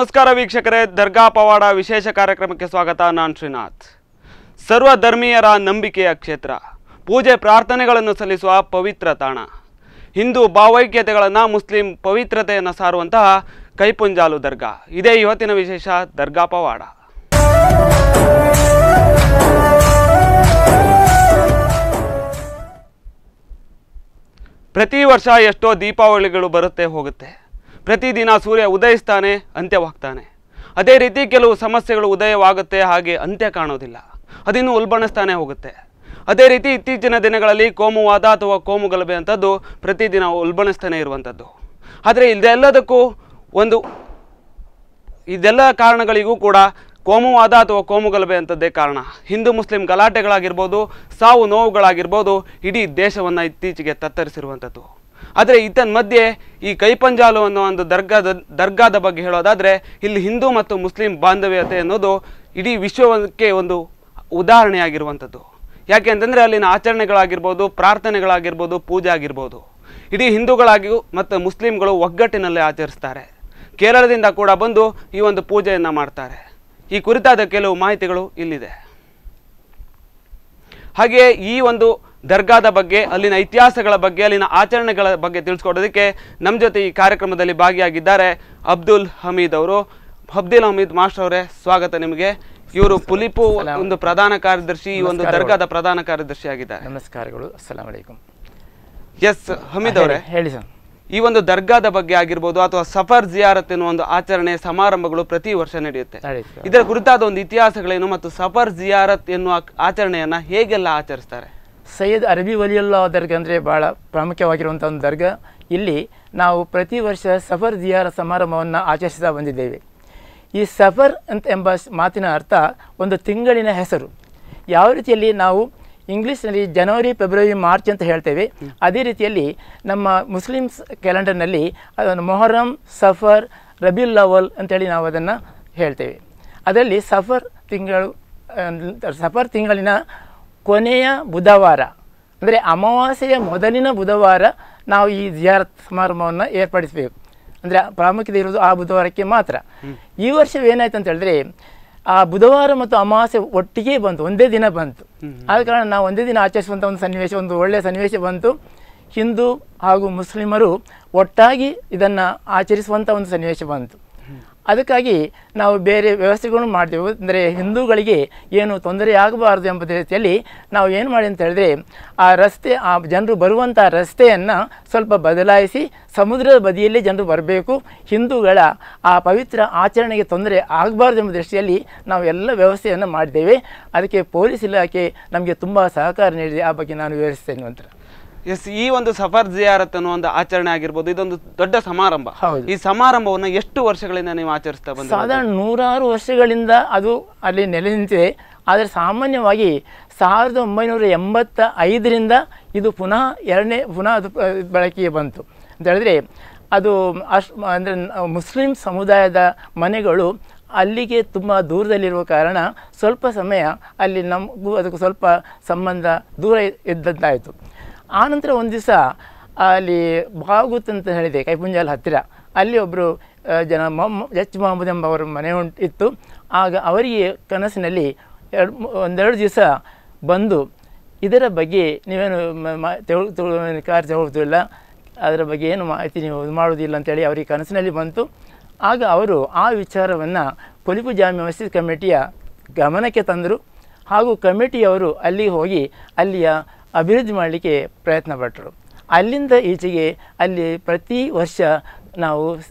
ನಮಸ್ಕಾರ ವೀಕ್ಷಕರೇ, ದರ್ಗಾ ಪವಾಡ ವಿಶೇಷ ಕಾರ್ಯಕ್ರಮಕ್ಕೆ ಸ್ವಾಗತ. ನಾನು ಶ್ರೀನಾಥ್. ಸರ್ವಧರ್ಮೀಯರ ನಂಬಿಕೆಯ ಕ್ಷೇತ್ರ, ಪೂಜೆ ಪ್ರಾರ್ಥನೆಗಳನ್ನು ಸಲ್ಲಿಸುವ ಪವಿತ್ರ ತಾಣ, ಹಿಂದೂ ಭಾವೈಕ್ಯತೆಗಳನ್ನು ಮುಸ್ಲಿಂ ಪವಿತ್ರತೆಯನ್ನು ಸಾರುವಂತಹ ಕೈಪುಂಜಾಲು ದರ್ಗಾ. ಇದೇ ಇವತ್ತಿನ ವಿಶೇಷ ದರ್ಗಾ ಪವಾಡ. ಪ್ರತಿ ವರ್ಷ ಎಷ್ಟೋ ದೀಪಾವಳಿಗಳು ಬರುತ್ತೆ ಹೋಗುತ್ತೆ. ಪ್ರತಿದಿನ ಸೂರ್ಯ ಉದಯಿಸ್ತಾನೆ, ಅಂತ್ಯವಾಗ್ತಾನೆ. ಅದೇ ರೀತಿ ಕೆಲವು ಸಮಸ್ಯೆಗಳು ಉದಯವಾಗುತ್ತೆ, ಹಾಗೆ ಅಂತ್ಯ ಕಾಣೋದಿಲ್ಲ, ಅದಿನ್ನೂ ಉಲ್ಬಣಿಸ್ತಾನೆ ಹೋಗುತ್ತೆ. ಅದೇ ರೀತಿ ಇತ್ತೀಚಿನ ದಿನಗಳಲ್ಲಿ ಕೋಮುವಾದ ಅಥವಾ ಕೋಮುಗಲಭೆ ಅಂಥದ್ದು ಪ್ರತಿದಿನ ಉಲ್ಬಣಿಸ್ತಾನೆ ಇರುವಂಥದ್ದು. ಆದರೆ ಇದೆಲ್ಲ ಕಾರಣಗಳಿಗೂ ಕೂಡ ಕೋಮುವಾದ ಅಥವಾ ಕೋಮುಗಲಭೆ ಅಂಥದ್ದೇ ಕಾರಣ. ಹಿಂದೂ ಮುಸ್ಲಿಂ ಗಲಾಟೆಗಳಾಗಿರ್ಬೋದು, ಸಾವು ನೋವುಗಳಾಗಿರ್ಬೋದು, ಇಡೀ ದೇಶವನ್ನು ಇತ್ತೀಚೆಗೆ ತತ್ತರಿಸಿರುವಂಥದ್ದು. ಆದರೆ ಮಧ್ಯೆ ಈ ಕೈಪಂಜಾಲು ಅನ್ನೋ ಒಂದು ದರ್ಗಾದ ಬಗ್ಗೆ ಹೇಳೋದಾದರೆ, ಇಲ್ಲಿ ಹಿಂದೂ ಮತ್ತು ಮುಸ್ಲಿಂ ಬಾಂಧವ್ಯತೆ ಅನ್ನೋದು ಇಡೀ ವಿಶ್ವಕ್ಕೆ ಒಂದು ಉದಾಹರಣೆಯಾಗಿರುವಂಥದ್ದು. ಯಾಕೆ ಅಂತಂದರೆ ಅಲ್ಲಿನ ಆಚರಣೆಗಳಾಗಿರ್ಬೋದು, ಪ್ರಾರ್ಥನೆಗಳಾಗಿರ್ಬೋದು, ಪೂಜೆ ಆಗಿರ್ಬೋದು, ಇಡೀ ಹಿಂದೂಗಳಾಗಿ ಮತ್ತು ಮುಸ್ಲಿಂಗಳು ಒಗ್ಗಟ್ಟಿನಲ್ಲೇ ಆಚರಿಸ್ತಾರೆ. ಕೇರಳದಿಂದ ಕೂಡ ಬಂದು ಈ ಒಂದು ಪೂಜೆಯನ್ನು ಮಾಡ್ತಾರೆ. ಈ ಕುರಿತಾದ ಕೆಲವು ಮಾಹಿತಿಗಳು ಇಲ್ಲಿದೆ. ಹಾಗೆಯೇ ಈ ಒಂದು ದರ್ಗಾದ ಬಗ್ಗೆ, ಅಲ್ಲಿನ ಇತಿಹಾಸಗಳ ಬಗ್ಗೆ, ಅಲ್ಲಿನ ಆಚರಣೆಗಳ ಬಗ್ಗೆ ತಿಳಿಸ್ಕೊಡೋದಕ್ಕೆ ನಮ್ಮ ಜೊತೆ ಈ ಕಾರ್ಯಕ್ರಮದಲ್ಲಿ ಭಾಗಿಯಾಗಿದ್ದಾರೆ ಅಬ್ದುಲ್ ಹಮೀದ್ ಅವರು. ಅಬ್ದುಲ್ ಹಮೀದ್ ಮಾಸ್ಟರ್ ಅವರೇ, ಸ್ವಾಗತ ನಿಮಗೆ. ಇವರು ಪುಲಿಪು ಒಂದು ಪ್ರಧಾನ ಕಾರ್ಯದರ್ಶಿ, ಈ ಒಂದು ದರ್ಗಾದ ಪ್ರಧಾನ ಕಾರ್ಯದರ್ಶಿ ಆಗಿದ್ದಾರೆ. ನಮಸ್ಕಾರಗಳು, ಅಸ್ಸಲಾಂ ಅಲೈಕುಂ. ಎಸ್ ಹಮೀದ್ ಅವರೇ, ಹೇಳಿ ಸರ್. ಈ ಒಂದು ದರ್ಗಾದ ಬಗ್ಗೆ ಆಗಿರ್ಬೋದು ಅಥವಾ ಸಫರ್ ಜಿಯಾರತ್ ಎನ್ನುವ ಒಂದು ಆಚರಣೆ ಸಮಾರಂಭಗಳು ಪ್ರತಿ ವರ್ಷ ನಡೆಯುತ್ತೆ. ಇದರ ಕುರಿತಾದ ಒಂದು ಇತಿಹಾಸಗಳೇನು ಮತ್ತು ಸಫರ್ ಜಿಯಾರತ್ ಎನ್ನುವ ಆಚರಣೆಯನ್ನ ಹೇಗೆಲ್ಲ ಆಚರಿಸ್ತಾರೆ? ಸೈಯದ್ ಅರಬಿ ವಲಿಯುಲ್ಲಾ ದರ್ಗಾ ಅಂದರೆ ಭಾಳ ಪ್ರಾಮುಖ್ಯವಾಗಿರುವಂಥ ಒಂದು ದರ್ಗಾ. ಇಲ್ಲಿ ನಾವು ಪ್ರತಿ ವರ್ಷ ಸಫರ್ ಜಿಯಾರತ್ ಸಮಾರಂಭವನ್ನು ಆಚರಿಸ್ತಾ ಬಂದಿದ್ದೇವೆ. ಈ ಸಫರ್ ಎಂಬ ಮಾತಿನ ಅರ್ಥ ಒಂದು ತಿಂಗಳಿನ ಹೆಸರು. ಯಾವ ರೀತಿಯಲ್ಲಿ ನಾವು ಇಂಗ್ಲೀಷ್ನಲ್ಲಿ ಜನವರಿ, ಫೆಬ್ರವರಿ, ಮಾರ್ಚ್ ಅಂತ ಹೇಳ್ತೇವೆ, ಅದೇ ರೀತಿಯಲ್ಲಿ ನಮ್ಮ ಮುಸ್ಲಿಮ್ಸ್ ಕ್ಯಾಲೆಂಡರ್ನಲ್ಲಿ ಅದನ್ನು ಮೊಹರಂ, ಸಫರ್, ರಬಿಯುಲ್ ಅವಲ್ ಅಂತೇಳಿ ನಾವು ಅದನ್ನು ಹೇಳ್ತೇವೆ. ಅದರಲ್ಲಿ ಸಫರ್ ತಿಂಗಳಿನ ಕೊನೆಯ ಬುಧವಾರ, ಅಂದರೆ ಅಮಾವಾಸ್ಯೆಯ ಮೊದಲಿನ ಬುಧವಾರ ನಾವು ಈ ಜಿಯಾರತ್ ಸಮಾರಂಭವನ್ನು ಏರ್ಪಡಿಸಬೇಕು. ಅಂದರೆ ಪ್ರಾಮುಖ್ಯತೆ ಇರೋದು ಆ ಬುಧವಾರಕ್ಕೆ ಮಾತ್ರ. ಈ ವರ್ಷವೇನಾಯ್ತು ಅಂತ ಹೇಳಿದ್ರೆ, ಆ ಬುಧವಾರ ಮತ್ತು ಅಮಾವಾಸ್ಯೆ ಒಟ್ಟಿಗೆ ಬಂತು, ಒಂದೇ ದಿನ ಬಂತು. ಆದ ಕಾರಣ ನಾವು ಒಂದೇ ದಿನ ಆಚರಿಸುವಂಥ ಒಂದು ಸನ್ನಿವೇಶ, ಒಂದು ಒಳ್ಳೆಯ ಸನ್ನಿವೇಶ ಬಂತು. ಹಿಂದೂ ಹಾಗೂ ಮುಸ್ಲಿಮರು ಒಟ್ಟಾಗಿ ಇದನ್ನು ಆಚರಿಸುವಂಥ ಒಂದು ಸನ್ನಿವೇಶ ಬಂತು. ಅದಕ್ಕಾಗಿ ನಾವು ಬೇರೆ ವ್ಯವಸ್ಥೆಗಳನ್ನು ಮಾಡ್ತೇವೆ. ಅಂದರೆ ಹಿಂದೂಗಳಿಗೆ ಏನು ತೊಂದರೆ ಆಗಬಾರ್ದು ಎಂಬ ರೀತಿಯಲ್ಲಿ ನಾವು ಏನು ಮಾಡಿ ಅಂತ ಹೇಳಿದ್ರೆ, ಆ ಜನರು ಬರುವಂಥ ರಸ್ತೆಯನ್ನು ಸ್ವಲ್ಪ ಬದಲಾಯಿಸಿ ಸಮುದ್ರದ ಬದಿಯಲ್ಲಿ ಜನರು ಬರಬೇಕು, ಹಿಂದೂಗಳ ಆ ಪವಿತ್ರ ಆಚರಣೆಗೆ ತೊಂದರೆ ಆಗಬಾರ್ದು ಎಂಬ ದೃಷ್ಟಿಯಲ್ಲಿ ನಾವು ಎಲ್ಲ ವ್ಯವಸ್ಥೆಯನ್ನು ಮಾಡಿದ್ದೇವೆ. ಅದಕ್ಕೆ ಪೊಲೀಸ್ ಇಲಾಖೆ ನಮಗೆ ತುಂಬ ಸಹಕಾರ ನೀಡಿದೆ. ಆ ಬಗ್ಗೆ ನಾನು ವಿವರಿಸ್ತೇನೆ ನಂತರ. ಎಸ್, ಈ ಒಂದು ಸಫರ್ ಜಿಯಾರತ್ ಅನ್ನೋ ಒಂದು ಆಚರಣೆ ಆಗಿರ್ಬೋದು, ಇದೊಂದು ದೊಡ್ಡ ಸಮಾರಂಭ. ಈ ಸಮಾರಂಭವನ್ನು ಎಷ್ಟು ವರ್ಷಗಳಿಂದ ನೀವು ಆಚರಿಸ್ತಾ ಬಂದ? ಸಾಧಾರಣ 100 ವರ್ಷಗಳಿಂದ ಅದು ಅಲ್ಲಿ ನೆಲೆ ನಿಂತಿದೆ. ಆದರೆ ಸಾಮಾನ್ಯವಾಗಿ 1985ರಿಂದ ಇದು ಪುನಃ ಅದು ಬಳಕೆಗೆ ಬಂತು ಅಂತ ಹೇಳಿದ್ರೆ, ಅದು ಅಂದರೆ ಮುಸ್ಲಿಂ ಸಮುದಾಯದ ಮನೆಗಳು ಅಲ್ಲಿಗೆ ತುಂಬ ದೂರದಲ್ಲಿರುವ ಕಾರಣ ಸ್ವಲ್ಪ ಸಮಯ ಅಲ್ಲಿ ನಮಗೂ ಅದಕ್ಕೂ ಸ್ವಲ್ಪ ಸಂಬಂಧ ದೂರ ಇದ್ದಂತಾಯಿತು. ಆನಂತರ ಒಂದು ದಿವಸ ಅಲ್ಲಿ ಬಾಗುತ್ ಅಂತ ಹೇಳಿದೆ, ಕೈಪುಂಜಾಲ್ ಹತ್ತಿರ, ಅಲ್ಲಿ ಒಬ್ಬರು ಎಚ್ ಮೊಹಮ್ಮದ್ ಎಂಬವರ ಮನೆ ಇತ್ತು. ಆಗ ಅವರಿಗೆ ಕನಸಿನಲ್ಲಿ ಒಂದೆರಡು ದಿವಸ ಬಂದು ಇದರ ಬಗ್ಗೆ ನೀವೇನು ಕಾರ್ಯ ತಗೊಳ್ತಿಲ್ಲ, ಅದರ ಬಗ್ಗೆ ಏನು ಮಾಹಿತಿ ನೀವು ಇದು ಮಾಡೋದಿಲ್ಲ ಅಂತೇಳಿ ಅವರಿಗೆ ಕನಸಿನಲ್ಲಿ ಬಂತು. ಆಗ ಅವರು ಆ ವಿಚಾರವನ್ನು ಪುಲಿಪು ಜಾಮಿ ಮಸೀದ್ ಕಮಿಟಿಯ ಗಮನಕ್ಕೆ ತಂದರು. ಹಾಗೂ ಕಮಿಟಿಯವರು ಅಲ್ಲಿಗೆ ಹೋಗಿ ಅಲ್ಲಿಯ ಅಭಿವೃದ್ಧಿ ಮಾಡಲಿಕ್ಕೆ ಪ್ರಯತ್ನ ಪಟ್ಟರು. ಅಲ್ಲಿಂದ ಈಚೆಗೆ ಅಲ್ಲಿ ಪ್ರತಿ ವರ್ಷ ನಾವು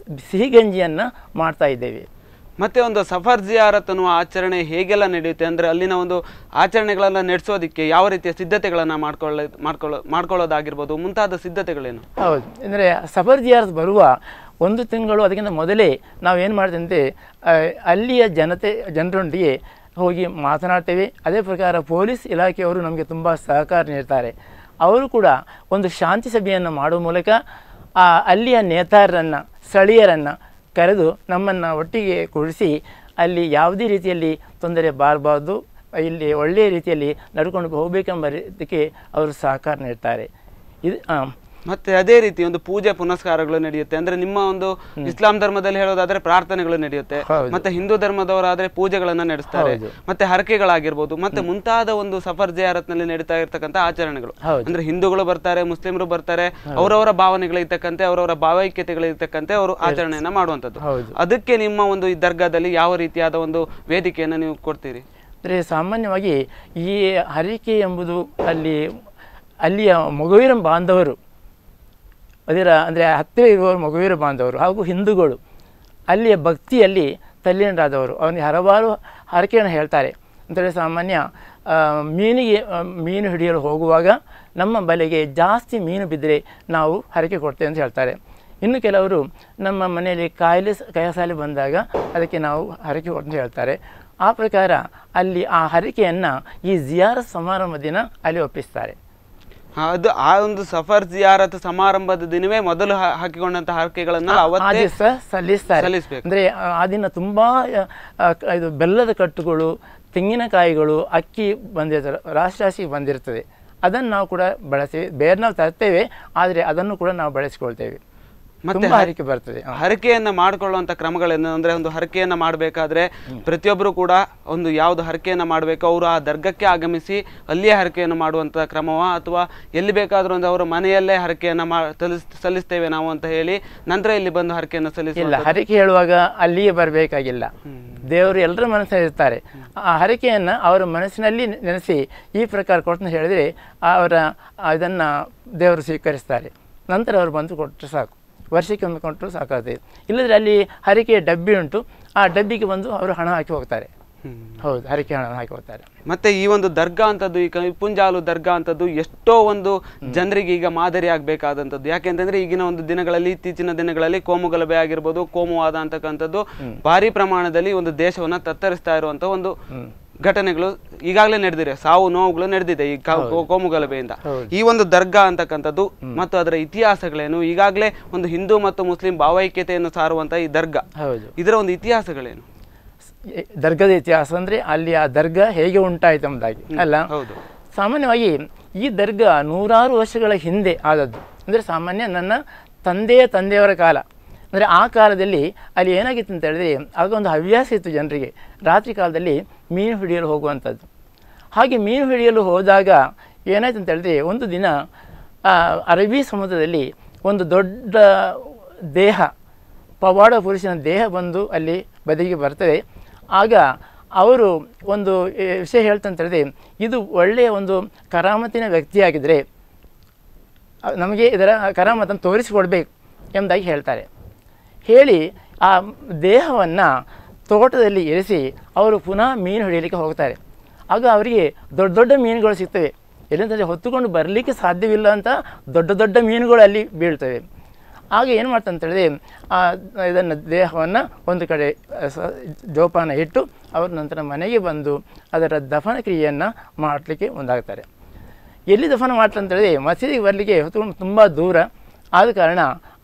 ಸಿಹಿಗಂಜಿಯನ್ನು ಮಾಡ್ತಾ ಇದ್ದೇವೆ. ಮತ್ತು ಒಂದು ಸಫರ್ ಜಿಯಾರತ್ ಅನ್ನುವ ಆಚರಣೆ ಹೇಗೆಲ್ಲ ನಡೆಯುತ್ತೆ ಅಂದರೆ, ಅಲ್ಲಿನ ಒಂದು ಆಚರಣೆಗಳನ್ನು ನಡೆಸೋದಕ್ಕೆ ಯಾವ ರೀತಿಯ ಸಿದ್ಧತೆಗಳನ್ನು ಮಾಡ್ಕೊಳ್ಳೋದಾಗಿರ್ಬೋದು, ಮುಂತಾದ ಸಿದ್ಧತೆಗಳೇನು? ಹೌದು, ಅಂದರೆ ಸಫರ್ ಜಿಯಾರತ್ ಬರುವ 1 ತಿಂಗಳು ಅದಕ್ಕಿಂತ ಮೊದಲೇ ನಾವೇನು ಮಾಡ್ತೇವೆ, ಅಲ್ಲಿಯ ಜನರೊಂದಿಗೆ ಹೋಗಿ ಮಾತನಾಡ್ತೇವೆ. ಅದೇ ಪ್ರಕಾರ ಪೊಲೀಸ್ ಇಲಾಖೆಯವರು ನಮಗೆ ತುಂಬ ಸಹಕಾರ ನೀಡ್ತಾರೆ. ಅವರು ಕೂಡ ಒಂದು ಶಾಂತಿ ಸಭೆಯನ್ನು ಮಾಡುವ ಮೂಲಕ ಅಲ್ಲಿಯ ನೇತಾರರನ್ನು, ಸ್ಥಳೀಯರನ್ನು ಕರೆದು ನಮ್ಮನ್ನು ಒಟ್ಟಿಗೆ ಕೂಡಿಸಿ ಅಲ್ಲಿ ಯಾವುದೇ ರೀತಿಯಲ್ಲಿ ತೊಂದರೆ ಬಾರಬಾರ್ದು, ಇಲ್ಲಿ ಒಳ್ಳೆಯ ರೀತಿಯಲ್ಲಿ ನಡ್ಕೊಂಡು ಹೋಗಬೇಕೆಂಬ ರೀತಿಗೆ ಅವರು ಸಹಕಾರ ನೀಡ್ತಾರೆ. ಮತ್ತೆ ಅದೇ ರೀತಿ ಒಂದು ಪೂಜೆ ಪುನಸ್ಕಾರಗಳು ನಡೆಯುತ್ತೆ. ಅಂದ್ರೆ ನಿಮ್ಮ ಒಂದು ಇಸ್ಲಾಂ ಧರ್ಮದಲ್ಲಿ ಹೇಳೋದಾದ್ರೆ ಪ್ರಾರ್ಥನೆಗಳು ನಡೆಯುತ್ತೆ, ಮತ್ತೆ ಹಿಂದೂ ಧರ್ಮದವರಾದ್ರೆ ಪೂಜೆಗಳನ್ನ ನಡೆಸ್ತಾರೆ, ಮತ್ತೆ ಹರಕೆಗಳಾಗಿರ್ಬೋದು, ಮತ್ತೆ ಮುಂತಾದ ಒಂದು ಸಫರ್ ಜಿಯಾರತ್ ನಲ್ಲಿ ನಡೀತಾ ಇರ್ತಕ್ಕಂಥ ಆಚರಣೆಗಳು. ಅಂದ್ರೆ ಹಿಂದೂಗಳು ಬರ್ತಾರೆ, ಮುಸ್ಲಿಮರು ಬರ್ತಾರೆ, ಅವರವರ ಭಾವನೆಗಳಿರ್ತಕ್ಕಂತೆ ಅವರವರ ಭಾವೈಕ್ಯತೆಗಳಿರ್ತಕ್ಕಂತೆ ಅವರು ಆಚರಣೆಯನ್ನ ಮಾಡುವಂಥದ್ದು. ಅದಕ್ಕೆ ನಿಮ್ಮ ಒಂದು ಈ ದರ್ಗಾದಲ್ಲಿ ಯಾವ ರೀತಿಯಾದ ಒಂದು ವೇದಿಕೆಯನ್ನು ನೀವು ಕೊಡ್ತೀರಿ? ಅಂದರೆ ಸಾಮಾನ್ಯವಾಗಿ ಈ ಹರಕೆ ಎಂಬುದು ಅಲ್ಲಿಯ ಮಗುವಿನ ಬಾಂಧವರು, ಅದರ ಅಂದರೆ ಹತ್ತಿರ ಇರುವವರು ಮಗುವಿನ ಬಾಂಧವರು ಹಾಗೂ ಹಿಂದೂಗಳು ಅಲ್ಲಿಯ ಭಕ್ತಿಯಲ್ಲಿ ತಲ್ಲೀನರಾದವರು ಅವನಿಗೆ ಹಲವಾರು ಹರಕೆಯನ್ನು ಹೇಳ್ತಾರೆ. ಅಂತೇಳಿ ಸಾಮಾನ್ಯ ಮೀನು ಹಿಡಿಯಲು ಹೋಗುವಾಗ ನಮ್ಮ ಬಲೆಗೆ ಜಾಸ್ತಿ ಮೀನು ಬಿದ್ದರೆ ನಾವು ಹರಕೆ ಕೊಡ್ತೇವೆ ಅಂತ ಹೇಳ್ತಾರೆ. ಇನ್ನು ಕೆಲವರು ನಮ್ಮ ಮನೆಯಲ್ಲಿ ಕಾಯಿಲೆ ಬಂದಾಗ ಅದಕ್ಕೆ ನಾವು ಹರಕೆ ಕೊಟ್ಟು ಹೇಳ್ತಾರೆ. ಆ ಪ್ರಕಾರ ಅಲ್ಲಿ ಆ ಹರಕೆಯನ್ನು ಈ ಜಿಯಾರತ್ ಸಮಾರಂಭ ದಿನ ಅಲ್ಲಿ ಒಪ್ಪಿಸ್ತಾರೆ. ಅದು ಆ ಒಂದು ಸಫರ್ ಜಿಯಾರತ್ ಸಮಾರಂಭದ ದಿನವೇ ಮೊದಲು ಹಾಕಿಕೊಂಡಂತಹ ಹರಕೆಗಳನ್ನು ಅವತ್ತೇ ಸಲ್ಲಿಸ್ತಾರೆ. ಅಂದ್ರೆ ಆ ದಿನ ತುಂಬಾ ಇದು ಬೆಲ್ಲದ ಕಟ್ಟುಗಳು, ತೆಂಗಿನಕಾಯಿಗಳು, ಅಕ್ಕಿ ಬಂದಿರ್ತದೆ, ರಾಶಿ ಬಂದಿರ್ತದೆ. ಅದನ್ನು ನಾವು ಕೂಡ ಬಳಸ್ತೀವಿ. ಬೇರೆ ನಾವು ತರ್ತೇವೆ, ಆದರೆ ಅದನ್ನು ಕೂಡ ನಾವು ಬಳಸಿಕೊಳ್ತೇವೆ. ಮತ್ತೆ ಹರಕೆ ಬರ್ತದೆ. ಹರಕೆಯನ್ನ ಮಾಡ್ಕೊಳ್ಳುವಂತ ಕ್ರಮಗಳೇನು ಅಂದ್ರೆ, ಒಂದು ಹರಕೆಯನ್ನ ಮಾಡಬೇಕಾದ್ರೆ ಪ್ರತಿಯೊಬ್ಬರು ಕೂಡ ಒಂದು ಯಾವ್ದು ಹರಕೆಯನ್ನ ಮಾಡಬೇಕು ಅವರು ಆ ದರ್ಗಕ್ಕೆ ಆಗಮಿಸಿ ಅಲ್ಲಿಯೇ ಹರಕೆಯನ್ನು ಮಾಡುವಂತ ಕ್ರಮವ, ಅಥವಾ ಎಲ್ಲಿ ಬೇಕಾದ್ರೂ ಒಂದು ಅವರ ಮನೆಯಲ್ಲೇ ಹರಕೆಯನ್ನ ಸಲ್ಲಿಸ್ತೇವೆ ನಾವು ಅಂತ ಹೇಳಿ ನಂತರ ಇಲ್ಲಿ ಬಂದು ಹರಕೆಯನ್ನು ಸಲ್ಲಿಸಿಲ್ಲ? ಹರಕೆ ಹೇಳುವಾಗ ಅಲ್ಲಿಯೇ ಬರಬೇಕಾಗಿಲ್ಲ. ದೇವರು ಎಲ್ಲರ ಮನಸ್ಸಿನಲ್ಲಿ ಇರ್ತಾರೆ. ಆ ಹರಕೆಯನ್ನು ಅವರ ಮನಸ್ಸಿನಲ್ಲಿ ನೆನೆಸಿ ಈ ಪ್ರಕಾರ ಕೊಟ್ಟು ಹೇಳಿದರೆ ಇದನ್ನು ದೇವರು ಸ್ವೀಕರಿಸ್ತಾರೆ. ನಂತರ ಅವರು ಬಂದು ಕೊಟ್ಟರೆ ಸಾಕು, ವರ್ಷಕ್ಕೆ ಒಮ್ಮೆ ಕೊಟ್ಟರು ಸಾಕಾಗ್ತದೆ. ಇಲ್ಲದ್ರೆ ಅಲ್ಲಿ ಹರಕೆಯ ಡಬ್ಬಿ ಉಂಟು, ಆ ಡಬ್ಬಿಗೆ ಬಂದು ಅವರು ಹಣ ಹಾಕಿ ಹೋಗ್ತಾರೆ. ಹೌದು, ಹರಕೆ ಹಣ ಹಾಕಿ ಹೋಗ್ತಾರೆ. ಮತ್ತೆ ಈ ಒಂದು ದರ್ಗಾ ಅಂತದ್ದು, ಈ ಪುಂಜಾಲು ದರ್ಗಾ ಅಂತದ್ದು ಎಷ್ಟೋ ಒಂದು ಜನರಿಗೆ ಈಗ ಮಾದರಿ ಆಗ್ಬೇಕಾದಂಥದ್ದು. ಯಾಕೆಂತಂದ್ರೆ ಈಗಿನ ಒಂದು ದಿನಗಳಲ್ಲಿ, ಇತ್ತೀಚಿನ ದಿನಗಳಲ್ಲಿ ಕೋಮುಗಲಭೆ ಆಗಿರ್ಬೋದು, ಕೋಮುವಾದ ಅಂತಕ್ಕಂಥದ್ದು ಭಾರಿ ಪ್ರಮಾಣದಲ್ಲಿ ಒಂದು ದೇಶವನ್ನ ತತ್ತರಿಸ್ತಾ ಇರುವಂತ ಒಂದು ಘಟನೆಗಳು ಈಗಾಗಲೇ ನಡೆದಿದೆ, ಸಾವು ನೋವುಗಳು ನಡೆದಿದೆ ಈ ಕೋಮುಗಲಭೆಯಿಂದ. ಈ ಒಂದು ದರ್ಗಾ ಅಂತಕ್ಕಂಥದ್ದು ಮತ್ತು ಅದರ ಇತಿಹಾಸಗಳೇನು? ಈಗಾಗಲೇ ಒಂದು ಹಿಂದೂ ಮತ್ತು ಮುಸ್ಲಿಂ ಭಾವೈಕ್ಯತೆಯನ್ನು ಸಾರುವಂತ ಈ ದರ್ಗಾ, ಇದರ ಒಂದು ಇತಿಹಾಸಗಳೇನು? ದರ್ಗದ ಇತಿಹಾಸ ಅಂದ್ರೆ ಅಲ್ಲಿ ಆ ದರ್ಗಾ ಹೇಗೆ ಉಂಟಾಯ್ತು ಎಂಬುದಾಗಿ ಅಲ್ಲ. ಸಾಮಾನ್ಯವಾಗಿ ಈ ದರ್ಗಾ 100 ವರ್ಷಗಳ ಹಿಂದೆ ಆದದ್ದು. ಅಂದ್ರೆ ಸಾಮಾನ್ಯ ನನ್ನ ತಂದೆಯವರ ಕಾಲ. ಅಂದರೆ ಆ ಕಾಲದಲ್ಲಿ ಅಲ್ಲಿ ಏನಾಗಿತ್ತು ಅಂತ ಹೇಳಿದ್ರೆ, ಆಗ ಒಂದು ಹವ್ಯಾಸ ಇತ್ತು ಜನರಿಗೆ, ರಾತ್ರಿ ಕಾಲದಲ್ಲಿ ಮೀನು ಹಿಡಿಯಲು ಹೋಗುವಂಥದ್ದು. ಹಾಗೆ ಮೀನು ಹಿಡಿಯಲು ಹೋದಾಗ ಏನಾಯ್ತು ಅಂತ ಹೇಳಿದ್ರೆ, ಒಂದು ದಿನ ಅರಬ್ಬಿ ಸಮುದ್ರದಲ್ಲಿ ಒಂದು ದೊಡ್ಡ ದೇಹ, ಪವಾಡ ಪುರುಷನ ದೇಹ ಬಂದು ಅಲ್ಲಿ ಬದಿಗೆ ಬರ್ತದೆ. ಆಗ ಅವರು ಒಂದು ವಿಷಯ ಹೇಳ್ತಂತ ಹೇಳಿದ್ರೆ, ಇದು ಒಳ್ಳೆಯ ಒಂದು ಕರಾಮತಿನ ವ್ಯಕ್ತಿಯಾಗಿದ್ದರೆ ನಮಗೆ ಇದರ ಕರಾಮತನ್ನು ತೋರಿಸಿಕೊಡ್ಬೇಕು ಎಂಬುದಾಗಿ ಹೇಳ್ತಾರೆ. ಹೇಳಿ ಆ ದೇಹವನ್ನು ತೋಟದಲ್ಲಿ ಇರಿಸಿ ಅವರು ಪುನಃ ಮೀನು ಹಿಡಿಯಲಿಕ್ಕೆ ಹೋಗ್ತಾರೆ. ಆಗ ಅವರಿಗೆ ದೊಡ್ಡ ದೊಡ್ಡ ಮೀನುಗಳು ಸಿಗ್ತವೆ. ಎಲ್ಲಿಂತಂದರೆ ಹೊತ್ತುಕೊಂಡು ಬರಲಿಕ್ಕೆ ಸಾಧ್ಯವಿಲ್ಲ ಅಂತ ದೊಡ್ಡ ದೊಡ್ಡ ಮೀನುಗಳು ಅಲ್ಲಿ ಬೀಳ್ತವೆ. ಆಗ ಏನು ಮಾಡ್ತಾರೆ ಅಂತ ಹೇಳಿದ್ರೆ, ಇದನ್ನು ದೇಹವನ್ನು ಒಂದು ಕಡೆ ಜೋಪಾನ ಇಟ್ಟು ಅವರು ನಂತರ ಮನೆಗೆ ಬಂದು ಅದರ ದಫನ ಕ್ರಿಯೆಯನ್ನು ಮಾಡಲಿಕ್ಕೆ ಮುಂದಾಗ್ತಾರೆ. ಎಲ್ಲಿ ದಫನ ಮಾಡ್ತಾರೆ ಅಂತ ಹೇಳಿದ್ರೆ, ಮಸೀದಿಗೆ ಬರಲಿಕ್ಕೆ ಹೊತ್ತುಕೊಂಡು ತುಂಬ ದೂರ ಆದ ಕಾರಣ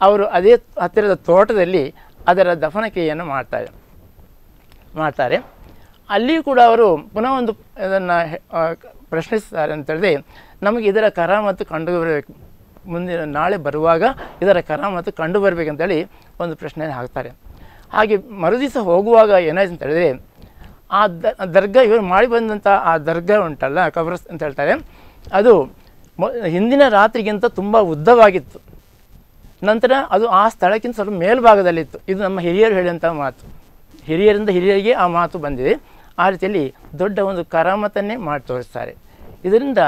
ಅವರು ಅದೇ ಹತ್ತಿರದ ತೋಟದಲ್ಲಿ ಅದರ ದಫನ ಕ್ರಿಯೆಯನ್ನು ಮಾಡ್ತಾರೆ. ಅಲ್ಲಿಯೂ ಕೂಡ ಅವರು ಪುನಃ ಒಂದು ಇದನ್ನು ಪ್ರಶ್ನಿಸ್ತಾರೆ ಅಂತ ಹೇಳಿದ್ರೆ, ನಮಗೆ ಇದರ ಕರಾಮತ್ತು ಕಂಡು ಬರಬೇಕು, ಮುಂದಿನ ನಾಳೆ ಬರುವಾಗ ಇದರ ಕರಾಮತ್ತು ಕಂಡು ಬರಬೇಕಂತೇಳಿ ಒಂದು ಪ್ರಶ್ನೆಯನ್ನು ಹಾಕ್ತಾರೆ. ಹಾಗೆ ಮರುದಿವಸ ಹೋಗುವಾಗ ಏನಾಯ್ತು ಅಂತ ಹೇಳಿದ್ರೆ, ಆ ದರ್ಗಾ ಇವರು ಮಾಡಿ ಬಂದಂಥ ಆ ದರ್ಗಾ ಉಂಟಲ್ಲ, ಕಬ್ರಸ್ ಅಂತ ಹೇಳ್ತಾರೆ, ಅದು ಹಿಂದಿನ ರಾತ್ರಿಗಿಂತ ತುಂಬ ಉದ್ದವಾಗಿತ್ತು. ನಂತರ ಅದು ಆ ಸ್ಥಳಕ್ಕಿಂತ ಸ್ವಲ್ಪ ಮೇಲ್ಭಾಗದಲ್ಲಿತ್ತು. ಇದು ನಮ್ಮ ಹಿರಿಯರು ಹೇಳಿದಂಥ ಮಾತು, ಹಿರಿಯರಿಂದ ಹಿರಿಯರಿಗೆ ಆ ಮಾತು ಬಂದಿದೆ. ಆ ರೀತಿಯಲ್ಲಿ ದೊಡ್ಡ ಒಂದು ಕರಾಮತನ್ನೇ ಮಾಡಿ ತೋರಿಸ್ತಾರೆ. ಇದರಿಂದ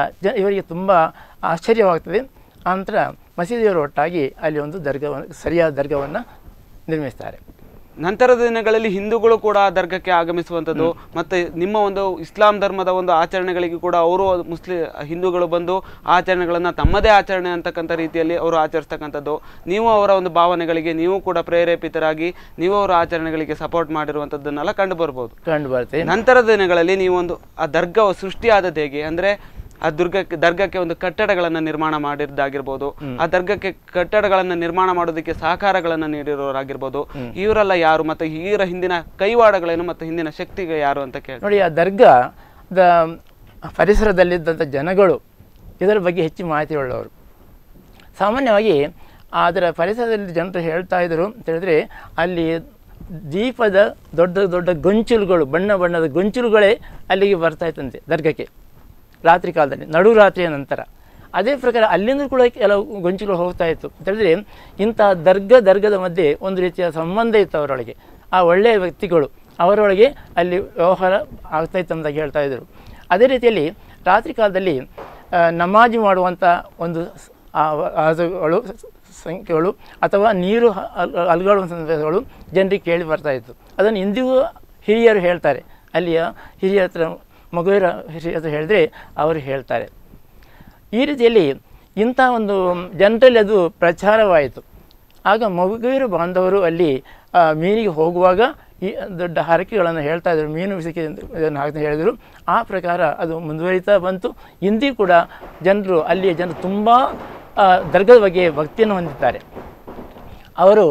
ಇವರಿಗೆ ತುಂಬ ಆಶ್ಚರ್ಯವಾಗ್ತದೆ. ಆನಂತರ ಮಸೀದಿಯವರು ಒಟ್ಟಾಗಿ ಅಲ್ಲಿ ಒಂದು ದರ್ಗವನ್ನು, ಸರಿಯಾದ ದರ್ಗವನ್ನು ನಿರ್ಮಿಸ್ತಾರೆ. ನಂತರದ ದಿನಗಳಲ್ಲಿ ಹಿಂದೂಗಳು ಕೂಡ ದರ್ಗಕ್ಕೆ ಆಗಮಿಸುವಂಥದ್ದು, ಮತ್ತು ನಿಮ್ಮ ಒಂದು ಇಸ್ಲಾಂ ಧರ್ಮದ ಒಂದು ಆಚರಣೆಗಳಿಗೂ ಕೂಡ ಅವರು ಹಿಂದೂಗಳು ಬಂದು ಆಚರಣೆಗಳನ್ನು ತಮ್ಮದೇ ಆಚರಣೆ ಅಂತಕ್ಕಂಥ ರೀತಿಯಲ್ಲಿ ಅವರು ಆಚರಿಸ್ತಕ್ಕಂಥದ್ದು, ನೀವು ಅವರ ಒಂದು ಭಾವನೆಗಳಿಗೆ ನೀವು ಕೂಡ ಪ್ರೇರೇಪಿತರಾಗಿ ನೀವು ಅವರ ಆಚರಣೆಗಳಿಗೆ ಸಪೋರ್ಟ್ ಮಾಡಿರುವಂಥದ್ದನ್ನೆಲ್ಲ ಕಂಡು ಬರುತ್ತೆ. ನಂತರದ ದಿನಗಳಲ್ಲಿ ನೀವು ಒಂದು ಆ ದರ್ಗವು ಸೃಷ್ಟಿಯಾದದ್ದು ಹೇಗೆ ಅಂದರೆ, ಆ ದರ್ಗಕ್ಕೆ ಒಂದು ಕಟ್ಟಡಗಳನ್ನು ನಿರ್ಮಾಣ ಮಾಡಿದ್ದಾಗಿರ್ಬೋದು, ಆ ದರ್ಗಕ್ಕೆ ಕಟ್ಟಡಗಳನ್ನು ನಿರ್ಮಾಣ ಮಾಡೋದಕ್ಕೆ ಸಹಕಾರಗಳನ್ನು ನೀಡಿರೋರಾಗಿರ್ಬೋದು, ಇವರೆಲ್ಲ ಯಾರು ಮತ್ತು ಇವರ ಹಿಂದಿನ ಕೈವಾಡಗಳೇನು ಮತ್ತು ಹಿಂದಿನ ಶಕ್ತಿಗೆ ಯಾರು ಅಂತ ಕೇಳಿ ನೋಡಿ. ಆ ದರ್ಗದ ಪರಿಸರದಲ್ಲಿದ್ದಂಥ ಜನಗಳು ಇದರ ಬಗ್ಗೆ ಹೆಚ್ಚು ಮಾಹಿತಿ ಉಳ್ಳವರು. ಸಾಮಾನ್ಯವಾಗಿ ಅದರ ಪರಿಸರದಲ್ಲಿ ಜನರು ಹೇಳ್ತಾ ಇದ್ದರು ಅಂತ ಹೇಳಿದ್ರೆ, ಅಲ್ಲಿ ದೀಪದ ದೊಡ್ಡ ದೊಡ್ಡ ಗೊಂಚಲುಗಳು, ಬಣ್ಣ ಬಣ್ಣದ ಗೊಂಚಲುಗಳೇ ಅಲ್ಲಿಗೆ ಬರ್ತಾಯಿತ್ತಂತೆ ದರ್ಗಕ್ಕೆ ರಾತ್ರಿ ಕಾಲದಲ್ಲಿ, ನಡುರಾತ್ರಿಯ ನಂತರ. ಅದೇ ಪ್ರಕಾರ ಅಲ್ಲಿಂದ ಕೂಡ ಕೆಲವು ಗೊಂಚಲುಗಳು ಹೋಗ್ತಾ ಇತ್ತು ಅಂತ ಹೇಳಿದ್ರೆ, ಇಂಥ ದರ್ಗದ ಮಧ್ಯೆ ಒಂದು ರೀತಿಯ ಸಂಬಂಧ ಇತ್ತು ಅವರೊಳಗೆ. ಆ ಒಳ್ಳೆಯ ವ್ಯಕ್ತಿಗಳು ಅವರೊಳಗೆ ಅಲ್ಲಿ ವ್ಯವಹಾರ ಆಗ್ತಾಯಿತ್ತು ಅಂತಾಗಿ ಹೇಳ್ತಾ ಇದ್ದರು. ಅದೇ ರೀತಿಯಲ್ಲಿ ರಾತ್ರಿ ಕಾಲದಲ್ಲಿ ನಮಾಜು ಮಾಡುವಂಥ ಒಂದು ಆವಾಜುಗಳು, ಸಂಖ್ಯೆಗಳು ಅಥವಾ ನೀರು ಅಲುಗಾಡುವ ಸಂದೇಶಗಳು ಜನರಿಗೆ ಕೇಳಿ ಬರ್ತಾಯಿತ್ತು. ಅದನ್ನು ಇಂದಿಗೂ ಹಿರಿಯರು ಹೇಳ್ತಾರೆ. ಅಲ್ಲಿಯ ಹಿರಿಯರ ಹತ್ರ, ಮಗುವಿನ ಹಿರಿಯರ ಹತ್ರ ಹೇಳಿದ್ರೆ ಅವರು ಹೇಳ್ತಾರೆ. ಈ ರೀತಿಯಲ್ಲಿ ಇಂಥ ಒಂದು ಜನರಲ್ಲಿ ಅದು ಪ್ರಚಾರವಾಯಿತು. ಆಗ ಮಗುವಿನ ಬಾಂಧವರು ಅಲ್ಲಿ ಮೀನಿಗೆ ಹೋಗುವಾಗ ಈ ದೊಡ್ಡ ಹರಕೆಗಳನ್ನು ಹೇಳ್ತಾ ಇದ್ದರು, ಮೀನು ಬಿಸಿಕೆ ಇದನ್ನು ಹಾಕಿ ಹೇಳಿದರು. ಆ ಪ್ರಕಾರ ಅದು ಮುಂದುವರಿತಾ ಬಂತು. ಇಂದಿಗೂ ಕೂಡ ಅಲ್ಲಿಯ ಜನರು ತುಂಬ ದರ್ಗದ ಬಗ್ಗೆ ಭಕ್ತಿಯನ್ನು ಹೊಂದಿದ್ದಾರೆ. ಅವರು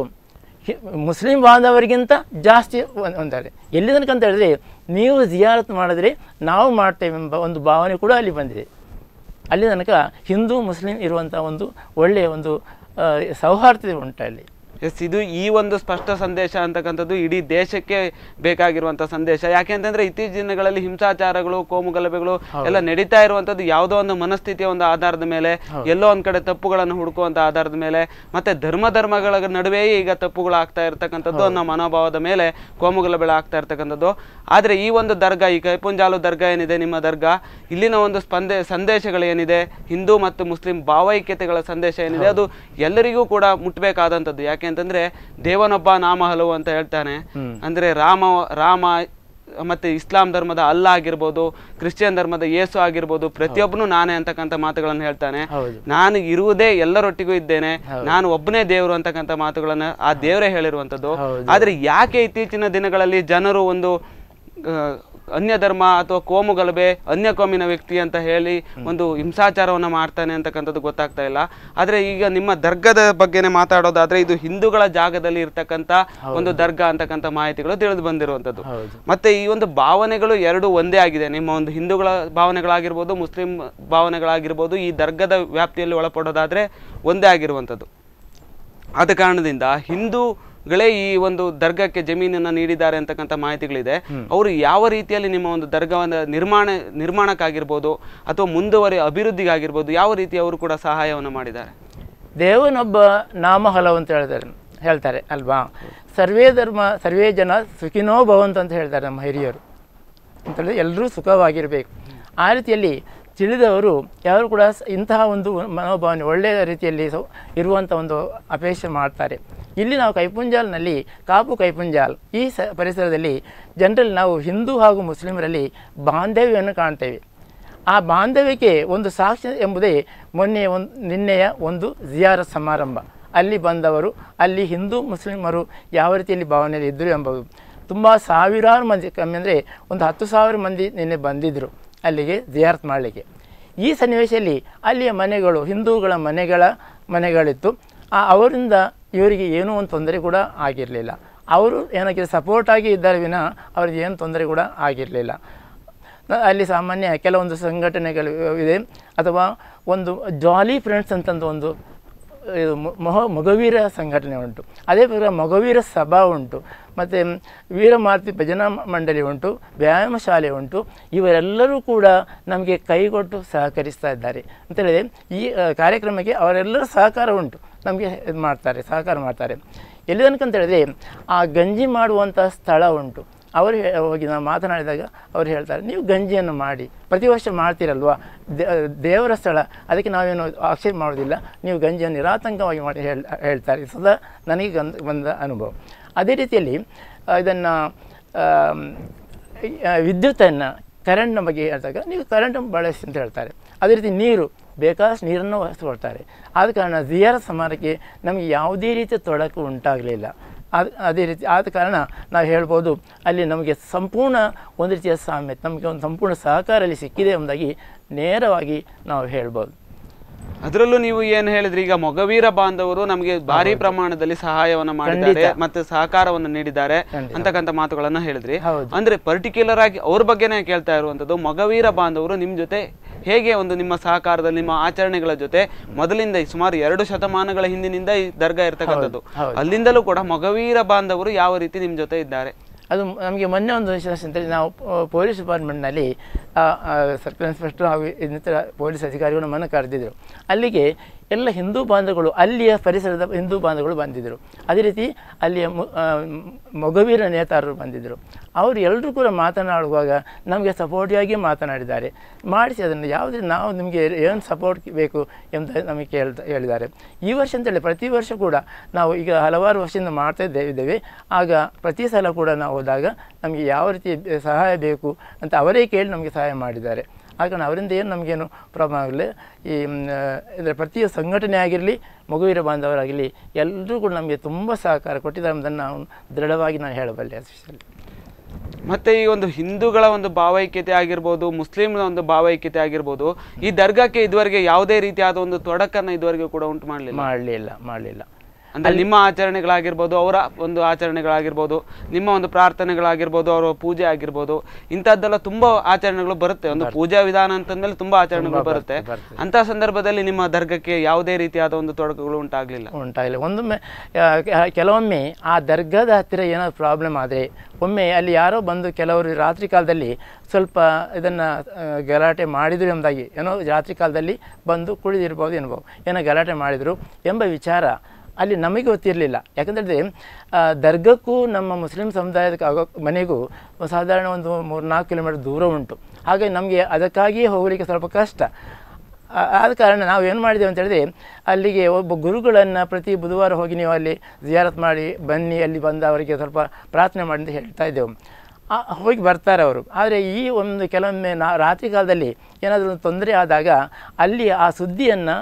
ಮುಸ್ಲಿಂ ಬಾಂಧವರಿಗಿಂತ ಜಾಸ್ತಿ ಹೊಂದಿದ್ದಾರೆ. ಎಲ್ಲಿ ತನಕ ಅಂತ ಹೇಳಿದ್ರೆ, ನೀವು ಜಿಯಾರತ್ ಮಾಡಿದ್ರೆ ನಾವು ಮಾಡ್ತೇವೆ ಎಂಬ ಒಂದು ಭಾವನೆ ಕೂಡ ಅಲ್ಲಿ ಬಂದಿದೆ. ಅಲ್ಲಿ ತನಕ ಹಿಂದೂ ಮುಸ್ಲಿಂ ಇರುವಂಥ ಒಂದು ಒಳ್ಳೆಯ ಒಂದು ಸೌಹಾರ್ದತೆ ಉಂಟು ಅಲ್ಲಿ. ಎಸ್, ಇದು ಈ ಒಂದು ಸ್ಪಷ್ಟ ಸಂದೇಶ ಅಂತಕ್ಕಂಥದ್ದು ಇಡೀ ದೇಶಕ್ಕೆ ಬೇಕಾಗಿರುವಂಥ ಸಂದೇಶ. ಯಾಕೆ ಅಂತಂದ್ರೆ ಇತ್ತೀಚಿನ ದಿನಗಳಲ್ಲಿ ಹಿಂಸಾಚಾರಗಳು, ಕೋಮು ಗಲಭೆಗಳು ಎಲ್ಲ ನಡೀತಾ ಇರುವಂಥದ್ದು ಯಾವುದೋ ಒಂದು ಮನಸ್ಥಿತಿಯ ಒಂದು ಆಧಾರದ ಮೇಲೆ, ಎಲ್ಲೋ ಒಂದ್ ಕಡೆ ತಪ್ಪುಗಳನ್ನು ಹುಡುಕುವಂಥ ಆಧಾರದ ಮೇಲೆ, ಮತ್ತೆ ಧರ್ಮಗಳ ನಡುವೆಯೇ ಈಗ ತಪ್ಪುಗಳು ಆಗ್ತಾ ಇರ್ತಕ್ಕಂಥದ್ದು ಅನ್ನೋ ಮನೋಭಾವದ ಮೇಲೆ ಕೋಮು ಗಲಭೆ ಆಗ್ತಾ ಇರ್ತಕ್ಕಂಥದ್ದು. ಆದ್ರೆ ಈ ಒಂದು ದರ್ಗಾ, ಈ ಕೈಪುಂಜಾಲು ದರ್ಗಾ ಏನಿದೆ, ನಿಮ್ಮ ದರ್ಗಾ, ಇಲ್ಲಿನ ಒಂದು ಸಂದೇಶಗಳೇನಿದೆ, ಹಿಂದೂ ಮತ್ತು ಮುಸ್ಲಿಂ ಭಾವೈಕ್ಯತೆಗಳ ಸಂದೇಶ ಏನಿದೆ, ಅದು ಎಲ್ಲರಿಗೂ ಕೂಡ ಮುಟ್ಟಬೇಕಾದಂಥದ್ದು. ಯಾಕೆ ಅಂತಂದ್ರೆ ದೇವನೊಬ್ಬ ನಾಮ ಹಲವು ಅಂತ ಹೇಳ್ತಾನೆ. ಅಂದ್ರೆ ರಾಮ ಮತ್ತೆ ಇಸ್ಲಾಂ ಧರ್ಮದ ಅಲ್ಲಾ ಆಗಿರ್ಬೋದು, ಕ್ರಿಶ್ಚಿಯನ್ ಧರ್ಮದ ಯೇಸು ಆಗಿರ್ಬೋದು, ಪ್ರತಿಯೊಬ್ಬನು ನಾನೇ ಅಂತಕ್ಕಂಥ ಮಾತುಗಳನ್ನು ಹೇಳ್ತಾನೆ. ನಾನು ಇರುವುದೇ ಎಲ್ಲರೊಟ್ಟಿಗೂ ಇದ್ದೇನೆ, ನಾನು ಒಬ್ಬನೇ ದೇವರು ಅಂತಕ್ಕಂಥ ಮಾತುಗಳನ್ನ ಆ ದೇವರೇ ಹೇಳಿರುವಂಥದ್ದು. ಆದ್ರೆ ಯಾಕೆ ಇತ್ತೀಚಿನ ದಿನಗಳಲ್ಲಿ ಜನರು ಒಂದು ಅನ್ಯ ಧರ್ಮ ಅಥವಾ ಕೋಮು ಗಲಭೆ, ಅನ್ಯ ಕೋಮಿನ ವ್ಯಕ್ತಿ ಅಂತ ಹೇಳಿ ಒಂದು ಹಿಂಸಾಚಾರವನ್ನ ಮಾಡ್ತಾನೆ ಅಂತಕ್ಕಂಥದ್ದು ಗೊತ್ತಾಗ್ತಾ ಇಲ್ಲ. ಆದ್ರೆ ಈಗ ನಿಮ್ಮ ದರ್ಗದ ಬಗ್ಗೆನೇ ಮಾತಾಡೋದಾದ್ರೆ, ಇದು ಹಿಂದೂಗಳ ಜಾಗದಲ್ಲಿ ಇರ್ತಕ್ಕಂಥ ಒಂದು ದರ್ಗಾ ಅಂತಕ್ಕಂಥ ಮಾಹಿತಿಗಳು ತಿಳಿದು ಬಂದಿರುವಂಥದ್ದು. ಮತ್ತೆ ಈ ಒಂದು ಭಾವನೆಗಳು ಎರಡು ಒಂದೇ ಆಗಿದೆ. ನಿಮ್ಮ ಒಂದು ಹಿಂದೂಗಳ ಭಾವನೆಗಳಾಗಿರ್ಬೋದು, ಮುಸ್ಲಿಂ ಭಾವನೆಗಳಾಗಿರ್ಬೋದು, ಈ ದರ್ಗದ ವ್ಯಾಪ್ತಿಯಲ್ಲಿ ಒಳಪಡೋದಾದ್ರೆ ಒಂದೇ ಆಗಿರುವಂಥದ್ದು. ಆದ ಕಾರಣದಿಂದ ಹಿಂದೂಗಳೇ ಈ ಒಂದು ದರ್ಗಕ್ಕೆ ಜಮೀನನ್ನ ನೀಡಿದ್ದಾರೆ ಅಂತಕ್ಕಂಥ ಮಾಹಿತಿಗಳಿದೆ. ಅವರು ಯಾವ ರೀತಿಯಲ್ಲಿ ನಿಮ್ಮ ಒಂದು ದರ್ಗವನ್ನ ನಿರ್ಮಾಣಕ್ಕಾಗಿರ್ಬೋದು ಅಥವಾ ಅಭಿವೃದ್ಧಿಗಾಗಿರ್ಬೋದು ಯಾವ ರೀತಿ ಅವರು ಕೂಡ ಸಹಾಯವನ್ನು ಮಾಡಿದ್ದಾರೆ? ದೇವನೊಬ್ಬ ನಾಮ ಹಲವು ಅಂತ ಹೇಳ್ತಾರೆ ಅಲ್ವಾ. ಸರ್ವೇ ಜನ ಸುಖಿನೋ ಭವಂತು ಅಂತ ಹೇಳ್ತಾರೆ ನಮ್ಮ ಹಿರಿಯರು. ಅಂತೇಳಿದ್ರೆ ಎಲ್ಲರೂ ಸುಖವಾಗಿರಬೇಕು. ಆ ರೀತಿಯಲ್ಲಿ ತಿಳಿದವರು ಯಾರು ಕೂಡ ಇಂತಹ ಒಂದು ಮನೋಭಾವನೆ ಒಳ್ಳೆಯ ರೀತಿಯಲ್ಲಿ ಇರುವಂಥ ಒಂದು ಅಪೇಕ್ಷೆ ಮಾಡ್ತಾರೆ. ಇಲ್ಲಿ ನಾವು ಕೈಪುಂಜಾಲ್ನಲ್ಲಿ, ಕಾಪು ಕೈಪುಂಜಾಲ್ ಈ ಪರಿಸರದಲ್ಲಿ ಜನರಲ್ಲಿ ನಾವು ಹಿಂದೂ ಹಾಗೂ ಮುಸ್ಲಿಮರಲ್ಲಿ ಬಾಂಧವ್ಯವನ್ನು ಕಾಣ್ತೇವೆ. ಆ ಬಾಂಧವ್ಯಕ್ಕೆ ಒಂದು ಸಾಕ್ಷಿ ಎಂಬುದೇ ನಿನ್ನೆಯ ಒಂದು ಜಿಯಾರತ್ ಸಮಾರಂಭ. ಅಲ್ಲಿ ಬಂದವರು, ಅಲ್ಲಿ ಹಿಂದೂ ಮುಸ್ಲಿಮರು ಯಾವ ರೀತಿಯಲ್ಲಿ ಭಾವನೆಯಲ್ಲಿ ಇದ್ದರು ಎಂಬುದು. ತುಂಬ ಸಾವಿರಾರು ಮಂದಿ, ಕಮ್ಮಿ ಅಂದರೆ ಒಂದು 10,000 ಮಂದಿ ನಿನ್ನೆ ಬಂದಿದ್ದರು ಅಲ್ಲಿಗೆ ಜಿಯಾರತ್ ಮಾಡಲಿಕ್ಕೆ. ಈ ಸನ್ನಿವೇಶದಲ್ಲಿ ಅಲ್ಲಿಯ ಮನೆಗಳು ಹಿಂದೂಗಳ ಮನೆಗಳಿತ್ತು. ಅವರಿಂದ ಇವರಿಗೆ ಏನೂ ಒಂದು ತೊಂದರೆ ಕೂಡ ಆಗಿರಲಿಲ್ಲ. ಅವರು ಏನಕ್ಕೆ ಸಪೋರ್ಟಾಗಿ ಇದ್ದಾರೆ ವಿನ ಅವ್ರಿಗೆ ಏನು ತೊಂದರೆ ಕೂಡ ಆಗಿರಲಿಲ್ಲ. ಅಲ್ಲಿ ಸಾಮಾನ್ಯ ಕೆಲವೊಂದು ಸಂಘಟನೆಗಳು ಇದೆ, ಅಥವಾ ಒಂದು ಜಾಲಿ ಫ್ರೆಂಡ್ಸ್ ಅಂತಂದು ಒಂದು ಮಗುವೀರ ಸಂಘಟನೆ ಉಂಟು. ಅದೇ ಪ್ರಕಾರ ಮಗುವೀರ ಸಭಾ ಉಂಟು, ಮತ್ತು ವೀರಮಾರುತಿ ಭಜನಾ ಮಂಡಳಿ ಉಂಟು, ವ್ಯಾಯಾಮ ಶಾಲೆ ಉಂಟು. ಇವರೆಲ್ಲರೂ ಕೂಡ ನಮಗೆ ಕೈಗೊಟ್ಟು ಸಹಕರಿಸ್ತಾ ಇದ್ದಾರೆ ಅಂತೇಳಿದರೆ ಈ ಕಾರ್ಯಕ್ರಮಕ್ಕೆ ಅವರೆಲ್ಲರ ಸಹಕಾರ ಉಂಟು, ನಮಗೆ ಸಹಕಾರ ಮಾಡ್ತಾರೆ. ಎಲ್ಲಿ ತನಕ ಅಂತ ಹೇಳಿದ್ರೆ, ಆ ಗಂಜಿ ಮಾಡುವಂಥ ಸ್ಥಳ ಉಂಟು. ಅವರು ಹೋಗಿ ನಾವು ಮಾತನಾಡಿದಾಗ ಅವರು ಹೇಳ್ತಾರೆ, ನೀವು ಗಂಜಿಯನ್ನು ಮಾಡಿ, ಪ್ರತಿ ವರ್ಷ ಮಾಡ್ತೀರಲ್ವ, ದೇವರ ಸ್ಥಳ, ಅದಕ್ಕೆ ನಾವೇನು ಆಕ್ಷೇಪ ಮಾಡೋದಿಲ್ಲ, ನೀವು ಗಂಜಿಯನ್ನು ನಿರಾತಂಕವಾಗಿ ಮಾಡಿ ಹೇಳ್ತಾರೆ. ಸದಾ ನನಗೆ ಬಂದ ಅನುಭವ. ಅದೇ ರೀತಿಯಲ್ಲಿ ಇದನ್ನು ವಿದ್ಯುತ್ತನ್ನು, ಕರೆಂಟ್ನ ಬಗ್ಗೆ ಹೇಳಿದಾಗ ನೀವು ಕರೆಂಟನ್ನು ಬಳಸಿ ಅಂತ ಹೇಳ್ತಾರೆ. ಅದೇ ರೀತಿ ನೀರು, ಬೇಕಾದಷ್ಟು ನೀರನ್ನು ಕೊಡ್ತಾರೆ. ಆದ ಕಾರಣ ಜಿಯಾರತ್ ಸಮಾರಂಭಕ್ಕೆ ನಮಗೆ ಯಾವುದೇ ರೀತಿಯ ತೊಡಕು ಉಂಟಾಗಲಿಲ್ಲ. ಅದೇ ರೀತಿ ಆದ ಕಾರಣ ನಾವು ಹೇಳ್ಬೋದು, ಅಲ್ಲಿ ನಮಗೆ ಸಂಪೂರ್ಣ ಒಂದು ರೀತಿಯ ಸಾಮ್ಯತೆ, ನಮಗೆ ಒಂದು ಸಂಪೂರ್ಣ ಸಹಕಾರ ಅಲ್ಲಿ ಸಿಕ್ಕಿದೆ ಎಂಬುದಾಗಿ ನೇರವಾಗಿ ನಾವು ಹೇಳ್ಬೋದು. ಅದರಲ್ಲೂ ನೀವು ಏನು ಹೇಳಿದ್ರಿ, ಈಗ ಮೊಗವೀರ ಬಾಂಧವರು ನಮಗೆ ಭಾರಿ ಪ್ರಮಾಣದಲ್ಲಿ ಸಹಾಯವನ್ನ ಮಾಡಿದ್ದಾರೆ ಮತ್ತೆ ಸಹಕಾರವನ್ನು ನೀಡಿದ್ದಾರೆ ಅಂತಕ್ಕಂಥ ಮಾತುಗಳನ್ನ ಹೇಳಿದ್ರಿ. ಅಂದ್ರೆ ಪರ್ಟಿಕ್ಯುಲರ್ ಆಗಿ ಅವ್ರ ಬಗ್ಗೆನೇ ಕೇಳ್ತಾ ಇರುವಂತದ್ದು, ಮೊಗವೀರ ಬಾಂಧವರು ನಿಮ್ ಜೊತೆ ಹೇಗೆ ಒಂದು ನಿಮ್ಮ ಸಹಕಾರದಲ್ಲಿ ನಿಮ್ಮ ಆಚರಣೆಗಳ ಜೊತೆ ಮೊದಲಿಂದ ಸುಮಾರು 2 ಶತಮಾನಗಳ ಹಿಂದಿನಿಂದ ಈ ದರ್ಗಾ ಇರ್ತಕ್ಕಂಥದ್ದು, ಅಲ್ಲಿಂದಲೂ ಕೂಡ ಮೊಗವೀರ ಬಾಂಧವರು ಯಾವ ರೀತಿ ನಿಮ್ ಜೊತೆ ಇದ್ದಾರೆ? ಅದು ನಮಗೆ ಮೊನ್ನೆ ಒಂದು ವಿಷಯ ಅಂತೇಳಿ, ನಾವು ಪೊಲೀಸ್ ಡಿಪಾರ್ಟ್ಮೆಂಟ್ನಲ್ಲಿ ಸರ್ಕಲ್ ಇನ್ಸ್ಪೆಕ್ಟರ್ ಹಾಗೂ ಇನ್ನಿತರ ಪೊಲೀಸ್ ಅಧಿಕಾರಿಗಳು ನಮ್ಮನ್ನು ಕರೆದಿದ್ದರು. ಅಲ್ಲಿಗೆ ಎಲ್ಲ ಹಿಂದೂ ಬಾಂಧವಗಳು, ಅಲ್ಲಿಯ ಪರಿಸರದ ಹಿಂದೂ ಬಾಂಧವಗಳು ಬಂದಿದ್ದರು. ಅದೇ ರೀತಿ ಅಲ್ಲಿಯ ಮೊಗವೀರ ನೇತಾರರು ಬಂದಿದ್ದರು. ಅವರು ಎಲ್ಲರೂ ಕೂಡ ಮಾತನಾಡುವಾಗ ನಮಗೆ ಸಪೋರ್ಟಿವಾಗಿ ಮಾತನಾಡಿದ್ದಾರೆ. ಮಾಡಿಸಿ ಅದನ್ನು ಯಾವುದೇ ನಾವು ನಿಮಗೆ ಏನು ಸಪೋರ್ಟ್ ಬೇಕು ಎಂದು ನಮಗೆ ಹೇಳಿದ್ದಾರೆ. ಈ ವರ್ಷ ಅಂತೇಳಿ ಪ್ರತಿ ವರ್ಷ ಕೂಡ ನಾವು ಈಗ ಹಲವಾರು ವರ್ಷದಿಂದ ಮಾಡ್ತಾ ಇದ್ದೇವೆ. ಆಗ ಪ್ರತಿ ಸಲ ಕೂಡ ನಾವು ಹೋದಾಗ ನಮಗೆ ಯಾವ ರೀತಿ ಸಹಾಯ ಬೇಕು ಅಂತ ಅವರೇ ಕೇಳಿ ನಮಗೆ ಸಹಾಯ ಮಾಡಿದ್ದಾರೆ. ಆ ಕಾರಣ ಅವರಿಂದ ಏನು ನಮಗೇನು ಪ್ರಾಬ್ಲಮ್ ಆಗಲಿ. ಈ ಇದರ ಪ್ರತಿ ಸಂಘಟನೆ ಆಗಿರಲಿ, ಮೊಗವೀರ ಬಾಂಧವರಾಗಲಿ, ಎಲ್ಲರೂ ಕೂಡ ನಮಗೆ ತುಂಬ ಸಹಕಾರ ಕೊಟ್ಟಿದ್ದಾರೆ ಎಂಬುದನ್ನು ನಾವು ದೃಢವಾಗಿ ನಾನು ಹೇಳಬಲ್ಲೆ ಆ ವಿಷಯದಲ್ಲಿ. ಮತ್ತೆ ಈ ಒಂದು ಹಿಂದೂಗಳ ಒಂದು ಭಾವೈಕ್ಯತೆ ಆಗಿರ್ಬೋದು, ಮುಸ್ಲಿಮ್ನ ಒಂದು ಭಾವೈಕ್ಯತೆ ಆಗಿರ್ಬೋದು, ಈ ದರ್ಗಾಕ್ಕೆ ಇದುವರೆಗೆ ಯಾವುದೇ ರೀತಿಯಾದ ಒಂದು ತೊಡಕನ್ನು ಇದುವರೆಗೆ ಕೂಡ ಉಂಟು ಮಾಡಲಿಲ್ಲ. ಅಂದ್ರೆ ನಿಮ್ಮ ಆಚರಣೆಗಳಾಗಿರ್ಬೋದು, ಅವರ ಒಂದು ಆಚರಣೆಗಳಾಗಿರ್ಬೋದು, ನಿಮ್ಮ ಒಂದು ಪ್ರಾರ್ಥನೆಗಳಾಗಿರ್ಬೋದು, ಅವರ ಪೂಜೆ ಆಗಿರ್ಬೋದು, ಇಂಥದ್ದೆಲ್ಲ ತುಂಬಾ ಆಚರಣೆಗಳು ಬರುತ್ತೆ. ಒಂದು ಪೂಜಾ ವಿಧಾನ ಅಂತಂದ್ಮೇಲೆ ತುಂಬಾ ಆಚರಣೆಗಳು ಬರುತ್ತೆ. ಅಂತ ಸಂದರ್ಭದಲ್ಲಿ ನಿಮ್ಮ ದರ್ಗಕ್ಕೆ ಯಾವುದೇ ರೀತಿಯಾದ ಒಂದು ತೊಡಕುಗಳು ಉಂಟಾಗಲಿಲ್ಲ. ಒಂದೊಮ್ಮೆ ಕೆಲವೊಮ್ಮೆ ಆ ದರ್ಗಾದ ಹತ್ತಿರ ಏನಾದ್ರು ಪ್ರಾಬ್ಲಮ್ ಆದರೆ, ಒಮ್ಮೆ ಅಲ್ಲಿ ಯಾರೋ ಬಂದು ಕೆಲವರು ರಾತ್ರಿ ಕಾಲದಲ್ಲಿ ಸ್ವಲ್ಪ ಇದನ್ನು ಗಲಾಟೆ ಮಾಡಿದರು ಎಂಬುದಾಗಿ, ಏನೋ ರಾತ್ರಿ ಕಾಲದಲ್ಲಿ ಬಂದು ಕುಡಿದಿರ್ಬೋದು ಏನೋ ಗಲಾಟೆ ಮಾಡಿದರು ಎಂಬ ವಿಚಾರ ಅಲ್ಲಿ ನಮಗೆ ಗೊತ್ತಿರಲಿಲ್ಲ. ಯಾಕಂತೇಳಿದ್ರೆ ದರ್ಗಕ್ಕೂ ನಮ್ಮ ಮುಸ್ಲಿಂ ಸಮುದಾಯದ ಮನೆಗೂ ಸಾಧಾರಣ ಒಂದು 3-4 ಕಿಲೋಮೀಟರ್ ದೂರ ಉಂಟು. ಹಾಗಾಗಿ ನಮಗೆ ಅದಕ್ಕಾಗಿಯೇ ಹೋಗಲಿಕ್ಕೆ ಸ್ವಲ್ಪ ಕಷ್ಟ. ಆದ ಕಾರಣ ನಾವು ಏನು ಮಾಡಿದ್ದೇವೆ ಅಂತ ಹೇಳಿದ್ರೆ, ಅಲ್ಲಿಗೆ ಒಬ್ಬ ಗುರುಗಳನ್ನು ಪ್ರತಿ ಬುಧವಾರ ಹೋಗಿ ನೀವು ಅಲ್ಲಿ ಜಿಯಾರತ್ ಮಾಡಿ ಬನ್ನಿ, ಅಲ್ಲಿ ಬಂದು ಅವರಿಗೆ ಸ್ವಲ್ಪ ಪ್ರಾರ್ಥನೆ ಮಾಡಿ ಅಂತ ಹೇಳ್ತಾ ಇದ್ದೆವು. ಹೋಗಿ ಬರ್ತಾರೆ ಅವರು. ಆದರೆ ಈ ಒಂದು ಕೆಲವೊಮ್ಮೆ ರಾತ್ರಿ ಕಾಲದಲ್ಲಿ ಏನಾದರೂ ತೊಂದರೆ ಆದಾಗ ಅಲ್ಲಿ ಆ ಸುದ್ದಿಯನ್ನು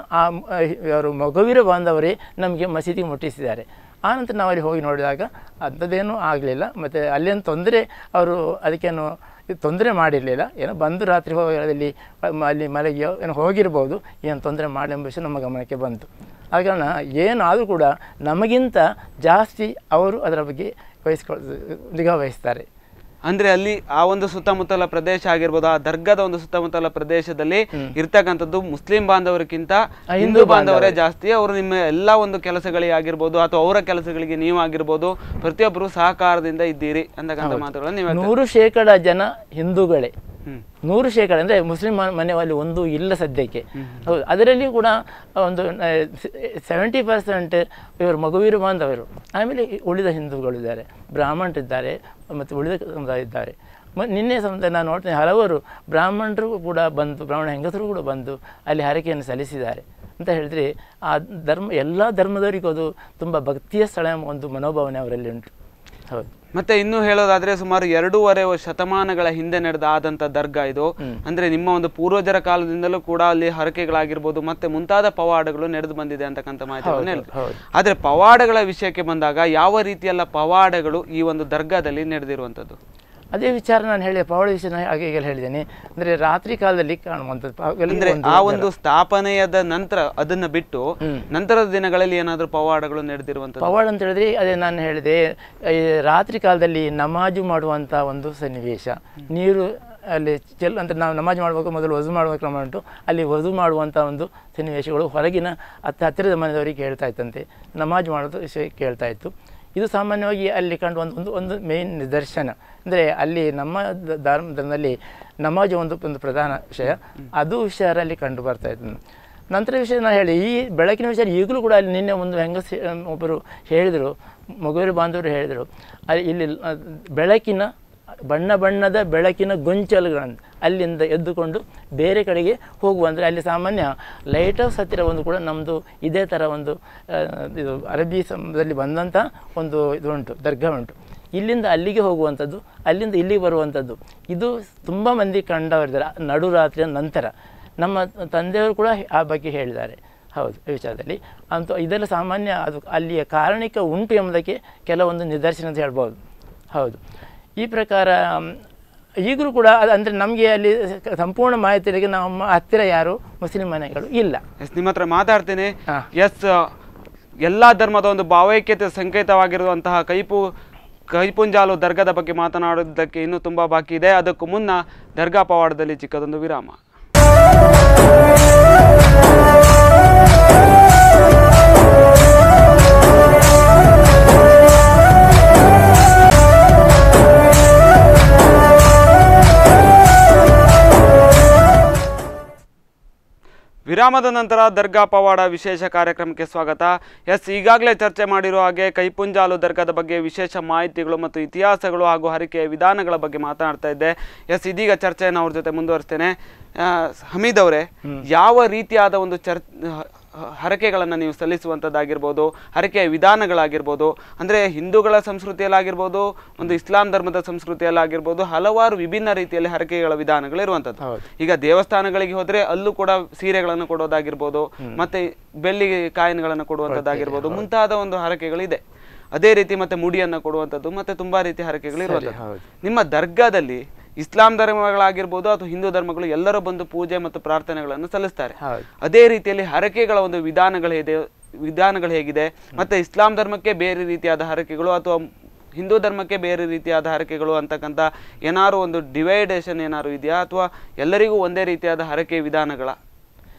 ಅವರು ಮೊಗವೀರ ಬಾಂಧವರೇ ನಮಗೆ ಮಸೀದಿಗೆ ಮುಟ್ಟಿಸಿದ್ದಾರೆ. ಆನಂತರ ನಾವು ಅಲ್ಲಿ ಹೋಗಿ ನೋಡಿದಾಗ ಅಂಥದ್ದೇನೂ ಆಗಲಿಲ್ಲ. ಮತ್ತು ಅಲ್ಲೇನು ತೊಂದರೆ ಅವರು ಅದಕ್ಕೇನು ತೊಂದರೆ ಮಾಡಿರಲಿಲ್ಲ. ಏನೋ ಬಂದು ರಾತ್ರಿ ಹೋಗೋದಲ್ಲಿ ಅಲ್ಲಿ ಮನೆಗೆ ಏನೋ ಹೋಗಿರ್ಬೋದು, ಏನು ತೊಂದರೆ ಮಾಡಿ ಎಂಬ ವಿಷಯ ನಮ್ಮ ಗಮನಕ್ಕೆ ಬಂತು. ಆದ ಕಾರಣ ಏನಾದರೂ ಕೂಡ ನಮಗಿಂತ ಜಾಸ್ತಿ ಅವರು ಅದರ ಬಗ್ಗೆ ನಿಗಾ ವಹಿಸ್ತಾರೆ. ಅಂದ್ರೆ ಅಲ್ಲಿ ಆ ಒಂದು ಸುತ್ತಮುತ್ತಲ ಪ್ರದೇಶ ಆಗಿರ್ಬೋದು, ಆ ದರ್ಗಾದ ಒಂದು ಸುತ್ತಮುತ್ತಲ ಪ್ರದೇಶದಲ್ಲಿ ಇರ್ತಕ್ಕಂಥದ್ದು ಮುಸ್ಲಿಂ ಬಾಂಧವರಿಗಿಂತ ಹಿಂದೂ ಬಾಂಧವರೇ ಜಾಸ್ತಿ. ಅವರು ನಿಮ್ಮ ಎಲ್ಲ ಒಂದು ಕೆಲಸಗಳಿಗೆ ಆಗಿರ್ಬೋದು ಅಥವಾ ಅವರ ಕೆಲಸಗಳಿಗೆ ನೀವು ಆಗಿರ್ಬೋದು ಪ್ರತಿಯೊಬ್ಬರು ಸಹಕಾರದಿಂದ ಇದ್ದೀರಿ ಅಂತಕ್ಕಂಥ ಮಾತುಗಳನ್ನು ನೀವು 100% ಜನ ಹಿಂದೂಗಳೇ. 100% ಅಂದರೆ ಮುಸ್ಲಿಂ ಮನೆಯಲ್ಲಿ ಒಂದು ಇಲ್ಲ ಸದ್ಯಕ್ಕೆ. ಹೌದು, ಅದರಲ್ಲಿ ಕೂಡ ಒಂದು 70% ಇವರು ಮೊಗವೀರ ಬಾಂಧವರು. ಆಮೇಲೆ ಉಳಿದ ಹಿಂದೂಗಳಿದ್ದಾರೆ, ಬ್ರಾಹ್ಮಣರಿದ್ದಾರೆ ಮತ್ತು ಉಳಿದ ಸಮುದಾಯ ಇದ್ದಾರೆ. ನಿನ್ನೆ ಸಮುದಾಯ ನಾನು ನೋಡ್ತೇನೆ, ಹಲವರು ಬ್ರಾಹ್ಮಣರು ಕೂಡ ಬಂದು, ಬ್ರಾಹ್ಮಣ ಹೆಂಗಸರು ಕೂಡ ಬಂದು ಅಲ್ಲಿ ಹರಕೆಯನ್ನು ಸಲ್ಲಿಸಿದ್ದಾರೆ. ಅಂತ ಹೇಳಿದ್ರೆ ಆ ಎಲ್ಲ ಧರ್ಮದವರಿಗೂ ಅದು ತುಂಬ ಭಕ್ತಿಯ ಸ್ಥಳ ಒಂದು ಮನೋಭಾವನೆ ಅವರಲ್ಲಿ ಉಂಟು. ಹೌದು. ಮತ್ತೆ ಇನ್ನು ಹೇಳೋದಾದ್ರೆ ಸುಮಾರು 2.5 ಶತಮಾನಗಳ ಹಿಂದೆ ಆದಂತ ದರ್ಗಾ ಇದು. ಅಂದ್ರೆ ನಿಮ್ಮ ಒಂದು ಪೂರ್ವಜರ ಕಾಲದಿಂದಲೂ ಕೂಡ ಅಲ್ಲಿ ಹರಕೆಗಳಾಗಿರ್ಬೋದು ಮತ್ತೆ ಮುಂತಾದ ಪವಾಡಗಳು ನಡೆದು ಬಂದಿದೆ ಅಂತಕ್ಕಂಥ ಮಾಹಿತಿಯನ್ನು ಹೇಳ್ತಾರೆ. ಆದ್ರೆ ಪವಾಡಗಳ ವಿಷಯಕ್ಕೆ ಬಂದಾಗ ಯಾವ ರೀತಿಯಲ್ಲ ಪವಾಡಗಳು ಈ ಒಂದು ದರ್ಗಾದಲ್ಲಿ ನಡೆದಿರುವಂತದ್ದು? ಅದೇ ವಿಚಾರ ನಾನು ಹೇಳಿ ಪವಾಡ ವಿಷಯ ಹಾಗೆ ಹೇಳಿದ್ದೇನೆ. ಅಂದ್ರೆ ರಾತ್ರಿ ಕಾಲದಲ್ಲಿ ಕಾಣುವಂಥದ್ದು, ಆ ಒಂದು ಸ್ಥಾಪನೆಯಾದ ನಂತರ ಅದನ್ನ ಬಿಟ್ಟು ನಂತರದ ದಿನಗಳಲ್ಲಿ ಏನಾದರೂ ಪವಾಡಗಳು ನಡೆದಿರುವಂಥದ್ದು? ಪವಾಡ ಅಂತ ಹೇಳಿದ್ರೆ ಅದೇ ನಾನು ಹೇಳಿದೆ, ರಾತ್ರಿ ಕಾಲದಲ್ಲಿ ನಮಾಜು ಮಾಡುವಂಥ ಒಂದು ಸನ್ನಿವೇಶ. ನೀರು ಅಲ್ಲಿ ಅಂದರೆ ನಾವು ನಮಾಜ್ ಮಾಡಬೇಕು, ಮೊದಲು ವಜು ಮಾಡುವ ಕ್ರಮ ಉಂಟು. ಅಲ್ಲಿ ವಜು ಮಾಡುವಂಥ ಒಂದು ಸನ್ನಿವೇಶಗಳು ಹೊರಗಿನ ಹತ್ತಿರದ ಮನೆಯವರಿಗೆ ಹೇಳ್ತಾ ಇತ್ತಂತೆ, ನಮಾಜ್ ಮಾಡೋದು ವಿಷಯ ಕೇಳ್ತಾ ಇತ್ತು. ಇದು ಸಾಮಾನ್ಯವಾಗಿ ಅಲ್ಲಿ ಕಂಡು ಒಂದು ಮೇನ್ ನಿದರ್ಶನ. ಅಂದರೆ ಅಲ್ಲಿ ನಮ್ಮ ಧರ್ಮದಲ್ಲಿ ನಮಾಜು ಒಂದು ಪ್ರಧಾನ ವಿಷಯ, ಅದು ವಿಷಯದಲ್ಲಿ ಕಂಡು ಬರ್ತಾ ಇತ್ತು. ನಂತರ ವಿಷಯ ನಾನು ಹೇಳಿ, ಈ ಬೆಳಕಿನ ವಿಷಯ ಈಗಲೂ ಕೂಡ ಅಲ್ಲಿ ನಿನ್ನೆ ಒಂದು ಹೆಂಗಸ ಒಬ್ಬರು ಹೇಳಿದರು, ಮೊಗವೀರ ಬಾಂಧವರು ಹೇಳಿದರು, ಅಲ್ಲಿ ಇಲ್ಲಿ ಬೆಳಕಿನ ಬಣ್ಣದ ಬೆಳಕಿನ ಗೊಂಚಲುಗಳನ್ನು ಅಲ್ಲಿಂದ ಎದ್ದುಕೊಂಡು ಬೇರೆ ಕಡೆಗೆ ಹೋಗುವಂದರೆ, ಅಲ್ಲಿ ಸಾಮಾನ್ಯ ಲೈಟ್ ಹೌಸ್ ಹತ್ತಿರ ಒಂದು ಕೂಡ ನಮ್ಮದು ಇದೇ ಥರ ಒಂದು ಇದು ಅರಬ್ಬಿ ಸಮುದ್ರದಲ್ಲಿ ಬಂದಂಥ ಒಂದು ಇದು ಉಂಟು, ದರ್ಗಾ ಉಂಟು. ಇಲ್ಲಿಂದ ಅಲ್ಲಿಗೆ ಹೋಗುವಂಥದ್ದು, ಅಲ್ಲಿಂದ ಇಲ್ಲಿಗೆ ಬರುವಂಥದ್ದು, ಇದು ತುಂಬ ಮಂದಿ ಕಂಡವರಿದ್ದಾರೆ ನಡುರಾತ್ರಿಯ ನಂತರ. ನಮ್ಮ ತಂದೆಯವರು ಕೂಡ ಆ ಬಗ್ಗೆ ಹೇಳಿದ್ದಾರೆ. ಹೌದು, ಈ ವಿಚಾರದಲ್ಲಿ ಅಂತೂ ಇದೆಲ್ಲ ಸಾಮಾನ್ಯ, ಅದು ಅಲ್ಲಿಯ ಕಾರಣಿಕ ಉಂಟು ಎಂಬುದಕ್ಕೆ ಕೆಲವೊಂದು ನಿದರ್ಶನ ಅಂತ ಹೇಳ್ಬೋದು. ಹೌದು, ಈ ಪ್ರಕಾರ ಈಗಲೂ ಕೂಡ ಅಂದರೆ ನಮಗೆ ಅಲ್ಲಿ ಸಂಪೂರ್ಣ ಮಾಹಿತಿಗೆ ನಮ್ಮ ಹತ್ತಿರ ಯಾರು ಮುಸ್ಲಿಂ ಮನೆಗಳು ಇಲ್ಲ. ನಿಮ್ಮ ಹತ್ರ ಮಾತಾಡ್ತೀನಿ. ಎಸ್, ಎಲ್ಲ ಧರ್ಮದ ಒಂದು ಭಾವೈಕ್ಯತೆ ಸಂಕೇತವಾಗಿರುವಂತಹ ಕೈಪುಂಜಾಲು ದರ್ಗಾದ ಬಗ್ಗೆ ಮಾತನಾಡೋದಕ್ಕೆ ಇನ್ನೂ ತುಂಬ ಬಾಕಿ ಇದೆ. ಅದಕ್ಕೂ ಮುನ್ನ ದರ್ಗಾ ಪವಾಡದಲ್ಲಿ ಚಿಕ್ಕದೊಂದು ವಿರಾಮ. ವಿರಾಮದ ನಂತರ ದರ್ಗಾ ಪವಾಡ ವಿಶೇಷ ಕಾರ್ಯಕ್ರಮಕ್ಕೆ ಸ್ವಾಗತ. ಎಸ್, ಈಗಾಗಲೇ ಚರ್ಚೆ ಮಾಡಿರೋ ಹಾಗೆ ಕೈಪುಂಜಾಲು ದರ್ಗಾದ ಬಗ್ಗೆ ವಿಶೇಷ ಮಾಹಿತಿಗಳು ಮತ್ತು ಇತಿಹಾಸಗಳು ಹಾಗೂ ಹರಕೆಯ ವಿಧಾನಗಳ ಬಗ್ಗೆ ಮಾತನಾಡ್ತಾ ಇದ್ದೆ. ಎಸ್, ಇದೀಗ ಚರ್ಚೆಯನ್ನು ಅವ್ರ ಜೊತೆ ಮುಂದುವರಿಸ್ತೇನೆ. ಹಮೀದ್ ಅವರೇ, ಯಾವ ರೀತಿಯಾದ ಒಂದು ಹರಕೆಗಳನ್ನು ನೀವು ಸಲ್ಲಿಸುವಂಥದ್ದಾಗಿರ್ಬೋದು, ಹರಕೆಯ ವಿಧಾನಗಳಾಗಿರ್ಬೋದು, ಅಂದರೆ ಹಿಂದೂಗಳ ಸಂಸ್ಕೃತಿಯಲ್ಲಾಗಿರ್ಬೋದು, ಒಂದು ಇಸ್ಲಾಂ ಧರ್ಮದ ಸಂಸ್ಕೃತಿಯಲ್ಲಾಗಿರ್ಬೋದು, ಹಲವಾರು ವಿಭಿನ್ನ ರೀತಿಯಲ್ಲಿ ಹರಕೆಗಳ ವಿಧಾನಗಳಿರುವಂಥದ್ದು. ಈಗ ದೇವಸ್ಥಾನಗಳಿಗೆ ಹೋದರೆ ಅಲ್ಲೂ ಕೂಡ ಸೀರೆಗಳನ್ನು ಕೊಡೋದಾಗಿರ್ಬೋದು, ಮತ್ತೆ ಬೆಳ್ಳಿ ಕಾಯಿನ್ಗಳನ್ನು ಕೊಡುವಂಥದ್ದಾಗಿರ್ಬೋದು, ಮುಂತಾದ ಒಂದು ಹರಕೆಗಳಿದೆ. ಅದೇ ರೀತಿ ಮತ್ತೆ ಮುಡಿಯನ್ನು ಕೊಡುವಂಥದ್ದು, ಮತ್ತೆ ತುಂಬಾ ರೀತಿಯ ಹರಕೆಗಳಿರುವಂಥದ್ದು. ನಿಮ್ಮ ದರ್ಗಾದಲ್ಲಿ ಇಸ್ಲಾಂ ಧರ್ಮಗಳಾಗಿರ್ಬೋದು ಅಥವಾ ಹಿಂದೂ ಧರ್ಮಗಳು ಎಲ್ಲರೂ ಬಂದು ಪೂಜೆ ಮತ್ತು ಪ್ರಾರ್ಥನೆಗಳನ್ನು ಸಲ್ಲಿಸ್ತಾರೆ. ಅದೇ ರೀತಿಯಲ್ಲಿ ಹರಕೆಗಳ ಒಂದು ವಿಧಾನಗಳು ಹೇಗಿದೆ, ಮತ್ತೆ ಇಸ್ಲಾಂ ಧರ್ಮಕ್ಕೆ ಬೇರೆ ರೀತಿಯಾದ ಹರಕೆಗಳು ಅಥವಾ ಹಿಂದೂ ಧರ್ಮಕ್ಕೆ ಬೇರೆ ರೀತಿಯಾದ ಹರಕೆಗಳು ಅಂತಕ್ಕಂಥ ಏನಾದ್ರು ಒಂದು ಡಿವೈಡೇಷನ್ ಏನಾದ್ರು ಇದೆಯಾ, ಅಥವಾ ಎಲ್ಲರಿಗೂ ಒಂದೇ ರೀತಿಯಾದ ಹರಕೆ ವಿಧಾನಗಳ?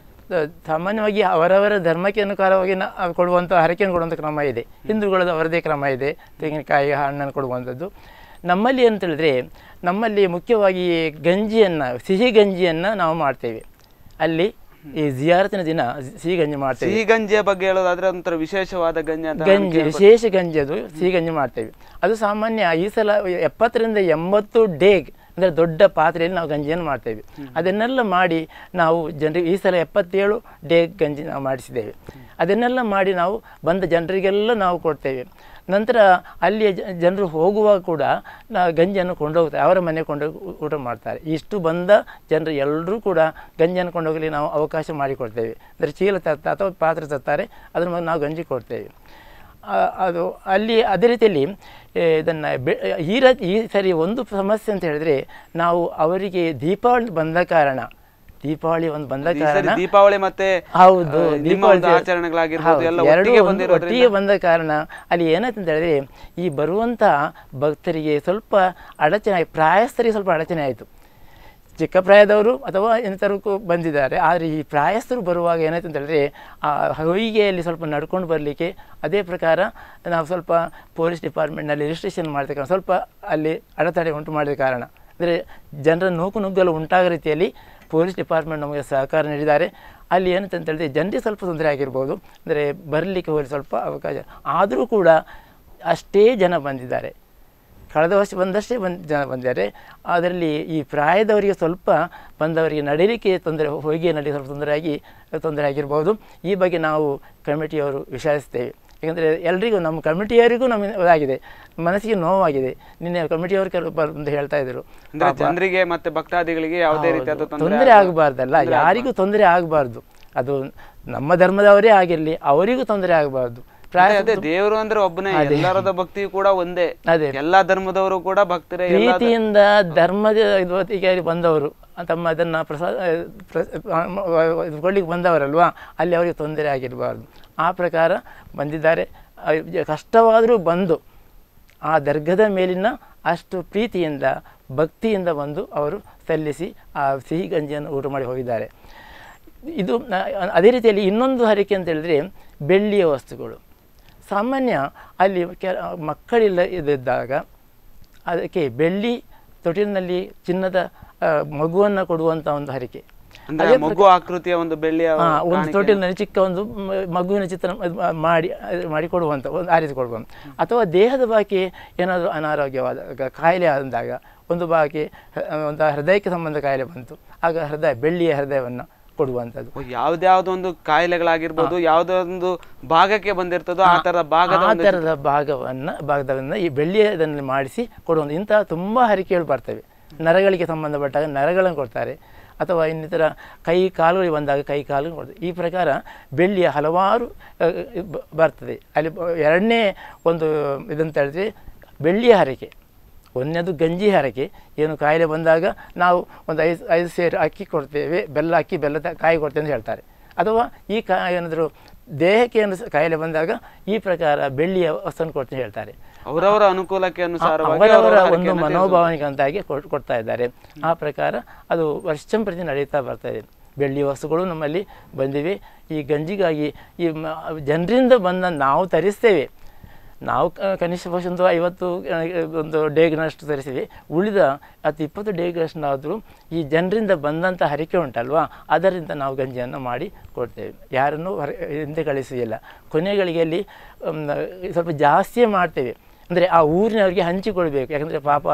ಸಾಮಾನ್ಯವಾಗಿ ಅವರವರ ಧರ್ಮಕ್ಕೆ ಅನುಸಾರವಾಗಿ ಕೊಡುವಂಥ ಹರಕೆಯನ್ನು ಕೊಡುವಂಥ ಕ್ರಮ ಇದೆ. ಹಿಂದೂಗಳದ್ದು ಅವರದೇ ಕ್ರಮ ಇದೆ, ತೆಂಗಿನಕಾಯಿ ಹಣ್ಣನ್ನು ಕೊಡುವಂಥದ್ದು. ನಮ್ಮಲ್ಲಿ ಅಂತ ಹೇಳಿದ್ರೆ, ನಮ್ಮಲ್ಲಿ ಮುಖ್ಯವಾಗಿ ಗಂಜಿಯನ್ನು, ಸಿಹಿ ಗಂಜಿಯನ್ನು ನಾವು ಮಾಡ್ತೇವೆ. ಅಲ್ಲಿ ಈ ಜಿಯಾರತಿನ ದಿನ ಸಿಹಿ ಗಂಜಿ ಮಾಡ್ತೇವೆ. ಸಿಹಿ ಗಂಜಿಯ ಬಗ್ಗೆ ಹೇಳೋದಾದ್ರೆ ಒಂಥರ ವಿಶೇಷವಾದ ಗಂಜಿ, ವಿಶೇಷ ಗಂಜಿ, ಅದು ಸಿಹಿ ಗಂಜಿ ಮಾಡ್ತೇವೆ. ಅದು ಸಾಮಾನ್ಯ ಈ ಸಲ 70 ರಿಂದ 80 ಡೇಗ್ ಅಂದರೆ ದೊಡ್ಡ ಪಾತ್ರೆಯಲ್ಲಿ ನಾವು ಗಂಜಿಯನ್ನು ಮಾಡ್ತೇವೆ. ಅದನ್ನೆಲ್ಲ ಮಾಡಿ ನಾವು ಜನರಿಗೆ ಈ ಸಲ 77 ಡೇಗ್ ಗಂಜಿ ನಾವು ಮಾಡಿಸಿದ್ದೇವೆ. ಅದನ್ನೆಲ್ಲ ಮಾಡಿ ನಾವು ಬಂದ ಜನರಿಗೆಲ್ಲ ನಾವು ಕೊಡ್ತೇವೆ. ನಂತರ ಅಲ್ಲಿಯ ಜನರು ಹೋಗುವಾಗ ಕೂಡ ನಾವು ಗಂಜಿಯನ್ನು ಕೊಂಡೋಗ್ತಾರೆ, ಅವರ ಮನೆಗೆ ಕೊಂಡೋಗಿ ಊಟ ಮಾಡ್ತಾರೆ. ಇಷ್ಟು ಬಂದ ಜನರು ಎಲ್ಲರೂ ಕೂಡ ಗಂಜಿಯನ್ನು ಕೊಂಡೋಗಲಿ ನಾವು ಅವಕಾಶ ಮಾಡಿಕೊಡ್ತೇವೆ. ಅಂದರೆ ಚೀಲ ತರ್ತಾರೆ ಅಥವಾ ಪಾತ್ರೆ ತರ್ತಾರೆ, ಅದ್ರ ಮೇಲೆ ನಾವು ಗಂಜಿ ಕೊಡ್ತೇವೆ. ಅದು ಅಲ್ಲಿ ಅದೇ ರೀತಿಯಲ್ಲಿ ಇದನ್ನು ಈ ಸರಿ ಒಂದು ಸಮಸ್ಯೆ ಅಂತ ಹೇಳಿದ್ರೆ, ನಾವು ಅವರಿಗೆ ದೀಪಾವಳಿ ಬಂದ ಕಾರಣ ದೀಪಾವಳಿ ಮತ್ತೆ ಹೌದು ಒಟ್ಟಿಗೆ ಬಂದ ಕಾರಣ ಅಲ್ಲಿ ಏನಾಯ್ತು ಅಂತ ಹೇಳಿದ್ರೆ, ಈ ಬರುವಂಥ ಭಕ್ತರಿಗೆ ಸ್ವಲ್ಪ ಅಡಚಣೆ, ಪ್ರಾಯಸ್ಥರಿಗೆ ಸ್ವಲ್ಪ ಅಡಚಣೆ ಆಯಿತು. ಚಿಕ್ಕ ಪ್ರಾಯದವರು ಅಥವಾ ಎಂಥರು ಬಂದಿದ್ದಾರೆ. ಆದರೆ ಈ ಪ್ರಾಯಸ್ಥರು ಬರುವಾಗ ಏನಾಯ್ತು ಅಂತ ಹೇಳಿದ್ರೆ, ಆ ಹೊಯ್ಗೆಯಲ್ಲಿ ಸ್ವಲ್ಪ ನಡ್ಕೊಂಡು ಬರಲಿಕ್ಕೆ, ಅದೇ ಪ್ರಕಾರ ನಾವು ಸ್ವಲ್ಪ ಪೊಲೀಸ್ ಡಿಪಾರ್ಟ್ಮೆಂಟ್ನಲ್ಲಿ ರಿಜಿಸ್ಟ್ರೇಷನ್ ಮಾಡಿದ ಕಾರಣ ಸ್ವಲ್ಪ ಅಲ್ಲಿ ಅಡೆತಡೆ ಉಂಟು ಮಾಡಿದ ಕಾರಣ, ಅಂದರೆ ಜನರ ನುಗ್ಗಲು ಉಂಟಾಗೋ ರೀತಿಯಲ್ಲಿ ಪೊಲೀಸ್ ಡಿಪಾರ್ಟ್ಮೆಂಟ್ ನಮಗೆ ಸಹಕಾರ ನೀಡಿದ್ದಾರೆ. ಅಲ್ಲಿ ಏನಂತ ಹೇಳಿದ್ರೆ ಜನರಿಗೆ ಸ್ವಲ್ಪ ತೊಂದರೆ ಆಗಿರ್ಬೋದು, ಅಂದರೆ ಬರಲಿಕ್ಕೆ ಹೋಗಿ ಸ್ವಲ್ಪ ಅವಕಾಶ. ಆದರೂ ಕೂಡ ಅಷ್ಟೇ ಜನ ಬಂದಿದ್ದಾರೆ, ಕಳೆದ ವರ್ಷ ಬಂದಷ್ಟೇ ಜನ ಬಂದಿದ್ದಾರೆ. ಅದರಲ್ಲಿ ಈ ಪ್ರಾಯದವರಿಗೆ ಸ್ವಲ್ಪ ಬಂದವರಿಗೆ ನಡೀಲಿಕ್ಕೆ ತೊಂದರೆ, ಹೊಯ್ಗೆ ನಡಿ ಸ್ವಲ್ಪ ತೊಂದರೆ ಆಗಿರ್ಬೋದು. ಈ ಬಗ್ಗೆ ನಾವು ಕಮಿಟಿಯವರು ವಿಚಾರಿಸ್ತೇವೆ. ಯಾಕಂದರೆ ಎಲ್ರಿಗೂ, ನಮ್ಮ ಕಮಿಟಿಯವರಿಗೂ ನಮಗೆ ಇದಾಗಿದೆ, ಮನಸ್ಸಿಗೆ ನೋವಾಗಿದೆ. ನಿನ್ನೆ ಕಮಿಟಿಯವರು ಬಂದು ಹೇಳ್ತಾ ಇದ್ರು, ಜನರಿಗೆ ಮತ್ತೆ ಭಕ್ತಾದಿಗಳಿಗೆ ಯಾವುದೇ ರೀತಿಯಾದ ತೊಂದರೆ ಆಗಬಾರ್ದಲ್ಲ, ಯಾರಿಗೂ ತೊಂದರೆ ಆಗಬಾರ್ದು. ಅದು ನಮ್ಮ ಧರ್ಮದವರೇ ಆಗಿರಲಿ, ಅವರಿಗೂ ತೊಂದರೆ ಆಗಬಾರ್ದು. ದೇವರು ಅಂದ್ರೆ ಒಬ್ಬನೇ, ಎಲ್ಲರದ ಭಕ್ತಿ ಕೂಡ ಒಂದೇ. ಎಲ್ಲಾ ಧರ್ಮದವರು ಕೂಡ ಭಕ್ತರೇ, ಪ್ರೀತಿಯಿಂದ ಧರ್ಮದ ಇದಕ್ಕೆ ಬಂದವರು ತಮ್ಮ ಅದನ್ನ ಕೊಡ್ಲಿಕ್ಕೆ ಬಂದವರಲ್ವಾ, ಅಲ್ಲಿ ಅವರಿಗೆ ತೊಂದರೆ ಆಗಿರಬಾರ್ದು. ಆ ಪ್ರಕಾರ ಬಂದಿದ್ದಾರೆ. ಕಷ್ಟವಾದರೂ ಬಂದು ಆ ದರ್ಗದ ಮೇಲಿನ ಅಷ್ಟು ಪ್ರೀತಿಯಿಂದ ಭಕ್ತಿಯಿಂದ ಬಂದು ಅವರು ಸಲ್ಲಿಸಿ ಆ ಸಿಹಿ ಗಂಜಿಯನ್ನು ಊಟ ಮಾಡಿ ಹೋಗಿದ್ದಾರೆ. ಇದು ಅದೇ ರೀತಿಯಲ್ಲಿ ಇನ್ನೊಂದು ಹರಕೆ ಅಂತ ಹೇಳಿದ್ರೆ, ಬೆಳ್ಳಿಯ ವಸ್ತುಗಳು. ಸಾಮಾನ್ಯ ಅಲ್ಲಿ ಮಕ್ಕಳಿಲ್ಲ ಇದ್ದಾಗ ಅದಕ್ಕೆ ಬೆಳ್ಳಿ ತೊಟ್ಟಿಲಿನಲ್ಲಿ ಚಿನ್ನದ ಮಗುವನ್ನು ಕೊಡುವಂಥ ಒಂದು ಹರಕೆ. ಮಗು ಆಕೃತಿಯ ಒಂದು ಬೆಳ್ಳಿಯ ಒಂದು ತೊಟ್ಟಿಲಿನಲ್ಲಿ ಚಿಕ್ಕ ಒಂದು ಮಗುವಿನ ಚಿತ್ರ ಮಾಡಿ ಕೊಡುವಂಥ ಒಂದು ಆರಿಸಿ ಕೊಡುವಂಥ, ಅಥವಾ ದೇಹದ ಬಾಕಿ ಏನಾದರೂ ಅನಾರೋಗ್ಯವಾದ ಕಾಯಿಲೆ ಆದಾಗ, ಒಂದು ಬಾಕಿ ಒಂದು ಹೃದಯಕ್ಕೆ ಸಂಬಂಧ ಕಾಯಿಲೆ ಬಂತು, ಆಗ ಬೆಳ್ಳಿಯ ಹೃದಯವನ್ನು ಕೊಡುವಂಥದ್ದು. ಯಾವ್ದಾವ್ದೊಂದು ಕಾಯಿಲೆಗಳಾಗಿರ್ಬೋದು, ಯಾವುದೊಂದು ಭಾಗಕ್ಕೆ ಬಂದಿರ್ತದೋ ಆ ಥರದ ಭಾಗವನ್ನು ಈ ಬೆಳ್ಳಿಯದನ್ನು ಮಾಡಿಸಿ ಕೊಡುವಂಥ ಇಂತಹ ತುಂಬ ಹರಕೆಗಳು ಬರ್ತವೆ. ನರಗಳಿಗೆ ಸಂಬಂಧಪಟ್ಟಾಗ ನರಗಳನ್ನು ಕೊಡ್ತಾರೆ, ಅಥವಾ ಇನ್ನಿತರ ಕೈ ಕಾಲುಗಳಿಗೆ ಬಂದಾಗ ಕೈ ಕಾಲು ಕೊಡ್ತಾರೆ. ಈ ಪ್ರಕಾರ ಬೆಳ್ಳಿಯ ಹಲವಾರು ಬರ್ತದೆ. ಅಲ್ಲಿ ಎರಡನೇ ಒಂದು ಇದಂತ ಹೇಳಿದ್ರೆ ಬೆಳ್ಳಿಯ ಹರಕೆ. ಒಂದನೇದು ಗಂಜಿ ಹರಕೆ. ಏನು ಕಾಯಿಲೆ ಬಂದಾಗ ನಾವು ಒಂದು 5 ಸೇರು ಅಕ್ಕಿ ಕೊಡ್ತೇವೆ, ಬೆಲ್ಲದ ಕಾಯಿ ಕೊಡ್ತೇವೆ ಅಂತ ಹೇಳ್ತಾರೆ. ಅಥವಾ ಈ ಏನಾದರೂ ದೇಹಕ್ಕೆ ಏನು ಕಾಯಿಲೆ ಬಂದಾಗ ಈ ಪ್ರಕಾರ ಬೆಳ್ಳಿಯ ವಸ್ತುವನ್ನು ಕೊಡ್ತೇನೆ ಹೇಳ್ತಾರೆ. ಅವರವರ ಅನುಕೂಲಕ್ಕೆ ಅನುಸಾರವಾಗಿ ಅವರವರ ಒಂದು ಮನೋಭಾವನೆಗೆ ಅಂತಾಗಿ ಕೊಡ್ತಾ ಇದ್ದಾರೆ. ಆ ಪ್ರಕಾರ ಅದು ವರ್ಷಂಪ್ರತಿ ನಡೀತಾ ಬರ್ತದೆ. ಬೆಳ್ಳಿಯ ವಸ್ತುಗಳು ನಮ್ಮಲ್ಲಿ ಬಂದಿವೆ. ಈ ಗಂಜಿಗಾಗಿ ಈ ಜನರಿಂದ ಬಂದ ನಾವು ತರಿಸ್ತೇವೆ. ನಾವು ಕನಿಷ್ಠ ಪಕ್ಷ ಒಂದು 50 ಒಂದು ಡೇಗಿನಷ್ಟು ತರಿಸ್ತೀವಿ. ಉಳಿದ 20 ಡೇಗಿನಷ್ಟಾದರೂ ಈ ಜನರಿಂದ ಬಂದಂಥ ಹರಿಕೆ ಉಂಟಲ್ವಾ, ಅದರಿಂದ ನಾವು ಗಂಜಿಯನ್ನು ಮಾಡಿ ಕೊಡ್ತೇವೆ. ಯಾರನ್ನೂ ಹಿಂದೆ ಕಳಿಸುವುದಿಲ್ಲ. ಕೊನೆಗಳಿಗೆಯಲ್ಲಿ ಸ್ವಲ್ಪ ಜಾಸ್ತಿಯೇ ಮಾಡ್ತೇವೆ. ಅಂದರೆ ಆ ಊರಿನವರಿಗೆ ಹಂಚಿಕೊಳ್ಬೇಕು. ಯಾಕಂದರೆ ಪಾಪ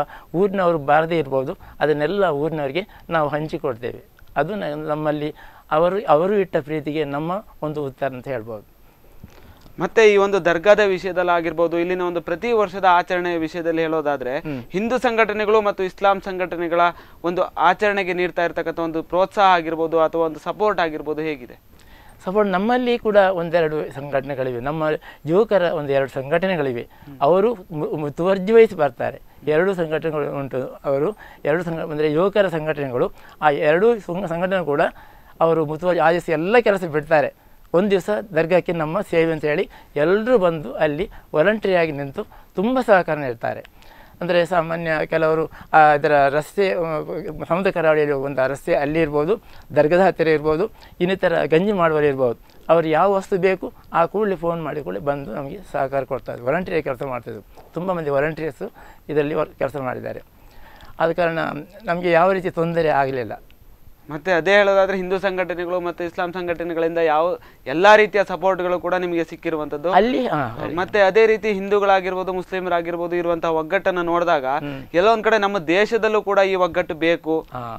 ಊರಿನವರು ಬಾರದೇ ಇರ್ಬೋದು, ಅದನ್ನೆಲ್ಲ ಊರಿನವರಿಗೆ ನಾವು ಹಂಚಿಕೊಡ್ತೇವೆ. ಅದು ನಮ್ಮಲ್ಲಿ ಅವರು ಇಟ್ಟ ಪ್ರೀತಿಗೆ ನಮ್ಮ ಒಂದು ಉತ್ತರ ಅಂತ ಹೇಳ್ಬೋದು. ಮತ್ತೆ ಈ ಒಂದು ದರ್ಗಾದ ವಿಷಯದಲ್ಲಿ ಆಗಿರ್ಬೋದು, ಇಲ್ಲಿನ ಒಂದು ಪ್ರತಿ ವರ್ಷದ ಆಚರಣೆಯ ವಿಷಯದಲ್ಲಿ ಹೇಳೋದಾದ್ರೆ, ಹಿಂದೂ ಸಂಘಟನೆಗಳು ಮತ್ತು ಇಸ್ಲಾಂ ಸಂಘಟನೆಗಳ ಒಂದು ಆಚರಣೆಗೆ ನೀಡ್ತಾ ಇರ್ತಕ್ಕಂಥ ಒಂದು ಪ್ರೋತ್ಸಾಹ ಆಗಿರ್ಬೋದು ಅಥವಾ ಒಂದು ಸಪೋರ್ಟ್ ಆಗಿರ್ಬೋದು, ಹೇಗಿದೆ ಸಪೋರ್ಟ್? ನಮ್ಮಲ್ಲಿ ಕೂಡ 1-2 ಸಂಘಟನೆಗಳಿವೆ. ನಮ್ಮ ಯುವಕರ 1-2 ಸಂಘಟನೆಗಳಿವೆ. ಅವರು ಮುತುವರ್ಜಿ ವಹಿಸಿ ಬರ್ತಾರೆ. 2 ಸಂಘಟನೆಗಳು ಉಂಟು. ಅವರು 2 ಅಂದರೆ ಯುವಕರ ಸಂಘಟನೆಗಳು. ಆ 2 ಸಂಘಟನೆ ಕೂಡ ಅವರು ಮುತುವರ್ಜಿ ಆದೇಶ ಎಲ್ಲ ಕೆಲಸ ಬಿಡ್ತಾರೆ. ಒಂದು ದಿವಸ ದರ್ಗಾಕ್ಕೆ ನಮ್ಮ ಸೇವೆ ಅಂತ ಹೇಳಿ ಎಲ್ಲರೂ ಬಂದು ಅಲ್ಲಿ ವಾಲಂಟ್ರಿಯಾಗಿ ನಿಂತು ತುಂಬ ಸಹಕಾರ ನೀಡ್ತಾರೆ. ಅಂದರೆ ಸಾಮಾನ್ಯ ಕೆಲವರು ಅದರ ರಸ್ತೆ ಸಮುದ್ರ ಕರಾವಳಿಯಲ್ಲಿ ಹೋಗುವಂಥ ರಸ್ತೆ ಅಲ್ಲಿ ಇರ್ಬೋದು, ದರ್ಗದ ಹತ್ತಿರ ಇರ್ಬೋದು, ಇನ್ನಿತರ ಗಂಜಿ ಮಾಡುವಲ್ಲಿ ಇರ್ಬೋದು. ಅವರು ಯಾವ ವಸ್ತು ಬೇಕು ಆ ಕೂಡಲೇ ಫೋನ್ ಮಾಡಿ ಕೂಡಲೇ ಬಂದು ನಮಗೆ ಸಹಕಾರ ಕೊಡ್ತಾರೆ. ವಾಲಂಟ್ರಿಯಾಗಿ ಕೆಲಸ ಮಾಡ್ತಿದ್ದರು. ತುಂಬ ಮಂದಿ ವಾಲಂಟ್ರಿಯರ್ಸು ಇದರಲ್ಲಿ ಕೆಲಸ ಮಾಡಿದ್ದಾರೆ. ಆದ ಕಾರಣ ನಮಗೆ ಯಾವ ರೀತಿ ತೊಂದರೆ ಆಗಲಿಲ್ಲ. ಮತ್ತೆ ಅದೇ ಹೇಳೋದಾದ್ರೆ ಹಿಂದೂ ಸಂಘಟನೆಗಳು ಮತ್ತು ಇಸ್ಲಾಂ ಸಂಘಟನೆಗಳಿಂದ ಎಲ್ಲಾ ರೀತಿಯ ಸಪೋರ್ಟ್ಗಳು ಕೂಡ ನಿಮಗೆ ಸಿಕ್ಕಿರುವಂತದ್ದು ಅಲ್ಲಿ. ಮತ್ತೆ ಅದೇ ರೀತಿ ಹಿಂದೂಗಳಾಗಿರ್ಬೋದು ಮುಸ್ಲಿಮರಾಗಿರ್ಬೋದು ಇರುವಂತಹ ಒಗ್ಗಟ್ಟನ್ನು ನೋಡಿದಾಗ ಎಲ್ಲೋ ಒಂದ್ ಕಡೆ ನಮ್ಮ ದೇಶದಲ್ಲೂ ಕೂಡ ಈ ಒಗ್ಗಟ್ಟು ಬೇಕು,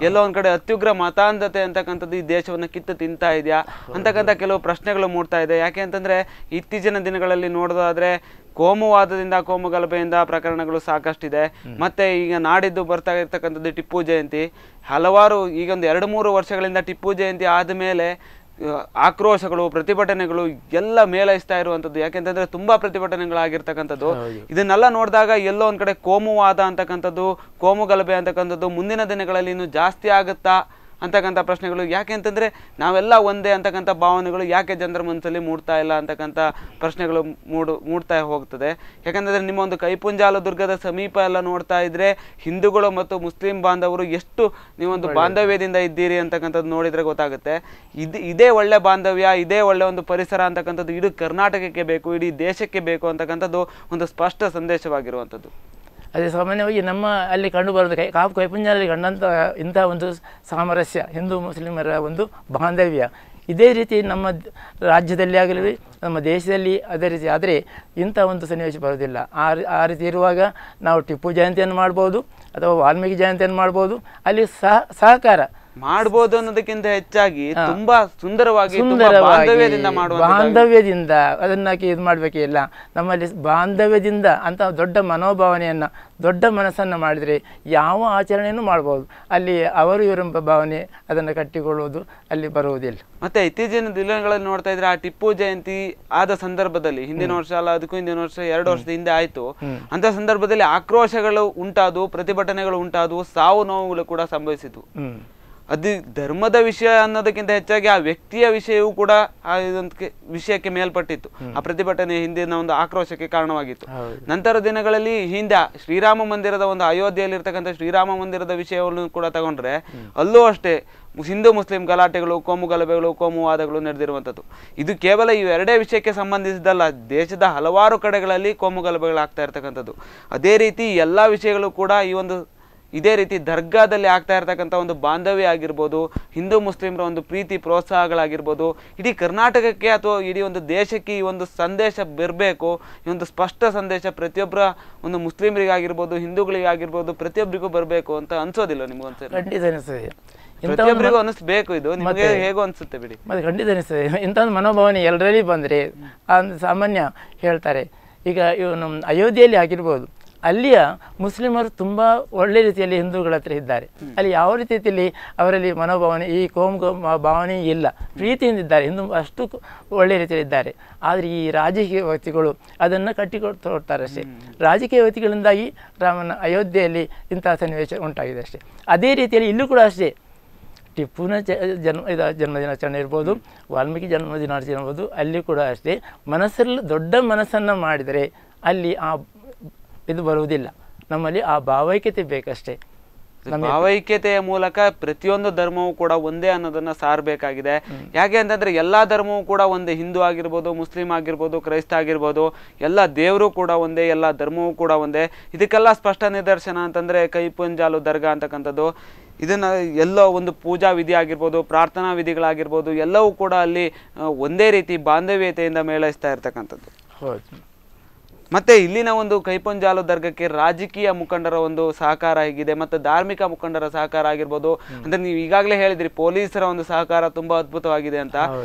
ಎಲ್ಲೋ ಒಂದ್ ಕಡೆ ಅತ್ಯುಗ್ರ ಮತಾಂಧತೆ ಅಂತಕ್ಕಂಥದ್ದು ಈ ದೇಶವನ್ನ ಕಿತ್ತು ತಿಂತಾ ಇದೆಯಾ ಅಂತಕ್ಕಂಥ ಕೆಲವು ಪ್ರಶ್ನೆಗಳು ಮೂಡ್ತಾ ಇದೆ. ಯಾಕೆ ಅಂತಂದ್ರೆ ಇತ್ತೀಚಿನ ದಿನಗಳಲ್ಲಿ ನೋಡೋದಾದ್ರೆ ಕೋಮುವಾದದಿಂದ ಕೋಮುಗಲಭೆಯಿಂದ ಪ್ರಕರಣಗಳು ಸಾಕಷ್ಟಿದೆ. ಮತ್ತೆ ಈಗ ನಾಡಿದ್ದು ಬರ್ತಾ ಇರ್ತಕ್ಕಂಥದ್ದು ಟಿಪ್ಪು ಜಯಂತಿ. ಹಲವಾರು ಈಗೊಂದು 2-3 ವರ್ಷಗಳಿಂದ ಟಿಪ್ಪು ಜಯಂತಿ ಆದಮೇಲೆ ಆಕ್ರೋಶಗಳು, ಪ್ರತಿಭಟನೆಗಳು ಎಲ್ಲ ಮೇಳೈಸ್ತಾ ಇರುವಂಥದ್ದು. ಯಾಕೆಂತಂದ್ರೆ ತುಂಬಾ ಪ್ರತಿಭಟನೆಗಳಾಗಿರ್ತಕ್ಕಂಥದ್ದು. ಇದನ್ನೆಲ್ಲ ನೋಡಿದಾಗ ಎಲ್ಲೋ ಒಂದ್ ಕಡೆ ಕೋಮುವಾದ ಅಂತಕ್ಕಂಥದ್ದು, ಕೋಮುಗಲಭೆ ಅಂತಕ್ಕಂಥದ್ದು ಮುಂದಿನ ದಿನಗಳಲ್ಲಿ ಇನ್ನು ಜಾಸ್ತಿ ಆಗುತ್ತಾ ಅಂತಕ್ಕಂಥ ಪ್ರಶ್ನೆಗಳು. ಯಾಕೆ ಅಂತಂದ್ರೆ ನಾವೆಲ್ಲ ಒಂದೇ ಅಂತಕ್ಕಂಥ ಭಾವನೆಗಳು ಯಾಕೆ ಜನರ ಮನಸ್ಸಲ್ಲಿ ಮೂಡ್ತಾ ಇಲ್ಲ ಅಂತಕ್ಕಂಥ ಪ್ರಶ್ನೆಗಳು ಮೂಡ್ತಾ ಹೋಗ್ತದೆ. ಯಾಕಂತಂದ್ರೆ ನಿಮ್ಮ ಒಂದು ಕೈಪುಂಜಾಲ ದುರ್ಗದ ಸಮೀಪ ಎಲ್ಲ ನೋಡ್ತಾ ಇದ್ರೆ ಹಿಂದೂಗಳು ಮತ್ತು ಮುಸ್ಲಿಂ ಬಾಂಧವರು ಎಷ್ಟು ನೀವೊಂದು ಬಾಂಧವ್ಯದಿಂದ ಇದ್ದೀರಿ ಅಂತಕ್ಕಂಥದ್ದು ನೋಡಿದ್ರೆ ಗೊತ್ತಾಗುತ್ತೆ. ಇದೇ ಒಳ್ಳೆ ಬಾಂಧವ್ಯ, ಇದೇ ಒಳ್ಳೆ ಒಂದು ಪರಿಸರ ಅಂತಕ್ಕಂಥದ್ದು ಇಡೀ ಕರ್ನಾಟಕಕ್ಕೆ ಬೇಕು, ಇಡೀ ದೇಶಕ್ಕೆ ಬೇಕು ಅಂತಕ್ಕಂಥದ್ದು ಒಂದು ಸ್ಪಷ್ಟ ಸಂದೇಶವಾಗಿರುವಂಥದ್ದು. ಅದೇ ಸಾಮಾನ್ಯವಾಗಿ ನಮ್ಮ ಅಲ್ಲಿ ಕಂಡು ಬರೋದು ಕಾಪು ಕೈಪುಂಜಾಲಲ್ಲಿ ಕಂಡಂಥ ಇಂಥ ಒಂದು ಸಾಮರಸ್ಯ, ಹಿಂದೂ ಮುಸ್ಲಿಮರ ಒಂದು ಬಾಂಧವ್ಯ ಇದೇ ರೀತಿ ನಮ್ಮ ರಾಜ್ಯದಲ್ಲಿ ಆಗಲಿ ನಮ್ಮ ದೇಶದಲ್ಲಿ ಅದೇ ರೀತಿ. ಆದರೆ ಇಂಥ ಒಂದು ಸನ್ನಿವೇಶ ಬರೋದಿಲ್ಲ. ಆ ರೀತಿ ಇರುವಾಗ ನಾವು ಟಿಪ್ಪು ಜಯಂತಿಯನ್ನು ಮಾಡ್ಬೋದು ಅಥವಾ ವಾಲ್ಮೀಕಿ ಜಯಂತಿಯನ್ನು ಮಾಡ್ಬೋದು. ಅಲ್ಲಿ ಸಹಕಾರ ಮಾಡ್ಬೋದು ಅನ್ನೋದಕ್ಕಿಂತ ಹೆಚ್ಚಾಗಿ ತುಂಬಾ ಸುಂದರವಾಗಿ ಬಾಂಧವ್ಯದಿಂದ ಅದನ್ನಕ್ಕೆ ಇದು ಮಾಡಬೇಕಿಲ್ಲ. ನಮ್ಮಲ್ಲಿ ಬಾಂಧವ್ಯದಿಂದ ಅಂತ ದೊಡ್ಡ ಮನೋಭಾವನೆಯನ್ನು, ದೊಡ್ಡ ಮನಸ್ಸನ್ನು ಮಾಡಿದರೆ ಯಾವ ಆಚರಣೆಯನ್ನು ಮಾಡ್ಬೋದು. ಅಲ್ಲಿ ಅವರು ಇವರೆಂಬ ಭಾವನೆ ಅದನ್ನು ಕಟ್ಟಿಕೊಳ್ಳುವುದು ಅಲ್ಲಿ ಬರುವುದಿಲ್ಲ. ಮತ್ತೆ ಇತ್ತೀಚಿನ ದಿನಗಳಲ್ಲಿ ನೋಡ್ತಾ ಇದ್ರೆ ಆ ಟಿಪ್ಪು ಜಯಂತಿ ಆದ ಸಂದರ್ಭದಲ್ಲಿ ಹಿಂದಿನ ವರ್ಷ ಅಲ್ಲ, ಅದಕ್ಕೂ ಹಿಂದಿನ ವರ್ಷ 2 ವರ್ಷದ ಹಿಂದೆ ಆಯ್ತು. ಅಂತ ಸಂದರ್ಭದಲ್ಲಿ ಆಕ್ರೋಶಗಳು ಉಂಟಾದವು, ಪ್ರತಿಭಟನೆಗಳು ಉಂಟಾದವು, ಸಾವು ನೋವುಗಳು ಕೂಡ ಸಂಭವಿಸಿತು. ಅದು ಧರ್ಮದ ವಿಷಯ ಅನ್ನೋದಕ್ಕಿಂತ ಹೆಚ್ಚಾಗಿ ಆ ವ್ಯಕ್ತಿಯ ವಿಷಯವೂ ಕೂಡ ಆ ವಿಷಯಕ್ಕೆ ಮೇಲ್ಪಟ್ಟಿತ್ತು. ಆ ಪ್ರತಿಭಟನೆ ಹಿಂದಿನ ಒಂದು ಆಕ್ರೋಶಕ್ಕೆ ಕಾರಣವಾಗಿತ್ತು. ನಂತರ ದಿನಗಳಲ್ಲಿ ಹಿಂದೆ ಶ್ರೀರಾಮ ಮಂದಿರದ ಒಂದು ಅಯೋಧ್ಯೆಯಲ್ಲಿರ್ತಕ್ಕಂಥ ಶ್ರೀರಾಮ ಮಂದಿರದ ವಿಷಯವನ್ನು ಕೂಡ ತಗೊಂಡ್ರೆ ಅಲ್ಲೂ ಅಷ್ಟೇ ಹಿಂದೂ ಮುಸ್ಲಿಂ ಗಲಾಟೆಗಳು, ಕೋಮು ಗಲಭೆಗಳು, ಕೋಮುವಾದಗಳು ನಡೆದಿರುವಂಥದ್ದು. ಇದು ಕೇವಲ ಈ 2 ವಿಷಯಕ್ಕೆ ಸಂಬಂಧಿಸಿದಲ್ಲ, ದೇಶದ ಹಲವಾರು ಕಡೆಗಳಲ್ಲಿ ಕೋಮು ಗಲಭೆಗಳಾಗ್ತಾ ಇರ್ತಕ್ಕಂಥದ್ದು. ಅದೇ ರೀತಿ ಎಲ್ಲ ವಿಷಯಗಳು ಕೂಡ ಇದೇ ರೀತಿ ದರ್ಗಾದಲ್ಲಿ ಆಗ್ತಾ ಇರ್ತಕ್ಕಂಥ ಒಂದು ಬಾಂಧವ್ಯ ಆಗಿರ್ಬೋದು, ಹಿಂದೂ ಮುಸ್ಲಿಮರ ಒಂದು ಪ್ರೀತಿ ಪ್ರೋತ್ಸಾಹಗಳಾಗಿರ್ಬೋದು, ಇಡೀ ಕರ್ನಾಟಕಕ್ಕೆ ಅಥವಾ ಇಡೀ ಒಂದು ದೇಶಕ್ಕೆ ಈ ಒಂದು ಸಂದೇಶ ಬರಬೇಕು. ಈ ಒಂದು ಸ್ಪಷ್ಟ ಸಂದೇಶ ಪ್ರತಿಯೊಬ್ಬರ ಒಂದು ಮುಸ್ಲಿಮರಿಗಾಗಿರ್ಬೋದು, ಹಿಂದೂಗಳಿಗಾಗಿರ್ಬೋದು, ಪ್ರತಿಯೊಬ್ಬರಿಗೂ ಬರಬೇಕು ಅಂತ ಅನ್ಸೋದಿಲ್ಲ ನಿಮ್ಗೊಂದ್ಸರಿ? ಖಂಡಿತ ಅನಿಸ್ತದೆ, ಪ್ರತಿಯೊಬ್ಬರಿಗೂ ಅನಿಸ್ಬೇಕು. ಇದು ನಿಮಗೆ ಹೇಗೋ ಅನ್ಸುತ್ತೆ ಬಿಡಿ. ಮತ್ತೆ ಖಂಡಿತ ಅನಿಸ್ತದೆ. ಇಂಥ ಒಂದು ಮನೋಭಾವನೆ ಎಲ್ಲರಲ್ಲಿ ಬಂದರೆ ಸಾಮಾನ್ಯ ಹೇಳ್ತಾರೆ. ಈಗ ಇವನು ಅಯೋಧ್ಯೆಯಲ್ಲಿ ಆಗಿರ್ಬೋದು, ಅಲ್ಲಿಯ ಮುಸ್ಲಿಮರು ತುಂಬ ಒಳ್ಳೆ ರೀತಿಯಲ್ಲಿ ಹಿಂದೂಗಳ ಹತ್ರ ಇದ್ದಾರೆ. ಅಲ್ಲಿ ಯಾವ ರೀತಿಯಲ್ಲಿ ಅವರಲ್ಲಿ ಮನೋಭಾವನೆ, ಈ ಕೋಮು ಭಾವನೆ ಇಲ್ಲ, ಪ್ರೀತಿಯಿಂದ ಇದ್ದಾರೆ, ಹಿಂದೂ ಅಷ್ಟು ಒಳ್ಳೆ ರೀತಿಯಲ್ಲಿ ಇದ್ದಾರೆ. ಆದರೆ ಈ ರಾಜಕೀಯ ವ್ಯಕ್ತಿಗಳು ಅದನ್ನು ಕಟ್ಟಿಕೊಡ್ತಾರೆ ಅಷ್ಟೇ. ರಾಜಕೀಯ ವ್ಯಕ್ತಿಗಳಿಂದಾಗಿ ರಾಮನ ಅಯೋಧ್ಯೆಯಲ್ಲಿ ಇಂತಹ ಸನ್ನಿವೇಶ ಉಂಟಾಗಿದೆ ಅಷ್ಟೇ. ಅದೇ ರೀತಿಯಲ್ಲಿ ಇಲ್ಲೂ ಕೂಡ ಅಷ್ಟೇ. ಟಿಪ್ಪುನ ಜನ್ಮದಿನಾಚರಣೆ ಇರ್ಬೋದು, ವಾಲ್ಮೀಕಿ ಜನ್ಮದಿನಾಚರಣೆ ಇರ್ಬೋದು, ಅಲ್ಲಿ ಕೂಡ ಅಷ್ಟೇ ಮನಸ್ಸಲ್ಲಿ ದೊಡ್ಡ ಮನಸ್ಸನ್ನು ಮಾಡಿದರೆ ಅಲ್ಲಿ ಆ ಇದು ಬರುವುದಿಲ್ಲ. ನಮ್ಮಲ್ಲಿ ಆ ಭಾವೈಕ್ಯತೆ ಬೇಕಷ್ಟೇ. ಭಾವೈಕ್ಯತೆಯ ಮೂಲಕ ಪ್ರತಿಯೊಂದು ಧರ್ಮವೂ ಕೂಡ ಒಂದೇ ಅನ್ನೋದನ್ನ ಸಾರಬೇಕಾಗಿದೆ. ಯಾಕೆ ಅಂತಂದ್ರೆ ಎಲ್ಲಾ ಧರ್ಮವೂ ಕೂಡ ಒಂದೇ, ಹಿಂದೂ ಆಗಿರ್ಬೋದು, ಮುಸ್ಲಿಂ ಆಗಿರ್ಬೋದು, ಕ್ರೈಸ್ತ ಆಗಿರ್ಬೋದು, ಎಲ್ಲ ದೇವರು ಕೂಡ ಒಂದೇ, ಎಲ್ಲ ಧರ್ಮವೂ ಕೂಡ ಒಂದೇ. ಇದಕ್ಕೆಲ್ಲ ಸ್ಪಷ್ಟ ನಿದರ್ಶನ ಅಂತಂದ್ರೆ ಕೈಪುಂಜಾಲು ದರ್ಗಾ ಅಂತಕ್ಕಂಥದ್ದು. ಇದನ್ನ ಎಲ್ಲೋ ಒಂದು ಪೂಜಾ ವಿಧಿ ಆಗಿರ್ಬೋದು, ಪ್ರಾರ್ಥನಾ ವಿಧಿಗಳಾಗಿರ್ಬೋದು, ಎಲ್ಲವೂ ಕೂಡ ಅಲ್ಲಿ ಒಂದೇ ರೀತಿ ಬಾಂಧವ್ಯತೆಯಿಂದ ಮೇಳೈಸ್ತಾ ಇರ್ತಕ್ಕಂಥದ್ದು. ಹೌದು. ಮತ್ತೆ ಇಲ್ಲಿನ ಒಂದು ಕೈಪುಂಜಾಲು ದರ್ಗಕ್ಕೆ ರಾಜಕೀಯ ಮುಖಂಡರ ಒಂದು ಸಹಕಾರ ಹೇಗಿದೆ, ಮತ್ತೆ ಧಾರ್ಮಿಕ ಮುಖಂಡರ ಸಹಕಾರ ಆಗಿರ್ಬೋದು. ಅಂದ್ರೆ ನೀವು ಈಗಾಗಲೇ ಹೇಳಿದ್ರಿ ಪೊಲೀಸರ ಒಂದು ಸಹಕಾರ ತುಂಬಾ ಅದ್ಭುತವಾಗಿದೆ ಅಂತ.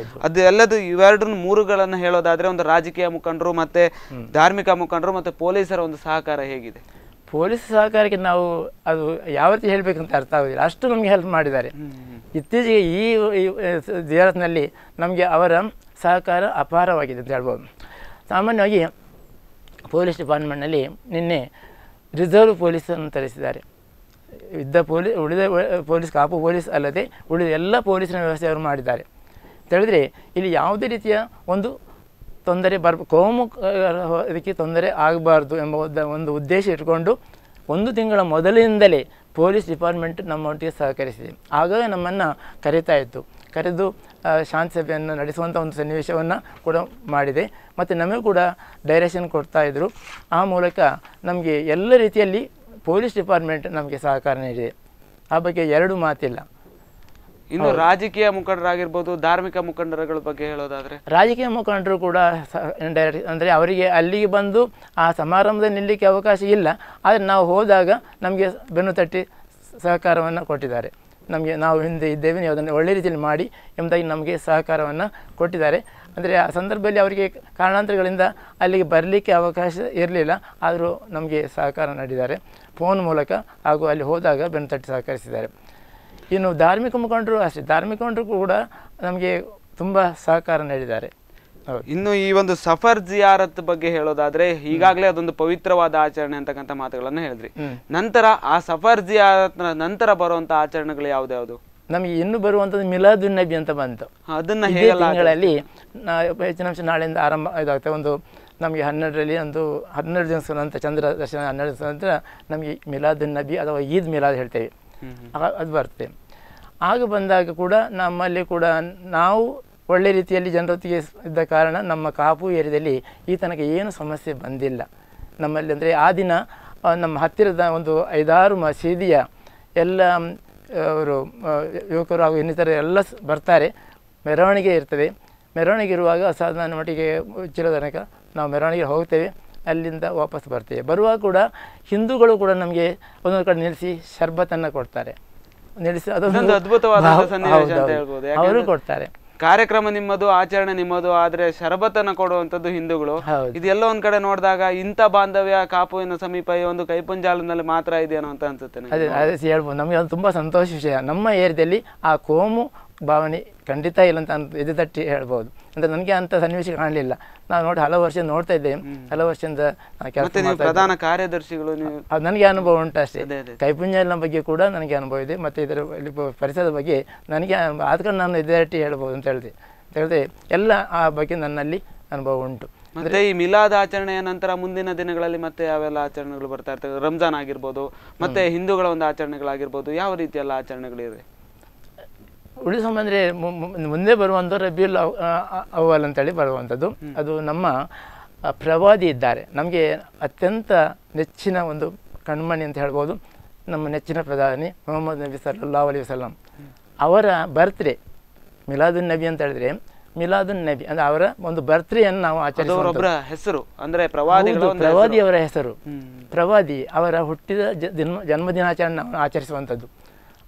ಅದು ಎಲ್ಲದು ಇವೆರಡು ಮೂರುಗಳನ್ನ ಹೇಳೋದಾದ್ರೆ ಒಂದು ರಾಜಕೀಯ ಮುಖಂಡರು, ಮತ್ತೆ ಧಾರ್ಮಿಕ ಮುಖಂಡರು, ಮತ್ತೆ ಪೊಲೀಸರ ಒಂದು ಸಹಕಾರ ಹೇಗಿದೆ? ಪೊಲೀಸ್ ಸಹಕಾರಕ್ಕೆ ನಾವು ಅದು ಯಾವ ರೀತಿ ಹೇಳಬೇಕಂತ ಅರ್ಥ ಆಗೋದಿಲ್ಲ, ಅಷ್ಟು ನಮಗೆ ಹೆಲ್ಪ್ ಮಾಡಿದ್ದಾರೆ. ಇತ್ತೀಚೆಗೆ ಈ ಜಿಯಾರತ್ನಲ್ಲಿ ನಮಗೆ ಅವರ ಸಹಕಾರ ಅಪಾರವಾಗಿದೆ ಅಂತ ಹೇಳ್ಬೋದು. ಸಾಮಾನ್ಯವಾಗಿ ಪೊಲೀಸ್ ಡಿಪಾರ್ಟ್ಮೆಂಟ್ನಲ್ಲಿ ನಿನ್ನೆ ರಿಸರ್ವ್ ಪೊಲೀಸನ್ನು ತರಿಸಿದ್ದಾರೆ. ಉಳಿದ ಪೊಲೀಸ್, ಕಾಪು ಪೊಲೀಸ್ ಅಲ್ಲದೆ ಉಳಿದ ಎಲ್ಲ ಪೊಲೀಸಿನ ವ್ಯವಸ್ಥೆ ಅವರು ಮಾಡಿದ್ದಾರೆ ಅಂತ ಹೇಳಿದ್ರೆ ಇಲ್ಲಿ ಯಾವುದೇ ರೀತಿಯ ಒಂದು ತೊಂದರೆ ಕೋಮು ಅದಕ್ಕೆ ತೊಂದರೆ ಆಗಬಾರ್ದು ಎಂಬ ಒಂದು ಉದ್ದೇಶ ಇಟ್ಕೊಂಡು 1 ತಿಂಗಳ ಮೊದಲಿನಿಂದಲೇ ಪೊಲೀಸ್ ಡಿಪಾರ್ಟ್ಮೆಂಟ್ ನಮ್ಮೊಟ್ಟಿಗೆ ಸಹಕರಿಸಿದೆ. ಆಗ ನಮ್ಮನ್ನು ಕರೀತಾ ಇತ್ತು, ಕರೆದು ಶಾಂತಿ ಸಭೆಯನ್ನು ನಡೆಸುವಂಥ ಒಂದು ಸನ್ನಿವೇಶವನ್ನು ಕೂಡ ಮಾಡಿದೆ. ಮತ್ತು ನಮಗೂ ಕೂಡ ಡೈರೆಕ್ಷನ್ ಕೊಡ್ತಾಯಿದ್ರು. ಆ ಮೂಲಕ ನಮಗೆ ಎಲ್ಲ ರೀತಿಯಲ್ಲಿ ಪೊಲೀಸ್ ಡಿಪಾರ್ಟ್ಮೆಂಟ್ ನಮಗೆ ಸಹಕಾರ ನೀಡಿದೆ. ಆ ಬಗ್ಗೆ ಎರಡು ಮಾತಿಲ್ಲ. ಇನ್ನು ರಾಜಕೀಯ ಮುಖಂಡರಾಗಿರ್ಬೋದು, ಧಾರ್ಮಿಕ ಮುಖಂಡರುಗಳ ಬಗ್ಗೆ ಹೇಳೋದಾದ್ರೆ, ರಾಜಕೀಯ ಮುಖಂಡರು ಕೂಡ ಇಂಡೈರೆಕ್ಟ್ ಅಂದರೆ ಅವರಿಗೆ ಅಲ್ಲಿಗೆ ಬಂದು ಆ ಸಮಾರಂಭದಲ್ಲಿ ನಿಲ್ಲಲಿಕ್ಕೆ ಅವಕಾಶ ಇಲ್ಲ. ಆದರೆ ನಾವು ಹೋದಾಗ ನಮಗೆ ಬೆನ್ನು ತಟ್ಟಿ ಸಹಕಾರವನ್ನು ಕೊಟ್ಟಿದ್ದಾರೆ. ನಮಗೆ ನಾವು ಹಿಂದೆ ಇದ್ದೇವೆ, ನೀವು ಅದನ್ನು ಒಳ್ಳೆ ರೀತಿಯಲ್ಲಿ ಮಾಡಿ ಎಂಬುದಾಗಿ ನಮಗೆ ಸಹಕಾರವನ್ನು ಕೊಟ್ಟಿದ್ದಾರೆ. ಅಂದರೆ ಆ ಸಂದರ್ಭದಲ್ಲಿ ಅವರಿಗೆ ಕಾರಣಾಂತರಗಳಿಂದ ಅಲ್ಲಿಗೆ ಬರಲಿಕ್ಕೆ ಅವಕಾಶ ಇರಲಿಲ್ಲ, ಆದರೂ ನಮಗೆ ಸಹಕಾರ ನೀಡಿದ್ದಾರೆ ಫೋನ್ ಮೂಲಕ, ಹಾಗೂ ಅಲ್ಲಿ ಹೋದಾಗ ಬೆನ್ನು ತಟ್ಟಿ ಸಹಕರಿಸಿದ್ದಾರೆ. ಇನ್ನು ಧಾರ್ಮಿಕ ಮುಖಂಡರು ಅಷ್ಟೇ, ಧಾರ್ಮಿಕ ಮುಖಂಡರು ಕೂಡ ನಮಗೆ ತುಂಬ ಸಹಕಾರ ನೀಡಿದ್ದಾರೆ. ಇನ್ನು ಈ ಒಂದು ಸಫರ್ ಜಿಯಾರತ್ ಬಗ್ಗೆ ಹೇಳೋದಾದ್ರೆ, ಈಗಾಗಲೇ ಅದೊಂದು ಪವಿತ್ರವಾದ ಆಚರಣೆ ಅಂತಕ್ಕಂಥ ಮಾತುಗಳನ್ನ ಹೇಳಿದ್ರಿ. ನಂತರ ಆ ಸಫರ್ ಜಿಯಾರತ್ ನಂತರ ಬರುವಂತ ಆಚರಣೆಗಳು ಯಾವ್ದು? ನಮಗೆ ಇನ್ನು ಬರುವಂಥದ್ದು ಮಿಲಾದುನ್ ನಬಿ ಅಂತ ಬಂತು. ಅದನ್ನ ತಿಂಗಳಲ್ಲಿ ಹೆಚ್ಚಿನ ಅಂಶ ನಾಳೆಯಿಂದ ಆರಂಭ ಇದಾಗ್ತದೆ. ಒಂದು ನಮಗೆ 12ರಲ್ಲಿ ಒಂದು 12 ದಿವಸ ನಂತರ, ಚಂದ್ರ ದರ್ಶನ 12 ದಿವಸ ನಂತರ ನಮಗೆ ಮಿಲಾದುನ್ ನಬಿ ಅಥವಾ ಈದ್ ಮಿಲಾದ್ ಹೇಳ್ತೇವೆ, ಅದು ಬರ್ತದೆ. ಆಗ ಬಂದಾಗ ಕೂಡ ನಮ್ಮಲ್ಲಿ ಕೂಡ ನಾವು ಒಳ್ಳೆ ರೀತಿಯಲ್ಲಿ ಜನರೊತ್ತಿಗೆ ಇದ್ದ ಕಾರಣ ನಮ್ಮ ಕಾಪು ಏರಿಯಾದಲ್ಲಿ ಈ ತನಕ ಏನು ಸಮಸ್ಯೆ ಬಂದಿಲ್ಲ ನಮ್ಮಲ್ಲಿ. ಅಂದರೆ ಆ ದಿನ ನಮ್ಮ ಹತ್ತಿರದ ಒಂದು 5-6 ಮಸೀದಿಯ ಎಲ್ಲ ಅವರು ಯುವಕರು ಹಾಗೂ ಇನ್ನಿತರ ಎಲ್ಲ ಬರ್ತಾರೆ, ಮೆರವಣಿಗೆ ಇರ್ತದೆ. ಮೆರವಣಿಗೆ ಇರುವಾಗ ಅಸಾಧಾರಣ ಮಟ್ಟಿಗೆ ಚಿರ ತನಕ ನಾವು ಮೆರವಣಿಗೆ ಹೋಗ್ತೇವೆ, ಅಲ್ಲಿಂದ ವಾಪಸ್ ಬರ್ತೇವೆ. ಬರುವಾಗ ಕೂಡ ಹಿಂದೂಗಳು ಕೂಡ ನಮಗೆ ಒಂದೊಂದು ಕಡೆ ನಿಲ್ಲಿಸಿ ಶರ್ಬತನ್ನು ಕೊಡ್ತಾರೆ, ನಿಲ್ಲಿಸಿ ಅದೊಂದು ಅದ್ಭುತವಾದ ಸನ್ನಿವೇಶ ಅಂತ ಹೇಳ್ಬೋದು. ಅವರು ಕೊಡ್ತಾರೆ. ಕಾರ್ಯಕ್ರಮ ನಿಮ್ಮದು, ಆಚರಣೆ ನಿಮ್ಮದು, ಆದ್ರೆ ಶರಬತ್ತನ್ನ ಕೊಡುವಂತದ್ದು ಹಿಂದೂಗಳು. ಇದೆಲ್ಲ ಒಂದ್ ಕಡೆ ನೋಡಿದಾಗ ಇಂಥ ಬಾಂಧವ್ಯ ಕಾಪುವಿನ ಸಮೀಪ ಈ ಒಂದು ಕೈಪುಂಜಾಲದಲ್ಲಿ ಮಾತ್ರ ಇದೆಯೋ ಅಂತ ಅನ್ಸುತ್ತೆ. ಅದೇ ಹೇಳ್ಬೋದು. ನಮಗೆ ಅದು ತುಂಬ ಸಂತೋಷ ವಿಷಯ. ನಮ್ಮ ಏರಿಯಾದಲ್ಲಿ ಆ ಕೋಮು ಭಾವನೆ ಖಂಡಿತ ಇಲ್ಲ ಅಂತ ಎದೆ ತಟ್ಟಿ ಹೇಳ್ಬೋದು. ಅಂದರೆ ನನಗೆ ಅಂಥ ಸನ್ನಿವೇಶ ಕಾಣಲಿಲ್ಲ. ನಾವು ನೋಡಿ ಹಲವು ವರ್ಷ ನೋಡ್ತಾ ಇದ್ದೇವೆ, ಹಲವು ವರ್ಷದಿಂದ ಪ್ರಧಾನ ಕಾರ್ಯದರ್ಶಿಗಳು. ಅದು ನನಗೆ ಅನುಭವ ಉಂಟು ಅಷ್ಟೇ. ಕೈಪುಂಜಾಲಿನ ಬಗ್ಗೆ ಕೂಡ ನನಗೆ ಅನುಭವ ಇದೆ, ಮತ್ತು ಇದರ ಪರಿಸರದ ಬಗ್ಗೆ ನನಗೆ ಆದ ಕಾರಣ ನಾನು ಎದೆ ತಟ್ಟಿ ಹೇಳ್ಬೋದು ಅಂತ ಹೇಳಿದೆ. ಎಲ್ಲ ಆ ಬಗ್ಗೆ ನನ್ನಲ್ಲಿ ಅನುಭವ ಉಂಟು. ಮತ್ತೆ ಈ ಮಿಲಾದ್ ಆಚರಣೆಯ ನಂತರ ಮುಂದಿನ ದಿನಗಳಲ್ಲಿ ಮತ್ತೆ ಯಾವೆಲ್ಲ ಆಚರಣೆಗಳು ಬರ್ತಾ ಇರ್ತವೆ? ರಂಜಾನ್ ಆಗಿರ್ಬೋದು, ಮತ್ತೆ ಹಿಂದೂಗಳ ಒಂದು ಆಚರಣೆಗಳಾಗಿರ್ಬೋದು, ಯಾವ ರೀತಿಯೆಲ್ಲ ಆಚರಣೆಗಳಿವೆ? ಉಳಿದ ಸಂಬಂಧ ಮುಂದೆ ಬರುವಂಥ ರಬಿಯುಲ್ ಅವ್ವಲ್ ಅಂತೇಳಿ ಬರುವಂಥದ್ದು. ಅದು ನಮ್ಮ ಪ್ರವಾದಿ ಇದ್ದಾರೆ, ನಮಗೆ ಅತ್ಯಂತ ನೆಚ್ಚಿನ ಒಂದು ಕಣ್ಮಣಿ ಅಂತ ಹೇಳ್ಬೋದು. ನಮ್ಮ ನೆಚ್ಚಿನ ಪ್ರಧಾನಿ ಮೊಹಮ್ಮದ್ ನಬಿ ಸಲ್ಲಲ್ಲಾಹು ಅಲೈಹಿ ವಸಲ್ಲಂ ಅವರ ಬರ್ತ್ಡೇ ಮಿಲಾದುನ್ ನಬಿ ಅಂತ ಹೇಳಿದ್ರೆ, ಮಿಲಾದುನ್ ನಬಿ ಅಂದ್ರೆ ಅವರ ಒಂದು ಬರ್ತ್ಡೇಯನ್ನು ನಾವು ಆಚರಿಸುವ ಹೆಸರು, ಅಂದ್ರೆ ಪ್ರವಾದಿಯವರ ಹೆಸರು, ಪ್ರವಾದಿ ಅವರ ಹುಟ್ಟಿದ ಜನ್ಮದಿನಾಚರಣೆ ನಾವು ಆಚರಿಸುವಂಥದ್ದು.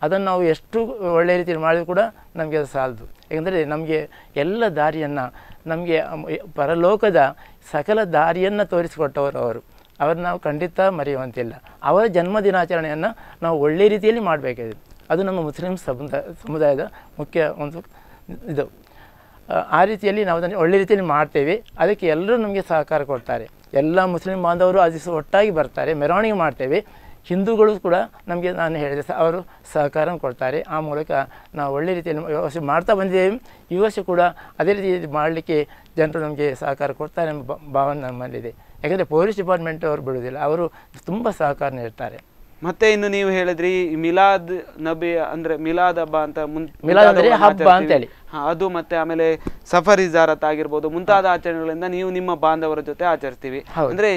ಅದನ್ನು ನಾವು ಎಷ್ಟು ಒಳ್ಳೆಯ ರೀತಿಯಲ್ಲಿ ಮಾಡಿದ್ರು ಕೂಡ ನಮಗೆ ಅದು ಸಾಲದು. ಏಕೆಂದರೆ ನಮಗೆ ಎಲ್ಲ ದಾರಿಯನ್ನು, ನಮಗೆ ಪರಲೋಕದ ಸಕಲ ದಾರಿಯನ್ನು ತೋರಿಸಿಕೊಟ್ಟವರು ಅವರು. ಅವ್ರನ್ನ ನಾವು ಖಂಡಿತ ಮರೆಯುವಂತಿಲ್ಲ. ಅವರ ಜನ್ಮ ದಿನಾಚರಣೆಯನ್ನು ನಾವು ಒಳ್ಳೆ ರೀತಿಯಲ್ಲಿ ಮಾಡಬೇಕಾಗಿದೆ. ಅದು ನಮ್ಮ ಮುಸ್ಲಿಂ ಸಮುದಾಯದ ಮುಖ್ಯ ಒಂದು ಇದು. ಆ ರೀತಿಯಲ್ಲಿ ನಾವು ಅದನ್ನು ಒಳ್ಳೆ ರೀತಿಯಲ್ಲಿ ಮಾಡ್ತೇವೆ. ಅದಕ್ಕೆ ಎಲ್ಲರೂ ನಮಗೆ ಸಹಕಾರ ಕೊಡ್ತಾರೆ. ಎಲ್ಲ ಮುಸ್ಲಿಂ ಬಾಂಧವರು ಆ ದಿವಸ ಒಟ್ಟಾಗಿ ಬರ್ತಾರೆ, ಮೆರವಣಿಗೆ ಮಾಡ್ತೇವೆ. ಹಿಂದೂಗಳು ಕೂಡ ನಮಗೆ ನಾನು ಹೇಳಿದೆ ಅವರು ಸಹಕಾರ ಕೊಡ್ತಾರೆ. ಆ ಮೂಲಕ ನಾವು ಒಳ್ಳೆ ರೀತಿಯಲ್ಲಿ ವ್ಯವಸ್ಥೆ ಮಾಡ್ತಾ ಬಂದಿದ್ದೇವೆ. ಈ ವರ್ಷ ಕೂಡ ಅದೇ ರೀತಿ ಮಾಡಲಿಕ್ಕೆ ಜನರು ನಮಗೆ ಸಹಕಾರ ಕೊಡ್ತಾರೆ ಎಂಬ ಭಾವನೆ ನಮ್ಮಲ್ಲಿದೆ. ಯಾಕಂದರೆ ಪೊಲೀಸ್ ಡಿಪಾರ್ಟ್ಮೆಂಟ್ ಅವರು ಬಿಡುವುದಿಲ್ಲ, ಅವರು ತುಂಬ ಸಹಕಾರ ನೀಡ್ತಾರೆ. ಮತ್ತೆ ಇನ್ನು ನೀವು ಹೇಳಿದ್ರಿ ಮಿಲಾದ್ ನಬಿ ಅಂದ್ರೆ ಮಿಲಾದ್ ಹಬ್ಬ ಅಂತ ಮಿಲಾದ್ ಅಂದ್ರೆ ಹಬ್ಬ ಅಂತ ಹೇಳಿ ಅದು, ಮತ್ತೆ ಆಮೇಲೆ ಸಫರಿ ಜಾರತ್ ಆಗಿರ್ಬೋದು, ಮುಂತಾದ ಆಚರಣೆಗಳಿಂದ ನೀವು ನಿಮ್ಮ ಬಾಂಧವರ ಜೊತೆ ಆಚರಿಸ್ತೀವಿ. ಅಂದ್ರೆ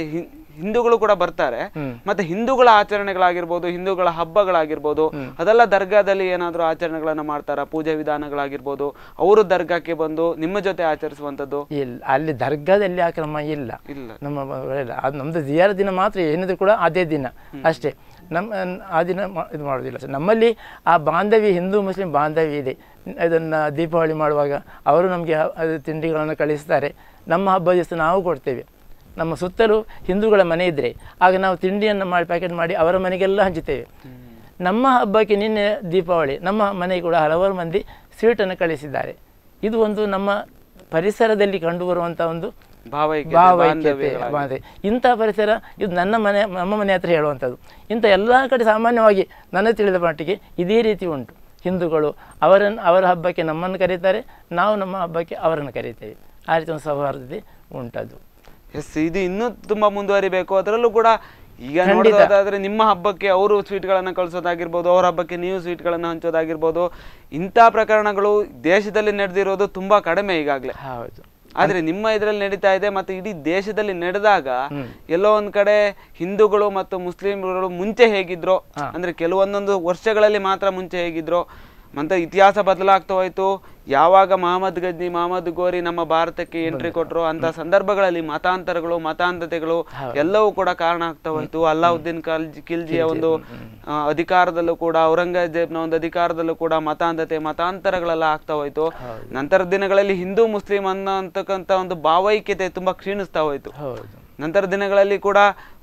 ಹಿಂದೂಗಳು ಕೂಡ ಬರ್ತಾರೆ. ಮತ್ತೆ ಹಿಂದೂಗಳ ಆಚರಣೆಗಳಾಗಿರ್ಬೋದು, ಹಿಂದೂಗಳ ಹಬ್ಬಗಳಾಗಿರ್ಬೋದು, ಅದೆಲ್ಲ ದರ್ಗಾದಲ್ಲಿ ಏನಾದ್ರು ಆಚರಣೆಗಳನ್ನ ಮಾಡ್ತಾರ, ಪೂಜೆ ವಿಧಾನಗಳಾಗಿರ್ಬೋದು, ಅವರು ದರ್ಗಾಕ್ಕೆ ಬಂದು ನಿಮ್ಮ ಜೊತೆ ಆಚರಿಸುವಂತದ್ದು ಇಲ್ಲ. ಅಲ್ಲಿ ದರ್ಗಾದಲ್ಲಿ ಆ ಕ್ರಮ ಇಲ್ಲ. ನಮ್ಮ ಅದು ನಮ್ದು ಜಿಯಾರ ದಿನ ಮಾತ್ರ ಏನಿದ್ರು ಕೂಡ ಅದೇ ದಿನ ಅಷ್ಟೇ. ಆ ದಿನ ಇದು ಮಾಡೋದಿಲ್ಲ. ನಮ್ಮಲ್ಲಿ ಆ ಬಾಂಧವ್ಯ, ಹಿಂದೂ ಮುಸ್ಲಿಂ ಬಾಂಧವ್ಯ ಇದೆ. ಅದನ್ನು ದೀಪಾವಳಿ ಮಾಡುವಾಗ ಅವರು ನಮಗೆ ತಿಂಡಿಗಳನ್ನು ಕಳಿಸ್ತಾರೆ. ನಮ್ಮ ಹಬ್ಬ ದಿವಸ ನಾವು ಕೊಡ್ತೇವೆ. ನಮ್ಮ ಸುತ್ತಲೂ ಹಿಂದೂಗಳ ಮನೆ ಇದ್ದರೆ ಆಗ ನಾವು ತಿಂಡಿಯನ್ನು ಮಾಡಿ ಪ್ಯಾಕೆಟ್ ಮಾಡಿ ಅವರ ಮನೆಗೆಲ್ಲ ಹಂಚುತ್ತೇವೆ. ನಮ್ಮ ಹಬ್ಬಕ್ಕೆ ನಿನ್ನೆ ದೀಪಾವಳಿ ನಮ್ಮ ಮನೆಗೆ ಕೂಡ ಹಲವಾರು ಮಂದಿ ಸ್ವೀಟನ್ನು ಕಳಿಸಿದ್ದಾರೆ. ಇದು ಒಂದು ನಮ್ಮ ಪರಿಸರದಲ್ಲಿ ಕಂಡುಬರುವಂಥ ಒಂದು ಭಾವೈಕ್ಯತೆ. ಇಂಥ ಪರಿಸರ ಇದು ನಮ್ಮ ಮನೆ ಹತ್ರ ಹೇಳುವಂಥದ್ದು. ಇಂಥ ಎಲ್ಲ ಕಡೆ ಸಾಮಾನ್ಯವಾಗಿ ನನಗೆ ತಿಳಿದ ಮಟ್ಟಿಗೆ ಇದೇ ರೀತಿ ಉಂಟು. ಹಿಂದೂಗಳು ಅವರ ಹಬ್ಬಕ್ಕೆ ನಮ್ಮನ್ನು ಕರೀತಾರೆ, ನಾವು ನಮ್ಮ ಹಬ್ಬಕ್ಕೆ ಅವರನ್ನು ಕರೀತೇವೆ. ಆ ರೀತಿ ಒಂದು ಸೌಹಾರ್ದತೆ ಉಂಟದು. ಎಸ್, ಇದು ಇನ್ನೂ ತುಂಬಾ ಮುಂದುವರಿಬೇಕು. ಅದರಲ್ಲೂ ಕೂಡ ಈಗ ನೋಡೋದಾದ್ರೆ ನಿಮ್ಮ ಹಬ್ಬಕ್ಕೆ ಅವರು ಸ್ವೀಟ್ಗಳನ್ನು ಕಳಿಸೋದಾಗಿರ್ಬೋದು, ಅವ್ರ ಹಬ್ಬಕ್ಕೆ ನೀವು ಸ್ವೀಟ್ಗಳನ್ನು ಹಂಚೋದಾಗಿರ್ಬೋದು, ಇಂಥ ಪ್ರಕರಣಗಳು ದೇಶದಲ್ಲಿ ನಡೆದಿರೋದು ತುಂಬಾ ಕಡಿಮೆ ಈಗಾಗಲೇ. ಹೌದು. ಆದ್ರೆ ನಿಮ್ಮ ಇದರಲ್ಲಿ ನಡೀತಾ ಇದೆ. ಮತ್ತೆ ಇಡೀ ದೇಶದಲ್ಲಿ ನಡೆದಾಗ ಎಲ್ಲೋ ಒಂದ್ ಕಡೆ ಹಿಂದೂಗಳು ಮತ್ತು ಮುಸ್ಲಿಂಗಳು ಮುಂಚೆ ಹೇಗಿದ್ರು ಅಂದ್ರೆ ಕೆಲವೊಂದೊಂದು ವರ್ಷಗಳಲ್ಲಿ ಮಾತ್ರ ಮುಂಚೆ ಹೇಗಿದ್ರು, ಮತ್ತೆ ಇತಿಹಾಸ ಬದಲಾಗ್ತಾ ಹೋಯ್ತು. ಯಾವಾಗ ಮಹಮ್ಮದ್ ಗಜ್ನಿ, ಮಹಮ್ಮದ್ ಗೋರಿ ನಮ್ಮ ಭಾರತಕ್ಕೆ ಎಂಟ್ರಿ ಕೊಟ್ಟರು ಅಂತ ಸಂದರ್ಭಗಳಲ್ಲಿ ಮತಾಂತರಗಳು, ಮತಾಂಧತೆಗಳು ಎಲ್ಲವೂ ಕೂಡ ಕಾರಣ ಆಗ್ತಾ ಹೋಯ್ತು. ಅಲ್ಲಾವುದ್ದೀನ್ ಖಿಲ್ಜಿಯ ಒಂದು ಅಧಿಕಾರದಲ್ಲೂ ಕೂಡ, ಔರಂಗಜೇಬ್ನ ಒಂದು ಅಧಿಕಾರದಲ್ಲೂ ಕೂಡ ಮತಾಂತರಗಳೆಲ್ಲ ಆಗ್ತಾ ಹೋಯ್ತು. ನಂತರದ ದಿನಗಳಲ್ಲಿ ಹಿಂದೂ ಮುಸ್ಲಿಂ ಅನ್ನತಕ್ಕಂಥ ಒಂದು ಭಾವೈಕ್ಯತೆ ತುಂಬಾ ಕ್ಷೀಣಿಸ್ತಾ ಹೋಯ್ತು. ನಂತರ ದಿನಗಳಲ್ಲಿ ಕೂಡ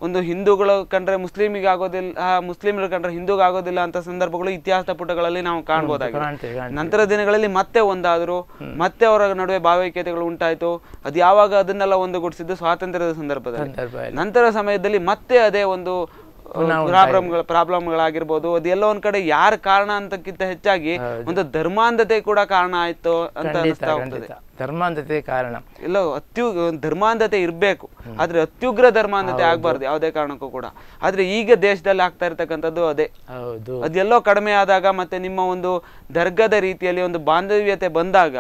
ಒಂದು ಹಿಂದೂಗಳು ಕಂಡ್ರೆ ಮುಸ್ಲಿಮಿಗೆ ಆಗೋದಿಲ್ಲ, ಮುಸ್ಲಿಮರು ಕಂಡ್ರೆ ಹಿಂದೂಗೆ ಆಗೋದಿಲ್ಲ ಅಂತ ಸಂದರ್ಭಗಳು ಇತಿಹಾಸದ ಪುಟಗಳಲ್ಲಿ ನಾವು ಕಾಣ್ಬೋದಾಗಿದೆ. ನಂತರ ದಿನಗಳಲ್ಲಿ ಮತ್ತೆ ಒಂದಾದ್ರು, ಮತ್ತೆ ಅವರ ನಡುವೆ ಭಾವೈಕ್ಯತೆಗಳು ಉಂಟಾಯ್ತು. ಅದು ಯಾವಾಗ ಅದನ್ನೆಲ್ಲ ಒಂದುಗೂಡಿಸಿದ್ದು ಸ್ವಾತಂತ್ರ್ಯದ ಸಂದರ್ಭದಲ್ಲಿ. ನಂತರ ಸಮಯದಲ್ಲಿ ಮತ್ತೆ ಅದೇ ಒಂದು ಪ್ರಾಬ್ಲಮ್ಗಳಾಗಿರ್ಬೋದು, ಅದೆಲ್ಲ ಒಂದ್ ಕಡೆ ಯಾರ ಕಾರಣ ಅಂತಕ್ಕಿಂತ ಹೆಚ್ಚಾಗಿ ಒಂದು ಧರ್ಮಾಂಧತೆ ಕೂಡ ಕಾರಣ ಆಯ್ತು ಅಂತ ಅನಿಸ್ತಾ ಹೋಗ್ತದೆ. ಧರ್ಮಾಂಧತೆ ಕಾರಣ ಇಲ್ಲ, ಧರ್ಮಾಂಧತೆ ಇರ್ಬೇಕು, ಆದ್ರೆ ಅತ್ಯುಗ್ರ ಧರ್ಮಾಂಧತೆ ಆಗ್ಬಾರ್ದು ಯಾವುದೇ ಕಾರಣಕ್ಕೂ ಕೂಡ. ಆದ್ರೆ ಈಗ ದೇಶದಲ್ಲಿ ಆಗ್ತಾ ಇರ್ತಕ್ಕಂಥದ್ದು ಅದೇ. ಅದೆಲ್ಲೋ ಕಡಿಮೆ ಆದಾಗ ಮತ್ತೆ ನಿಮ್ಮ ಒಂದು ದರ್ಗದ ರೀತಿಯಲ್ಲಿ ಒಂದು ಬಾಂಧವ್ಯತೆ ಬಂದಾಗ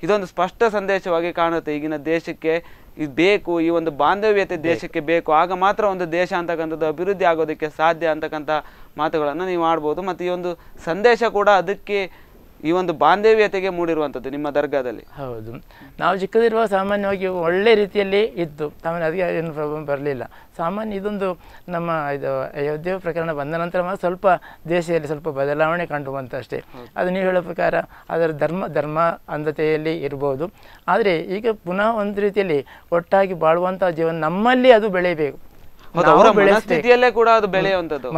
ಇದೊಂದು ಸ್ಪಷ್ಟ ಸಂದೇಶವಾಗಿ ಕಾಣುತ್ತೆ. ಈಗಿನ ದೇಶಕ್ಕೆ ಇದು ಬೇಕು, ಈ ಒಂದು ಬಾಂಧವ್ಯತೆ ದೇಶಕ್ಕೆ ಬೇಕು, ಆಗ ಮಾತ್ರ ಒಂದು ದೇಶ ಅಂತಕ್ಕಂಥದ್ದು ಅಭಿವೃದ್ಧಿ ಆಗೋದಕ್ಕೆ ಸಾಧ್ಯ ಅಂತಕ್ಕಂಥ ಮಾತುಗಳನ್ನು ನೀವು ಆಡ್ಬೋದು. ಮತ್ತು ಈ ಒಂದು ಸಂದೇಶ ಕೂಡ ಅದಕ್ಕೆ ಈ ಒಂದು ಬಾಂಧವ್ಯತೆಗೆ ಮೂಡಿರುವಂಥದ್ದು ನಿಮ್ಮ ದರ್ಗಾದಲ್ಲಿ. ಹೌದು. ನಾವು ಚಿಕ್ಕದಿರುವಾಗ ಸಾಮಾನ್ಯವಾಗಿ ಒಳ್ಳೆ ರೀತಿಯಲ್ಲಿ ಇತ್ತು, ಆಮೇಲೆ ಅದಕ್ಕೆ ಏನು ಪ್ರಾಬ್ಲಮ್ ಬರಲಿಲ್ಲ. ಸಾಮಾನ್ಯ ಇದೊಂದು ನಮ್ಮ ಇದು ಅಯೋಧ್ಯೆ ಪ್ರಕರಣ ಬಂದ ನಂತರ ಮಾತ್ರ ಸ್ವಲ್ಪ ದೇಶದಲ್ಲಿ ಸ್ವಲ್ಪ ಬದಲಾವಣೆ ಕಂಡು ಬಂತಷ್ಟೇ. ಅದು ನೀವು ಹೇಳೋ ಪ್ರಕಾರ ಅದರ ಧರ್ಮ ಅಂಧತೆಯಲ್ಲಿ ಇರ್ಬೋದು. ಆದರೆ ಈಗ ಪುನಃ ಒಂದು ರೀತಿಯಲ್ಲಿ ಒಟ್ಟಾಗಿ ಬಾಳುವಂಥ ಜೀವನ ನಮ್ಮಲ್ಲಿ ಅದು ಬೆಳೆಯಬೇಕು.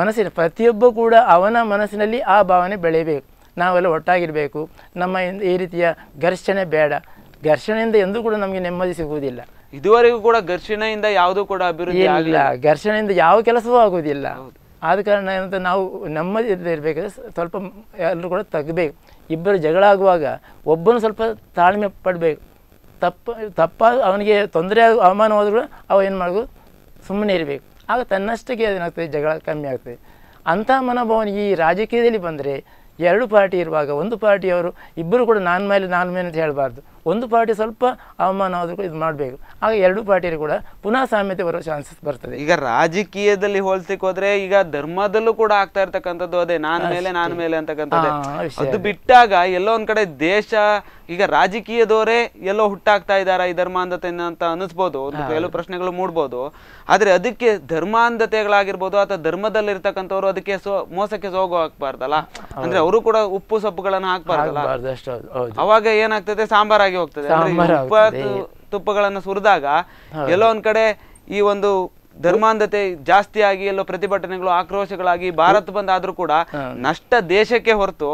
ಮನಸ್ಸಿನ ಪ್ರತಿಯೊಬ್ಬ ಕೂಡ ಅವನ ಮನಸ್ಸಿನಲ್ಲಿ ಆ ಭಾವನೆ ಬೆಳೆಯಬೇಕು. ನಾವೆಲ್ಲ ಒಟ್ಟಾಗಿರಬೇಕು. ನಮ್ಮ ಈ ರೀತಿಯ ಘರ್ಷಣೆ ಬೇಡ. ಘರ್ಷಣೆಯಿಂದ ಎಂದೂ ಕೂಡ ನಮಗೆ ನೆಮ್ಮದಿ ಸಿಗುವುದಿಲ್ಲ. ಇದುವರೆಗೂ ಕೂಡ ಘರ್ಷಣೆಯಿಂದ ಯಾವುದೂ ಕೂಡ ಅಭಿವೃದ್ಧಿ ಇಲ್ಲ. ಘರ್ಷಣೆಯಿಂದ ಯಾವ ಕೆಲಸವೂ ಆಗುವುದಿಲ್ಲ. ಆದ ಕಾರಣ ಏನಂತ ನಾವು ನೆಮ್ಮದಿ ಇರಬೇಕಾದ್ರೆ ಸ್ವಲ್ಪ ಎಲ್ಲರೂ ಕೂಡ ತಗಬೇಕು. ಇಬ್ಬರು ಜಗಳ ಆಗುವಾಗ ಒಬ್ಬನು ಸ್ವಲ್ಪ ತಾಳ್ಮೆ ಪಡಬೇಕು. ತಪ್ಪ ಅವನಿಗೆ ತೊಂದರೆ ಅವಮಾನವಾದರೂ ಕೂಡ ಅವ ಏನು ಮಾಡಬೇಕು, ಸುಮ್ಮನೆ ಇರಬೇಕು. ಆಗ ತನ್ನಷ್ಟಕ್ಕೆ ಏನಾಗ್ತದೆ, ಜಗಳ ಕಮ್ಮಿ ಆಗ್ತದೆ. ಅಂಥ ಮನೋಭಾವನೆ ಈ ರಾಜಕೀಯದಲ್ಲಿ ಬಂದರೆ, ಎರಡು ಪಾರ್ಟಿ ಇರುವಾಗ ಒಂದು ಪಾರ್ಟಿಯವರು ಇಬ್ಬರು ಕೂಡ ನಾನು ಮೇಲೆ ಅಂತ ಹೇಳಬಾರ್ದು. ಒಂದು ಪಾರ್ಟಿ ಸ್ವಲ್ಪ ಅವಮಾನ ಆದರೂ ಇದು ಮಾಡಬೇಕು. ಆಗ ಎರಡು ಪಾರ್ಟಿಯರು ಕೂಡ ಪುನಃ ಸಾಮ್ಯತೆ ಬರೋ ಚಾನ್ಸಸ್ ಬರ್ತದೆ. ಈಗ ರಾಜಕೀಯದಲ್ಲಿ ಹೋಲಿಸಲಿಕ್ಕೆ ಹೋದ್ರೆ ಈಗ ಧರ್ಮದಲ್ಲೂ ಕೂಡ ಆಗ್ತಾ ಇರ್ತಕ್ಕಂಥದ್ದು ಅದೇ, ನಾನು ಮೇಲೆ ಅಂತಕ್ಕಂಥದ್ದು. ಅದು ಬಿಟ್ಟಾಗ ಎಲ್ಲೋ ಒಂದ್ ಕಡೆ ದೇಶ ಈಗ ರಾಜಕೀಯದವರೇ ಎಲ್ಲೋ ಹುಟ್ಟಾಗ್ತಾ ಇದಾರ ಈ ಧರ್ಮಾಂಧತೆ ಅಂತ ಅನಿಸ್ಬೋದು, ಕೆಲವು ಪ್ರಶ್ನೆಗಳು ಮೂಡ್ಬೋದು. ಆದ್ರೆ ಅದಕ್ಕೆ ಧರ್ಮಾಂಧತೆಗಳಾಗಿರ್ಬೋದು ಅಥವಾ ಧರ್ಮದಲ್ಲಿರ್ತಕ್ಕಂಥವ್ರು ಅದಕ್ಕೆ ಮೋಸಕ್ಕೆ ಸೋಗು ಹಾಕ್ಬಾರ್ದಲ್ಲ. ಅಂದ್ರೆ ಅವರು ಕೂಡ ಉಪ್ಪು ಸೊಪ್ಪುಗಳನ್ನ ಹಾಕ್ಬಾರ್ದಲ್ಲ. ಅವಾಗ ಏನಾಗ್ತದೆ, ಸಾಂಬಾರಾಗಿ ಹೋಗ್ತದೆ. ತುಪ್ಪಗಳನ್ನು ಸುರಿದಾಗ ಎಲ್ಲೋ ಒಂದ್ ಕಡೆ ಈ ಒಂದು ಧರ್ಮಾಂಧತೆ ಜಾಸ್ತಿ ಆಗಿ ಎಲ್ಲೋ ಪ್ರತಿಭಟನೆಗಳು ಆಕ್ರೋಶಗಳಾಗಿ ಭಾರತ್ ಬಂದ್ ಆದ್ರೂ ಕೂಡ ನಷ್ಟ ದೇಶಕ್ಕೆ ಹೊರತು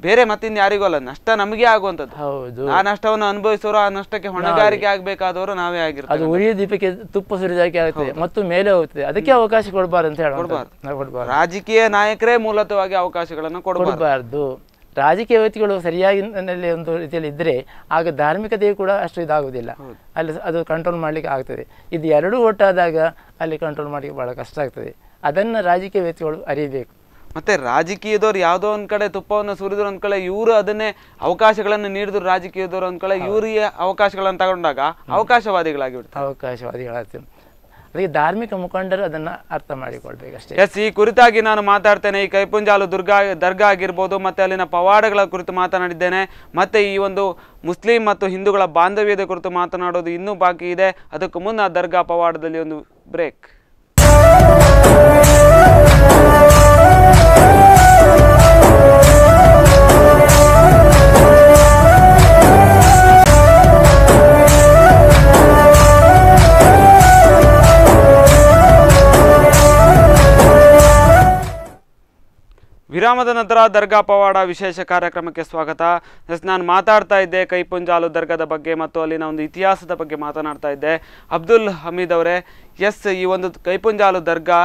ಬೇರೆ ಮತ್ತಿನ್ ಯಾರಿಗೂ ಅಲ್ಲ, ನಷ್ಟ ನಮಗೆ ಆಗುವಂತದ್ದು. ಹೌದು, ಆ ನಷ್ಟವನ್ನು ಅನುಭವಿಸೋರು, ಆ ನಷ್ಟಕ್ಕೆ ಹೊಣೆಗಾರಿಕೆ ಆಗ್ಬೇಕಾದವರು ನಾವೇ ಆಗಿರ್ತೀವಿ. ಅದು ಉರಿಯ ದೀಪಕ್ಕೆ ತುಪ್ಪ ಸುರಿದಾಕೆ ಆಗ್ತದೆ ಮತ್ತು ಮೇಲೆ ಹೋಗ್ತದೆ. ಅದಕ್ಕೆ ಅವಕಾಶ ಕೊಡಬಾರ್ದು ಅಂತ ಕೊಡಬಾರ್ದು. ರಾಜಕೀಯ ನಾಯಕರೇ ಮೂಲತವಾಗಿ ಅವಕಾಶಗಳನ್ನು ಕೊಡಬಾರ್ದು. ರಾಜಕೀಯ ವ್ಯಕ್ತಿಗಳು ಸರಿಯಾಗಿ ಒಂದು ರೀತಿಯಲ್ಲಿ ಇದ್ದರೆ ಆಗ ಧಾರ್ಮಿಕತೆಯು ಕೂಡ ಅಷ್ಟು ಇದಾಗುವುದಿಲ್ಲ, ಅಲ್ಲಿ ಅದು ಕಂಟ್ರೋಲ್ ಮಾಡಲಿಕ್ಕೆ ಆಗ್ತದೆ. ಇದು ಎರಡೂ ಒಟ್ಟಾದಾಗ ಅಲ್ಲಿ ಕಂಟ್ರೋಲ್ ಮಾಡಲಿಕ್ಕೆ ಭಾಳ ಕಷ್ಟ ಆಗ್ತದೆ. ಅದನ್ನು ರಾಜಕೀಯ ವ್ಯಕ್ತಿಗಳು ಅರಿಯಬೇಕು. ಮತ್ತೆ ರಾಜಕೀಯದವ್ರು ಯಾವುದೋ ಒಂದ್ ಕಡೆ ತುಪ್ಪವನ್ನು ಸುರಿದ್ರು ಒಂದ್ ಕಡೆ ಇವರು ಅದನ್ನೇ ಅವಕಾಶಗಳನ್ನು ನೀಡಿದ್ರು, ರಾಜಕೀಯದವ್ರು ಒಂದ್ ಕಡೆ ಇವರಿಗೆ ಅವಕಾಶಗಳನ್ನು ತಗೊಂಡಾಗ ಅವಕಾಶವಾದಿಗಳಾಗ್ತದೆ. ಅದಕ್ಕೆ ಧಾರ್ಮಿಕ ಮುಖಂಡರು ಅದನ್ನ ಅರ್ಥ ಮಾಡಿಕೊಳ್ಬೇಕಷ್ಟೇ. ಎಸ್, ಈ ಕುರಿತಾಗಿ ನಾನು ಮಾತಾಡ್ತೇನೆ. ಈ ಕೈಪುಂಜಾಲು ದರ್ಗಾ ಆಗಿರ್ಬೋದು, ಮತ್ತೆ ಅಲ್ಲಿನ ಪವಾಡಗಳ ಕುರಿತು ಮಾತನಾಡಿದ್ದೇನೆ. ಮತ್ತೆ ಈ ಒಂದು ಮುಸ್ಲಿಂ ಮತ್ತು ಹಿಂದೂಗಳ ಬಾಂಧವ್ಯದ ಕುರಿತು ಮಾತನಾಡೋದು ಇನ್ನೂ ಬಾಕಿ ಇದೆ. ಅದಕ್ಕೂ ಮುನ್ನ ದರ್ಗಾ ಪವಾಡದಲ್ಲಿ ಒಂದು ಬ್ರೇಕ್. ವಿರಾಮದ ನಂತರ ದರ್ಗಾ ಪವಾಡ ವಿಶೇಷ ಕಾರ್ಯಕ್ರಮಕ್ಕೆ ಸ್ವಾಗತ. ನಾನು ಮಾತಾಡ್ತಾ ಇದ್ದೆ ಕೈಪುಂಜಾಲು ದರ್ಗಾದ ಬಗ್ಗೆ ಮತ್ತು ಅಲ್ಲಿನ ಒಂದು ಇತಿಹಾಸದ ಬಗ್ಗೆ ಮಾತನಾಡ್ತಾ ಇದ್ದೆ. ಅಬ್ದುಲ್ ಹಮೀದ್ ಅವರೇ, ಎಸ್, ಈ ಒಂದು ಕೈಪುಂಜಾಲು ದರ್ಗಾ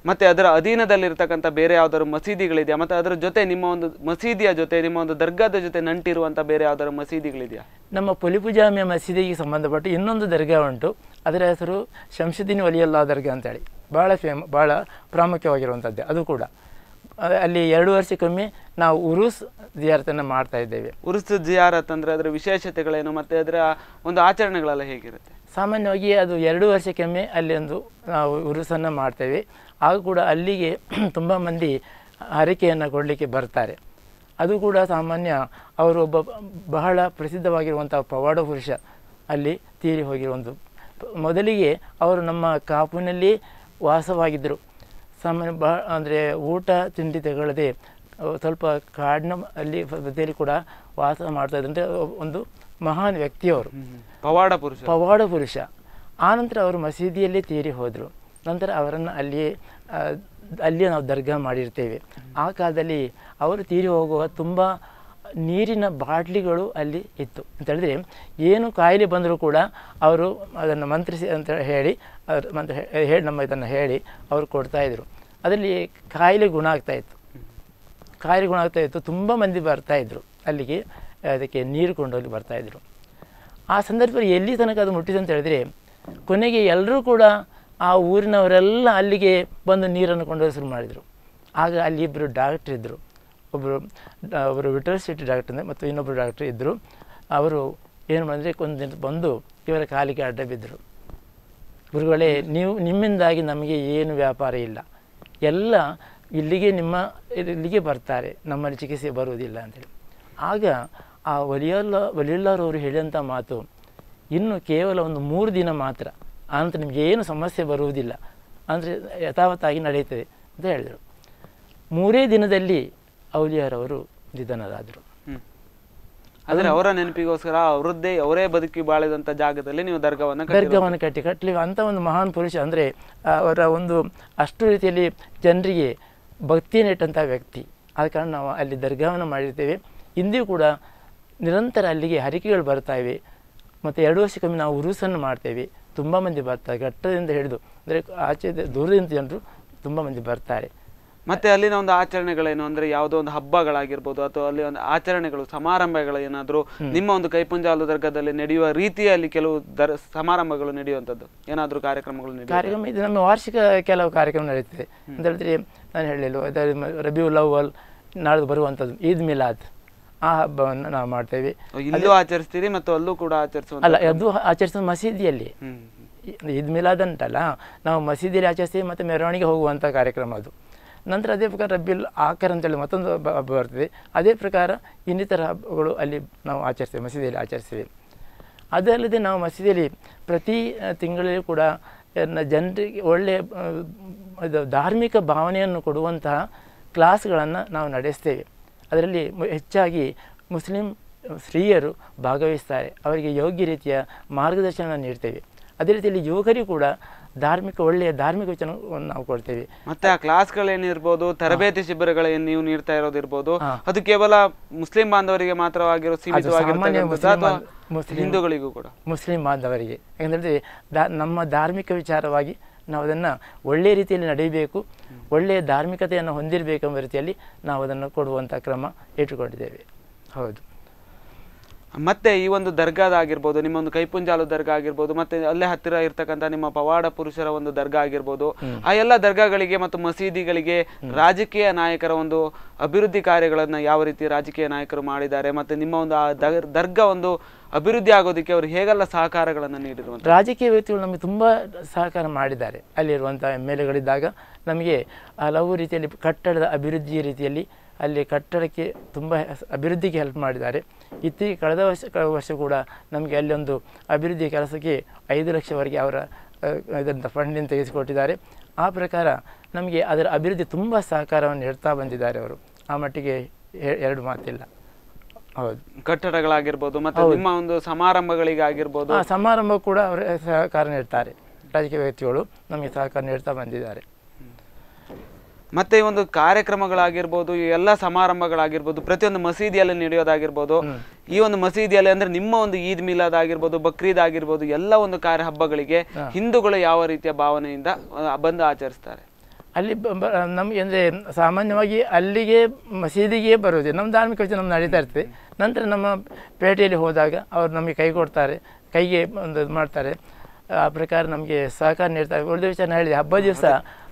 ಮತ್ತು ಅದರ ಅಧೀನದಲ್ಲಿರ್ತಕ್ಕಂಥ ಬೇರೆ ಯಾವ್ದಾದ್ರು ಮಸೀದಿಗಳಿದೆಯಾ? ಮತ್ತು ಅದರ ಜೊತೆ ನಿಮ್ಮ ಒಂದು ಮಸೀದಿಯ ಜೊತೆ ನಿಮ್ಮ ಒಂದು ದರ್ಗಾದ ಜೊತೆ ನಂಟಿರುವಂಥ ಬೇರೆ ಯಾವ್ದಾದ್ರು ಮಸೀದಿಗಳಿದೆಯಾ? ನಮ್ಮ ಪುಲಿಪುಜಾಮಿಯ ಮಸೀದಿಗೆ ಸಂಬಂಧಪಟ್ಟು ಇನ್ನೊಂದು ದರ್ಗಾ ಉಂಟು. ಅದರ ಹೆಸರು ಶಂಶುದ್ದೀನ್ ವಲಿಯಲ್ಲಾ ದರ್ಗಾ ಅಂತೇಳಿ, ಭಾಳ ಪ್ರಾಮುಖ್ಯವಾಗಿರುವಂಥದ್ದು. ಅದು ಕೂಡ ಅಲ್ಲಿ 2 ವರ್ಷಕ್ಕೊಮ್ಮೆ ನಾವು ಉರುಸ್ ಜಿಯಾರತನ್ನು ಮಾಡ್ತಾ ಇದ್ದೇವೆ. ಉರುಸ್ ಜಿಯಾರತ್ ಅಂದರೆ ಅದರ ವಿಶೇಷತೆಗಳೇನು ಮತ್ತು ಅದರ ಒಂದು ಆಚರಣೆಗಳೆಲ್ಲ ಹೇಗಿರುತ್ತೆ? ಸಾಮಾನ್ಯವಾಗಿ ಅದು 2 ವರ್ಷಕ್ಕೊಮ್ಮೆ ಅಲ್ಲಿ ಒಂದು ನಾವು ಉರುಸನ್ನು ಮಾಡ್ತೇವೆ. ಆಗ ಕೂಡ ಅಲ್ಲಿಗೆ ತುಂಬ ಮಂದಿ ಹರಕೆಯನ್ನು ಕೊಡಲಿಕ್ಕೆ ಬರ್ತಾರೆ. ಅದು ಕೂಡ ಸಾಮಾನ್ಯ ಅವರು ಒಬ್ಬ ಬಹಳ ಪ್ರಸಿದ್ಧವಾಗಿರುವಂಥ ಪವಾಡ ಪುರುಷ ಅಲ್ಲಿ ತೀರಿ ಹೋಗಿರುವಂಥ. ಮೊದಲಿಗೆ ಅವರು ನಮ್ಮ ಕಾಪುನಲ್ಲಿ ವಾಸವಾಗಿದ್ದರು. ಸಾಮಾನ್ಯ ಅಂದರೆ ಊಟ ತಿಂಡಿ ತಗೊಳ್ಳದೆ ಸ್ವಲ್ಪ ಕಾಡಿನ ಅಲ್ಲಿ ಬದಿಯಲ್ಲಿ ಕೂಡ ವಾಸ ಮಾಡ್ತಾಯಿದ್ದಂತೆ ಒಂದು ಮಹಾನ್ ವ್ಯಕ್ತಿಯವರು, ಪವಾಡ ಪುರುಷ. ಆನಂತರ ಅವರು ಮಸೀದಿಯಲ್ಲೇ ತೀರಿ ಹೋದರು. ನಂತರ ಅವರನ್ನು ಅಲ್ಲಿಯೇ ನಾವು ದರ್ಗಾ ಮಾಡಿರ್ತೇವೆ. ಆ ಕಾಲದಲ್ಲಿ ಅವರು ತೀರಿ ಹೋಗುವ ತುಂಬ ನೀರಿನ ಬಾಟ್ಲಿಗಳು ಅಲ್ಲಿ ಇತ್ತು ಅಂತ ಹೇಳಿದ್ರೆ, ಏನು ಕಾಯಿಲೆ ಬಂದರೂ ಕೂಡ ಅವರು ಅದನ್ನು ಮಂತ್ರಿಸಿ ಅಂತ ಹೇಳಿ ನಮ್ಮ ಇದನ್ನು ಹೇಳಿ ಅವರು ಕೊಡ್ತಾಯಿದ್ರು. ಅದರಲ್ಲಿ ಕಾಯಿಲೆ ಗುಣ ಆಗ್ತಾಯಿತ್ತು. ತುಂಬ ಮಂದಿ ಬರ್ತಾಯಿದ್ರು ಅಲ್ಲಿಗೆ, ಅದಕ್ಕೆ ನೀರು ಕೊಂಡೋಗಿ ಬರ್ತಾಯಿದ್ರು. ಆ ಸಂದರ್ಭದಲ್ಲಿ ಎಲ್ಲಿ ತನಕ ಅದು ಮುಟ್ಟಿದೆ ಅಂತ ಹೇಳಿದ್ರೆ, ಕೊನೆಗೆ ಎಲ್ಲರೂ ಕೂಡ ಆ ಊರಿನವರೆಲ್ಲ ಅಲ್ಲಿಗೆ ಬಂದು ನೀರನ್ನು ಕೊಂಡೋಗಿ ಶುರು ಮಾಡಿದರು. ಆಗ ಅಲ್ಲಿ ಇಬ್ಬರು ಡಾಕ್ಟ್ರ್ ಇದ್ದರು. ಒಬ್ಬರು ವಿಠಲ್ ಶೆಟ್ಟಿ ಡಾಕ್ಟ್ರ್ ಮತ್ತು ಇನ್ನೊಬ್ಬರು ಡಾಕ್ಟ್ರ್ ಇದ್ದರು. ಅವರು ಏನು ಮಾಡಿದ್ರೆ ಕೊಂದು ಬಂದು ಇವರ ಕಾಲಿಗೆ ಅಡ್ಡ ಬಿದ್ದರು. ಗುರುಗಳೇ, ನಿಮ್ಮಿಂದಾಗಿ ನಮಗೆ ಏನು ವ್ಯಾಪಾರ ಇಲ್ಲ, ಎಲ್ಲ ಇಲ್ಲಿಗೆ ಬರ್ತಾರೆ, ನಮ್ಮಲ್ಲಿ ಚಿಕಿತ್ಸೆ ಬರುವುದಿಲ್ಲ ಅಂತೇಳಿ. ಆಗ ಆ ವಲಿಯುಲ್ಲಾರವರು ಹೇಳಿದಂಥ ಮಾತು, ಇನ್ನು ಕೇವಲ ಒಂದು 3 ದಿನ ಮಾತ್ರ, ಆನಂತರ ನಿಮಗೆ ಏನು ಸಮಸ್ಯೆ ಬರುವುದಿಲ್ಲ, ಅಂದರೆ ಯಥಾವತ್ತಾಗಿ ನಡೆಯುತ್ತದೆ ಅಂತ ಹೇಳಿದರು. 3 ದಿನದಲ್ಲಿ ಔಲಿಯಾರವರು ನಿಧನರಾದರು. ಅಂದರೆ ಅವರ ನೆನಪಿಗೋಸ್ಕರ ಅವರೇ ಬದುಕಿ ಬಾಳಿದಂಥ ಜಾಗದಲ್ಲಿ ನೀವು ದರ್ಗಾವನ್ನು ಕಟ್ಟಲಿ ಅಂಥ ಒಂದು ಮಹಾನ್ ಪುರುಷ. ಅಂದರೆ ಅವರ ಒಂದು ಅಷ್ಟು ರೀತಿಯಲ್ಲಿ ಜನರಿಗೆ ಭಕ್ತಿಯನ್ನು ಇಟ್ಟಂಥ ವ್ಯಕ್ತಿ. ಆದ ಕಾರಣ ನಾವು ಅಲ್ಲಿ ದರ್ಗಾವನ್ನು ಮಾಡಿರ್ತೇವೆ. ಇಂದಿಗೂ ಕೂಡ ನಿರಂತರ ಅಲ್ಲಿಗೆ ಹರಿಕೆಗಳು ಬರ್ತಾಯಿವೆ. ಮತ್ತು 2 ವರ್ಷಕ್ಕೊಮ್ಮೆ ನಾವು ಉರುಸನ್ನು ಮಾಡ್ತೇವೆ. ತುಂಬ ಮಂದಿ ಬರ್ತಾರೆ, ಘಟ್ಟದಿಂದ ಹಿಡಿದು ಅಂದರೆ ಆಚೆ ದೂರದಿಂದ ಜನರು ತುಂಬ ಮಂದಿ ಬರ್ತಾರೆ. ಮತ್ತೆ ಅಲ್ಲಿನ ಒಂದು ಆಚರಣೆಗಳೇನು ಅಂದರೆ ಯಾವುದೋ ಒಂದು ಹಬ್ಬಗಳಾಗಿರ್ಬೋದು ಅಥವಾ ಅಲ್ಲಿ ಒಂದು ಆಚರಣೆಗಳು ಸಮಾರಂಭಗಳು ಏನಾದರೂ ನಿಮ್ಮ ಒಂದು ಕೈಪುಂಜಾಲು ದರ್ಗಾದಲ್ಲಿ ನಡೆಯುವ ರೀತಿಯಲ್ಲಿ ಕೆಲವು ಸಮಾರಂಭಗಳು ನಡೆಯುವಂಥದ್ದು ಏನಾದರೂ ಕಾರ್ಯಕ್ರಮಗಳು ಇದು ನಮ್ಮ ವಾರ್ಷಿಕ ಕೆಲವು ಕಾರ್ಯಕ್ರಮ ನಡೆಯುತ್ತದೆ ಅಂತ ಹೇಳಿದ್ರೆ, ನಾನು ಹೇಳಲಿಲ್ಲ, ರಬಿಯುಲ್ ಅವ್ವಲ್ ನಾಳೆ ಬರುವಂಥದ್ದು ಈದ್ ಮಿಲಾದ್, ಆ ಹಬ್ಬವನ್ನು ನಾವು ಮಾಡ್ತೇವೆ. ಇಲ್ಲೂ ಆಚರಿಸ್ತೀರಿ ಮತ್ತು ಅಲ್ಲೂ ಕೂಡ ಅಲ್ಲ, ಅದು ಆಚರಿಸೋದು ಮಸೀದಿಯಲ್ಲಿ. ಈದ್ ಮಿಲಾದ್ ಅಂತಲ್ಲ, ನಾವು ಮಸೀದಿಯಲ್ಲಿ ಆಚರಿಸ್ತೀವಿ ಮತ್ತು ಮೆರವಣಿಗೆ ಹೋಗುವಂಥ ಕಾರ್ಯಕ್ರಮ ಅದು. ನಂತರ ಅದೇ ಪ್ರಕಾರ ರಬಿಯುಲ್ ಆಖರ್ ಅಂತೇಳಿ ಮತ್ತೊಂದು ಹಬ್ಬ ಬರ್ತದೆ. ಅದೇ ಪ್ರಕಾರ ಇನ್ನಿತರ ಹಬ್ಬಗಳು ಅಲ್ಲಿ ನಾವು ಆಚರಿಸ್ತೇವೆ, ಮಸೀದಿಯಲ್ಲಿ ಆಚರಿಸ್ತೇವೆ. ಅದಲ್ಲದೆ ನಾವು ಮಸೀದಿಯಲ್ಲಿ ಪ್ರತಿ ತಿಂಗಳಲ್ಲಿ ಕೂಡ ಜನರಿಗೆ ಒಳ್ಳೆಯ ಧಾರ್ಮಿಕ ಭಾವನೆಯನ್ನು ಕೊಡುವಂತಹ ಕ್ಲಾಸ್ಗಳನ್ನು ನಾವು ನಡೆಸ್ತೇವೆ. ಅದರಲ್ಲಿ ಹೆಚ್ಚಾಗಿ ಮುಸ್ಲಿಂ ಸ್ತ್ರೀಯರು ಭಾಗವಹಿಸ್ತಾರೆ. ಅವರಿಗೆ ಯೋಗ್ಯ ರೀತಿಯ ಮಾರ್ಗದರ್ಶನ ನೀಡ್ತೇವೆ. ಅದೇ ರೀತಿಯಲ್ಲಿ ಯುವಕರಿಗೂ ಕೂಡ ಒಳ್ಳೆಯ ಧಾರ್ಮಿಕ ವಿಚಾರವನ್ನು ನಾವು ಕೊಡ್ತೇವೆ. ಮತ್ತೆ ಆ ಕ್ಲಾಸ್ಗಳೇನಿರ್ಬೋದು, ತರಬೇತಿ ಶಿಬಿರಗಳೇನು ನೀವು ನೀಡ್ತಾ ಇರೋದಿರ್ಬೋದು, ಅದು ಕೇವಲ ಮುಸ್ಲಿಂ ಬಾಂಧವರಿಗೆ ಮಾತ್ರವಾಗಿರೋ ಸೀಮಿತವಾಗಿರ್ತಕ್ಕಂಥ ಹಿಂದೂಗಳಿಗೂ ಕೂಡ ಮುಸ್ಲಿಂ ಬಾಂಧವರಿಗೆ, ಯಾಕಂದರೆ ನಮ್ಮ ಧಾರ್ಮಿಕ ವಿಚಾರವಾಗಿ ನಾವು ಅದನ್ನು ಒಳ್ಳೆಯ ರೀತಿಯಲ್ಲಿ ನಡೆಯಬೇಕು, ಒಳ್ಳೆಯ ಧಾರ್ಮಿಕತೆಯನ್ನು ಹೊಂದಿರಬೇಕೆಂಬ ರೀತಿಯಲ್ಲಿ ನಾವು ಅದನ್ನು ಕೊಡುವಂಥ ಕ್ರಮ ಇಟ್ಟುಕೊಂಡಿದ್ದೇವೆ. ಹೌದು. ಮತ್ತೆ ಈ ಒಂದು ದರ್ಗಾದ ಆಗಿರ್ಬೋದು, ನಿಮ್ಮ ಒಂದು ಕೈಪುಂಜಾಲು ದರ್ಗಾ ಆಗಿರ್ಬೋದು, ಮತ್ತೆ ಅಲ್ಲೇ ಹತ್ತಿರ ಇರ್ತಕ್ಕಂಥ ನಿಮ್ಮ ಪವಾಡ ಪುರುಷರ ಒಂದು ದರ್ಗಾ ಆಗಿರ್ಬೋದು, ಆ ಎಲ್ಲ ದರ್ಗಾಗಳಿಗೆ ಮತ್ತು ಮಸೀದಿಗಳಿಗೆ ರಾಜಕೀಯ ನಾಯಕರ ಒಂದು ಅಭಿವೃದ್ಧಿ ಕಾರ್ಯಗಳನ್ನ ಯಾವ ರೀತಿ ರಾಜಕೀಯ ನಾಯಕರು ಮಾಡಿದ್ದಾರೆ, ಮತ್ತೆ ನಿಮ್ಮ ಒಂದು ಆ ದರ್ಗಾ ಒಂದು ಅಭಿವೃದ್ಧಿ ಆಗೋದಕ್ಕೆ ಅವರು ಹೇಗೆಲ್ಲ ಸಹಕಾರಗಳನ್ನು ನೀಡಿರುವಂಥ ರಾಜಕೀಯ ವ್ಯಕ್ತಿಗಳು ನಮಗೆ ತುಂಬ ಸಹಕಾರ ಮಾಡಿದ್ದಾರೆ. ಅಲ್ಲಿರುವಂಥ MLA ಗಳಿದ್ದಾಗ ನಮಗೆ ಹಲವು ರೀತಿಯಲ್ಲಿ ಕಟ್ಟಡದ ಅಭಿವೃದ್ಧಿ ರೀತಿಯಲ್ಲಿ ಅಲ್ಲಿ ಕಟ್ಟಡಕ್ಕೆ ತುಂಬ ಅಭಿವೃದ್ಧಿಗೆ ಹೆಲ್ಪ್ ಮಾಡಿದ್ದಾರೆ. ಇತ್ತೀಚೆಗೆ ಕಳೆದ ವರ್ಷ ಕೂಡ ನಮಗೆ ಅಲ್ಲಿ ಒಂದು ಅಭಿವೃದ್ಧಿ ಕೆಲಸಕ್ಕೆ 5 ಲಕ್ಷವರೆಗೆ ಅವರ ಇದರಿಂದ ಫಂಡಿಂದ ತೆಗೆಸಿಕೊಟ್ಟಿದ್ದಾರೆ. ಆ ಪ್ರಕಾರ ನಮಗೆ ಅದರ ಅಭಿವೃದ್ಧಿ ತುಂಬ ಸಹಕಾರವನ್ನು ನೀಡ್ತಾ ಬಂದಿದ್ದಾರೆ ಅವರು. ಆ ಮಟ್ಟಿಗೆ ಎರಡು ಮಾತಿಲ್ಲ. ಹೌದು. ಕಟ್ಟಡಗಳಾಗಿರ್ಬೋದು, ಮತ್ತೆ ನಿಮ್ಮ ಒಂದು ಸಮಾರಂಭಗಳಿಗಾಗಿರ್ಬೋದು, ಸಮಾರಂಭ ಕೂಡ ಅವರು ಸಹಕಾರ ನೀಡ್ತಾರೆ. ರಾಜಕೀಯ ವ್ಯಕ್ತಿಗಳು ನಮಗೆ ಸಹಕಾರ ನೀಡ್ತಾ ಬಂದಿದ್ದಾರೆ. ಮತ್ತೆ ಈ ಒಂದು ಕಾರ್ಯಕ್ರಮಗಳಾಗಿರ್ಬೋದು, ಈ ಎಲ್ಲ ಸಮಾರಂಭಗಳಾಗಿರ್ಬೋದು, ಪ್ರತಿಯೊಂದು ಮಸೀದಿಯಲ್ಲಿ ನಡೆಯೋದಾಗಿರ್ಬೋದು, ಈ ಒಂದು ಮಸೀದಿಯಲ್ಲಿ ಅಂದ್ರೆ ನಿಮ್ಮ ಒಂದು ಈದ್ ಮಿಲಾದ್ ಆಗಿರ್ಬೋದು, ಬಕ್ರೀದ್ ಆಗಿರ್ಬೋದು, ಎಲ್ಲ ಒಂದು ಕಾರ್ಯ ಹಬ್ಬಗಳಿಗೆ ಹಿಂದೂಗಳು ಯಾವ ರೀತಿಯ ಭಾವನೆಯಿಂದ ಬಂದು ಆಚರಿಸ್ತಾರೆ? ಅಲ್ಲಿ ನಮಗೆ ಅಂದರೆ ಸಾಮಾನ್ಯವಾಗಿ ಅಲ್ಲಿಗೆ ಮಸೀದಿಗೆ ಬರೋದು ನಮ್ಮ ಧಾರ್ಮಿಕ ವಿಚಾರ ನಮ್ಮ ನಡೀತಾ ಇರ್ತದೆ. ನಂತರ ನಮ್ಮ ಪೇಟೆಯಲ್ಲಿ ಹೋದಾಗ ಅವರು ನಮಗೆ ಕೈ ಕೊಡ್ತಾರೆ, ಕೈಗೆ ಒಂದು ಮಾಡ್ತಾರೆ. ಆ ಪ್ರಕಾರ ನಮಗೆ ಸಹಕಾರ ನೀಡ್ತಾರೆ. ಉಳಿದ ವಿಚಾರ ಹೇಳಿದೆ, ಹಬ್ಬ ದಿವಸ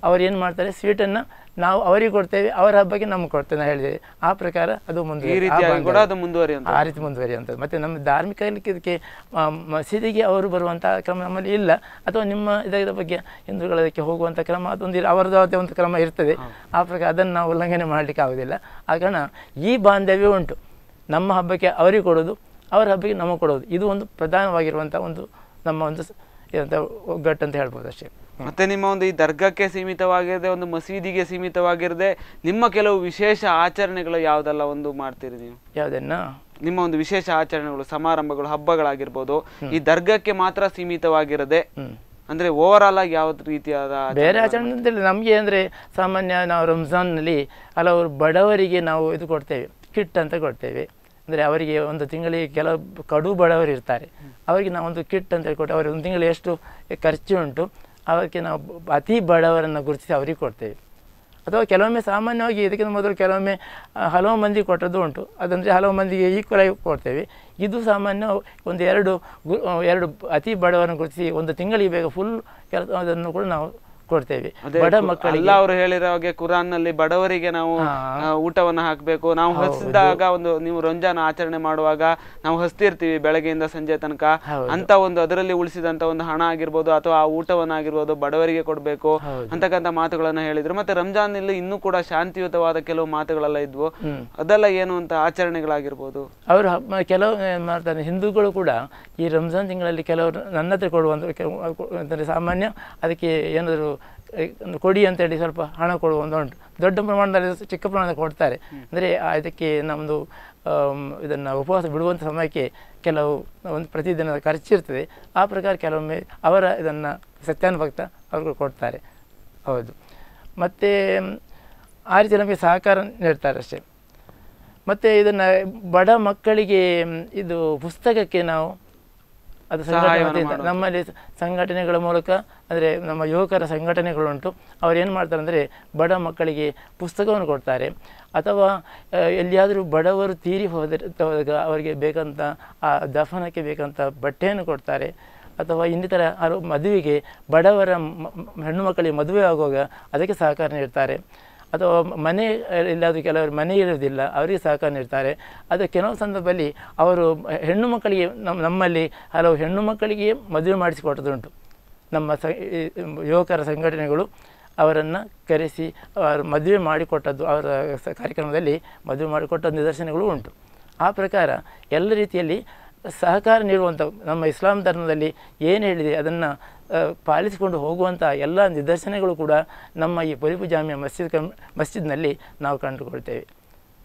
ಅವ್ರು ಏನು ಮಾಡ್ತಾರೆ, ಸ್ವೀಟನ್ನು ನಾವು ಅವರಿಗೆ ಕೊಡ್ತೇವೆ, ಅವರ ಹಬ್ಬಕ್ಕೆ ನಮ್ಗೆ ಕೊಡ್ತೇವೆ ನಾನು ಹೇಳಿದೆ. ಆ ಪ್ರಕಾರ ಅದು ಮುಂದುವರಿಯುವಂಥದ್ದು. ಆ ರೀತಿ ಮುಂದುವರಿಯುವಂಥದ್ದು. ಮತ್ತು ನಮ್ಮ ಧಾರ್ಮಿಕ ಇದಕ್ಕೆ ಮಸೀದಿಗೆ ಅವರು ಬರುವಂಥ ಕ್ರಮ ನಮ್ಮಲ್ಲಿ ಇಲ್ಲ, ಅಥವಾ ನಿಮ್ಮ ಇದರ ಬಗ್ಗೆ ಹಿಂದೂಗಳದಕ್ಕೆ ಹೋಗುವಂಥ ಕ್ರಮ ಅದೊಂದು ಅವರದೇ ಒಂದು ಕ್ರಮ ಇರ್ತದೆ. ಆ ಪ್ರಕಾರ ಅದನ್ನು ನಾವು ಉಲ್ಲಂಘನೆ ಮಾಡಲಿಕ್ಕೆ ಆಗೋದಿಲ್ಲ. ಆ ಕಾರಣ ಈ ಬಾಂಧವ್ಯ ಉಂಟು. ನಮ್ಮ ಹಬ್ಬಕ್ಕೆ ಅವರಿಗೆ ಕೊಡೋದು, ಅವರ ಹಬ್ಬಕ್ಕೆ ನಮಗೆ ಕೊಡೋದು, ಇದು ಒಂದು ಪ್ರಧಾನವಾಗಿರುವಂಥ ಒಂದು ನಮ್ಮ ಒಂದು ಒಗ್ಗಟ್ಟು ಅಂತ ಹೇಳ್ಬೋದು ಅಷ್ಟೇ. ಮತ್ತೆ ನಿಮ್ಮ ಒಂದು ಈ ದರ್ಗಕ್ಕೆ ಸೀಮಿತವಾಗಿರದೆ, ಒಂದು ಮಸೀದಿಗೆ ಸೀಮಿತವಾಗಿರದೆ, ನಿಮ್ಮ ಕೆಲವು ವಿಶೇಷ ಆಚರಣೆಗಳು ಯಾವುದೆಲ್ಲ ಒಂದು ಮಾಡ್ತೀರಿ ನೀವು? ಯಾವುದನ್ನ? ನಿಮ್ಮ ಒಂದು ವಿಶೇಷ ಆಚರಣೆಗಳು, ಸಮಾರಂಭಗಳು, ಹಬ್ಬಗಳಾಗಿರ್ಬೋದು, ಈ ದರ್ಗಕ್ಕೆ ಮಾತ್ರ ಸೀಮಿತವಾಗಿರದೆ ಅಂದ್ರೆ ಓವರ್ ಆಲ್ ಆಗಿ ಯಾವ ರೀತಿಯಾದ ಬೇರೆ ಆಚರಣೆ ಅಂತಿಲ್ಲ ನಮಗೆ. ಅಂದರೆ ಸಾಮಾನ್ಯ ನಾವು ರಂಜಾನ್ನಲ್ಲಿ ಹಲವರು ಬಡವರಿಗೆ ನಾವು ಇದು ಕೊಡ್ತೇವೆ, ಕಿಟ್ ಅಂತ ಕೊಡ್ತೇವೆ. ಅಂದರೆ ಅವರಿಗೆ ಒಂದು ತಿಂಗಳಿಗೆ ಕೆಲವು ಕಡು ಬಡವರು ಇರ್ತಾರೆ, ಅವರಿಗೆ ನಾವು ಒಂದು ಕಿಟ್ ಅಂತ ಕೊಟ್ಟು ಅವರಿಗೆ ಒಂದು ತಿಂಗಳು ಎಷ್ಟು ಖರ್ಚು ಉಂಟು ಅವರಿಗೆ ನಾವು ಅತಿ ಬಡವರನ್ನು ಗುರುತಿಸಿ ಅವರಿಗೆ ಕೊಡ್ತೇವೆ. ಅಥವಾ ಕೆಲವೊಮ್ಮೆ ಸಾಮಾನ್ಯವಾಗಿ ಇದಕ್ಕಿಂತ ಮೊದಲು ಕೆಲವೊಮ್ಮೆ ಹಲವು ಮಂದಿ ಕೊಟ್ಟದ್ದು ಉಂಟು. ಅದಂದರೆ ಹಲವು ಮಂದಿಗೆ ಈಕ್ವಲ್ ಆಗಿ ಕೊಡ್ತೇವೆ. ಇದು ಸಾಮಾನ್ಯ ಒಂದು ಎರಡು ಅತಿ ಬಡವರನ್ನು ಗುರುತಿಸಿ ಒಂದು ತಿಂಗಳಿಗೆ ಬೇಗ ಫುಲ್ ಕೆಲಸ ಅದನ್ನು ಕೂಡ ನಾವು ಕೊಡ್ತೇವೆ. ಬಡ ಮಕ್ಕಳಿಗೆ ಅವರು ಹೇಳಿರೋ ಹಾಗೆ ಕುರಾನ್ ನಲ್ಲಿ ಬಡವರಿಗೆ ನಾವು ಊಟವನ್ನು ಹಾಕಬೇಕು. ನಾವು ಹಸಿದಾಗ ಒಂದು ನೀವು ರಂಜಾನ್ ಆಚರಣೆ ಮಾಡುವಾಗ ನಾವು ಹಸ್ತಿರ್ತೀವಿ ಬೆಳಗ್ಗೆಯಿಂದ ಸಂಜೆ ತನಕ ಅಂತ ಒಂದು ಅದರಲ್ಲಿ ಉಳಿಸಿದಂತ ಒಂದು ಹಣ ಆಗಿರ್ಬೋದು ಅಥವಾ ಆ ಊಟವನ್ನಾಗಿರ್ಬೋದು ಬಡವರಿಗೆ ಕೊಡ್ಬೇಕು ಅಂತಕ್ಕಂಥ ಮಾತುಗಳನ್ನ ಹೇಳಿದ್ರು. ಮತ್ತೆ ರಂಜಾನ್ ನಲ್ಲಿ ಇನ್ನೂ ಕೂಡ ಶಾಂತಿಯುತವಾದ ಕೆಲವು ಮಾತುಗಳೆಲ್ಲ ಇದ್ವು. ಅದೆಲ್ಲ ಏನು ಅಂತ ಆಚರಣೆಗಳಾಗಿರ್ಬೋದು. ಅವರು ಕೆಲವು ಮಾಡ್ತಾರೆ ಹಿಂದೂಗಳು ಕೂಡ ಈ ರಂಜಾನ್ ತಿಂಗಳಲ್ಲಿ ಕೆಲವರು ನನ್ನ ಹತ್ರ ಕೊಡುವಂತ ಸಾಮಾನ್ಯ ಅದಕ್ಕೆ ಏನಾದರೂ ಕೊಡಿ ಅಂತೇಳಿ ಸ್ವಲ್ಪ ಹಣ ಕೊಡುವಂತ ಉಂಟು. ದೊಡ್ಡ ಪ್ರಮಾಣದಲ್ಲಿ ಚಿಕ್ಕ ಪ್ರಮಾಣದಲ್ಲಿ ಕೊಡ್ತಾರೆ. ಅಂದರೆ ಇದಕ್ಕೆ ನಮ್ಮದು ಇದನ್ನು ಉಪವಾಸ ಬಿಡುವಂಥ ಸಮಯಕ್ಕೆ ಕೆಲವು ಒಂದು ಪ್ರತಿದಿನದ ಖರ್ಚಿರ್ತದೆ. ಆ ಪ್ರಕಾರ ಕೆಲವೊಮ್ಮೆ ಅವರ ಇದನ್ನು ಸತ್ಯಾನುಭಕ್ತ ಅವ್ರಿಗೆ ಕೊಡ್ತಾರೆ. ಹೌದು. ಮತ್ತು ಆ ರೀತಿ ನಮಗೆ ಸಹಕಾರ ನೀಡ್ತಾರೆ ಅಷ್ಟೇ. ಮತ್ತು ಇದನ್ನು ಬಡ ಮಕ್ಕಳಿಗೆ ಇದು ಪುಸ್ತಕಕ್ಕೆ ನಾವು ಅದು ನಮ್ಮಲ್ಲಿ ಸಂಘಟನೆಗಳ ಮೂಲಕ ಅಂದರೆ ನಮ್ಮ ಯುವಕರ ಸಂಘಟನೆಗಳುಂಟು. ಅವ್ರು ಏನು ಮಾಡ್ತಾರೆ ಅಂದರೆ ಬಡ ಮಕ್ಕಳಿಗೆ ಪುಸ್ತಕವನ್ನು ಕೊಡ್ತಾರೆ. ಅಥವಾ ಎಲ್ಲಿಯಾದರೂ ಬಡವರು ತೀರಿ ಹೋದಾಗ ಅವರಿಗೆ ಬೇಕಂತ ಆ ದಫನಕ್ಕೆ ಬೇಕಂತ ಬಟ್ಟೆಯನ್ನು ಕೊಡ್ತಾರೆ. ಅಥವಾ ಇನ್ನಿತರ ಮದುವೆಗೆ ಬಡವರ ಹೆಣ್ಣು ಮಕ್ಕಳಿಗೆ ಮದುವೆ ಆಗುವಾಗ ಅದಕ್ಕೆ ಸಹಕಾರ ನೀಡ್ತಾರೆ. ಅಥವಾ ಮನೆ ಇಲ್ಲದ ಕೆಲವರು ಮನೆ ಇರೋದಿಲ್ಲ ಅವರಿಗೆ ಸಹಕಾರ ನೀಡ್ತಾರೆ. ಅದು ಕೆಲವು ಸಂದರ್ಭದಲ್ಲಿ ಅವರು ಹೆಣ್ಣು ಮಕ್ಕಳಿಗೆ ನಮ್ಮಲ್ಲಿ ಹಲವು ಹೆಣ್ಣು ಮಕ್ಕಳಿಗೆ ಮದುವೆ ಮಾಡಿಸಿಕೊಟ್ಟದುಂಟು. ನಮ್ಮ ಯುವಕರ ಸಂಘಟನೆಗಳು ಅವರನ್ನು ಕರೆಸಿ ಅವರು ಮದುವೆ ಮಾಡಿಕೊಟ್ಟದ್ದು ಅವರ ಕಾರ್ಯಕ್ರಮದಲ್ಲಿ ಮದುವೆ ಮಾಡಿಕೊಟ್ಟ ನಿದರ್ಶನಗಳು ಉಂಟು. ಆ ಪ್ರಕಾರ ಎಲ್ಲ ರೀತಿಯಲ್ಲಿ ಸಹಕಾರ ನೀಡುವಂಥ ನಮ್ಮ ಇಸ್ಲಾಂ ಧರ್ಮದಲ್ಲಿ ಏನು ಹೇಳಿದೆ ಅದನ್ನು ಪಾಲಿಸಿಕೊಂಡು ಹೋಗುವಂಥ ಎಲ್ಲ ನಿದರ್ಶನಗಳು ಕೂಡ ನಮ್ಮ ಈ ಪೊಲಿಪು ಜಾಮಿಯಾ ಮಸ್ಜಿದ್ನಲ್ಲಿ ನಾವು ಕಂಡುಕೊಳ್ತೇವೆ.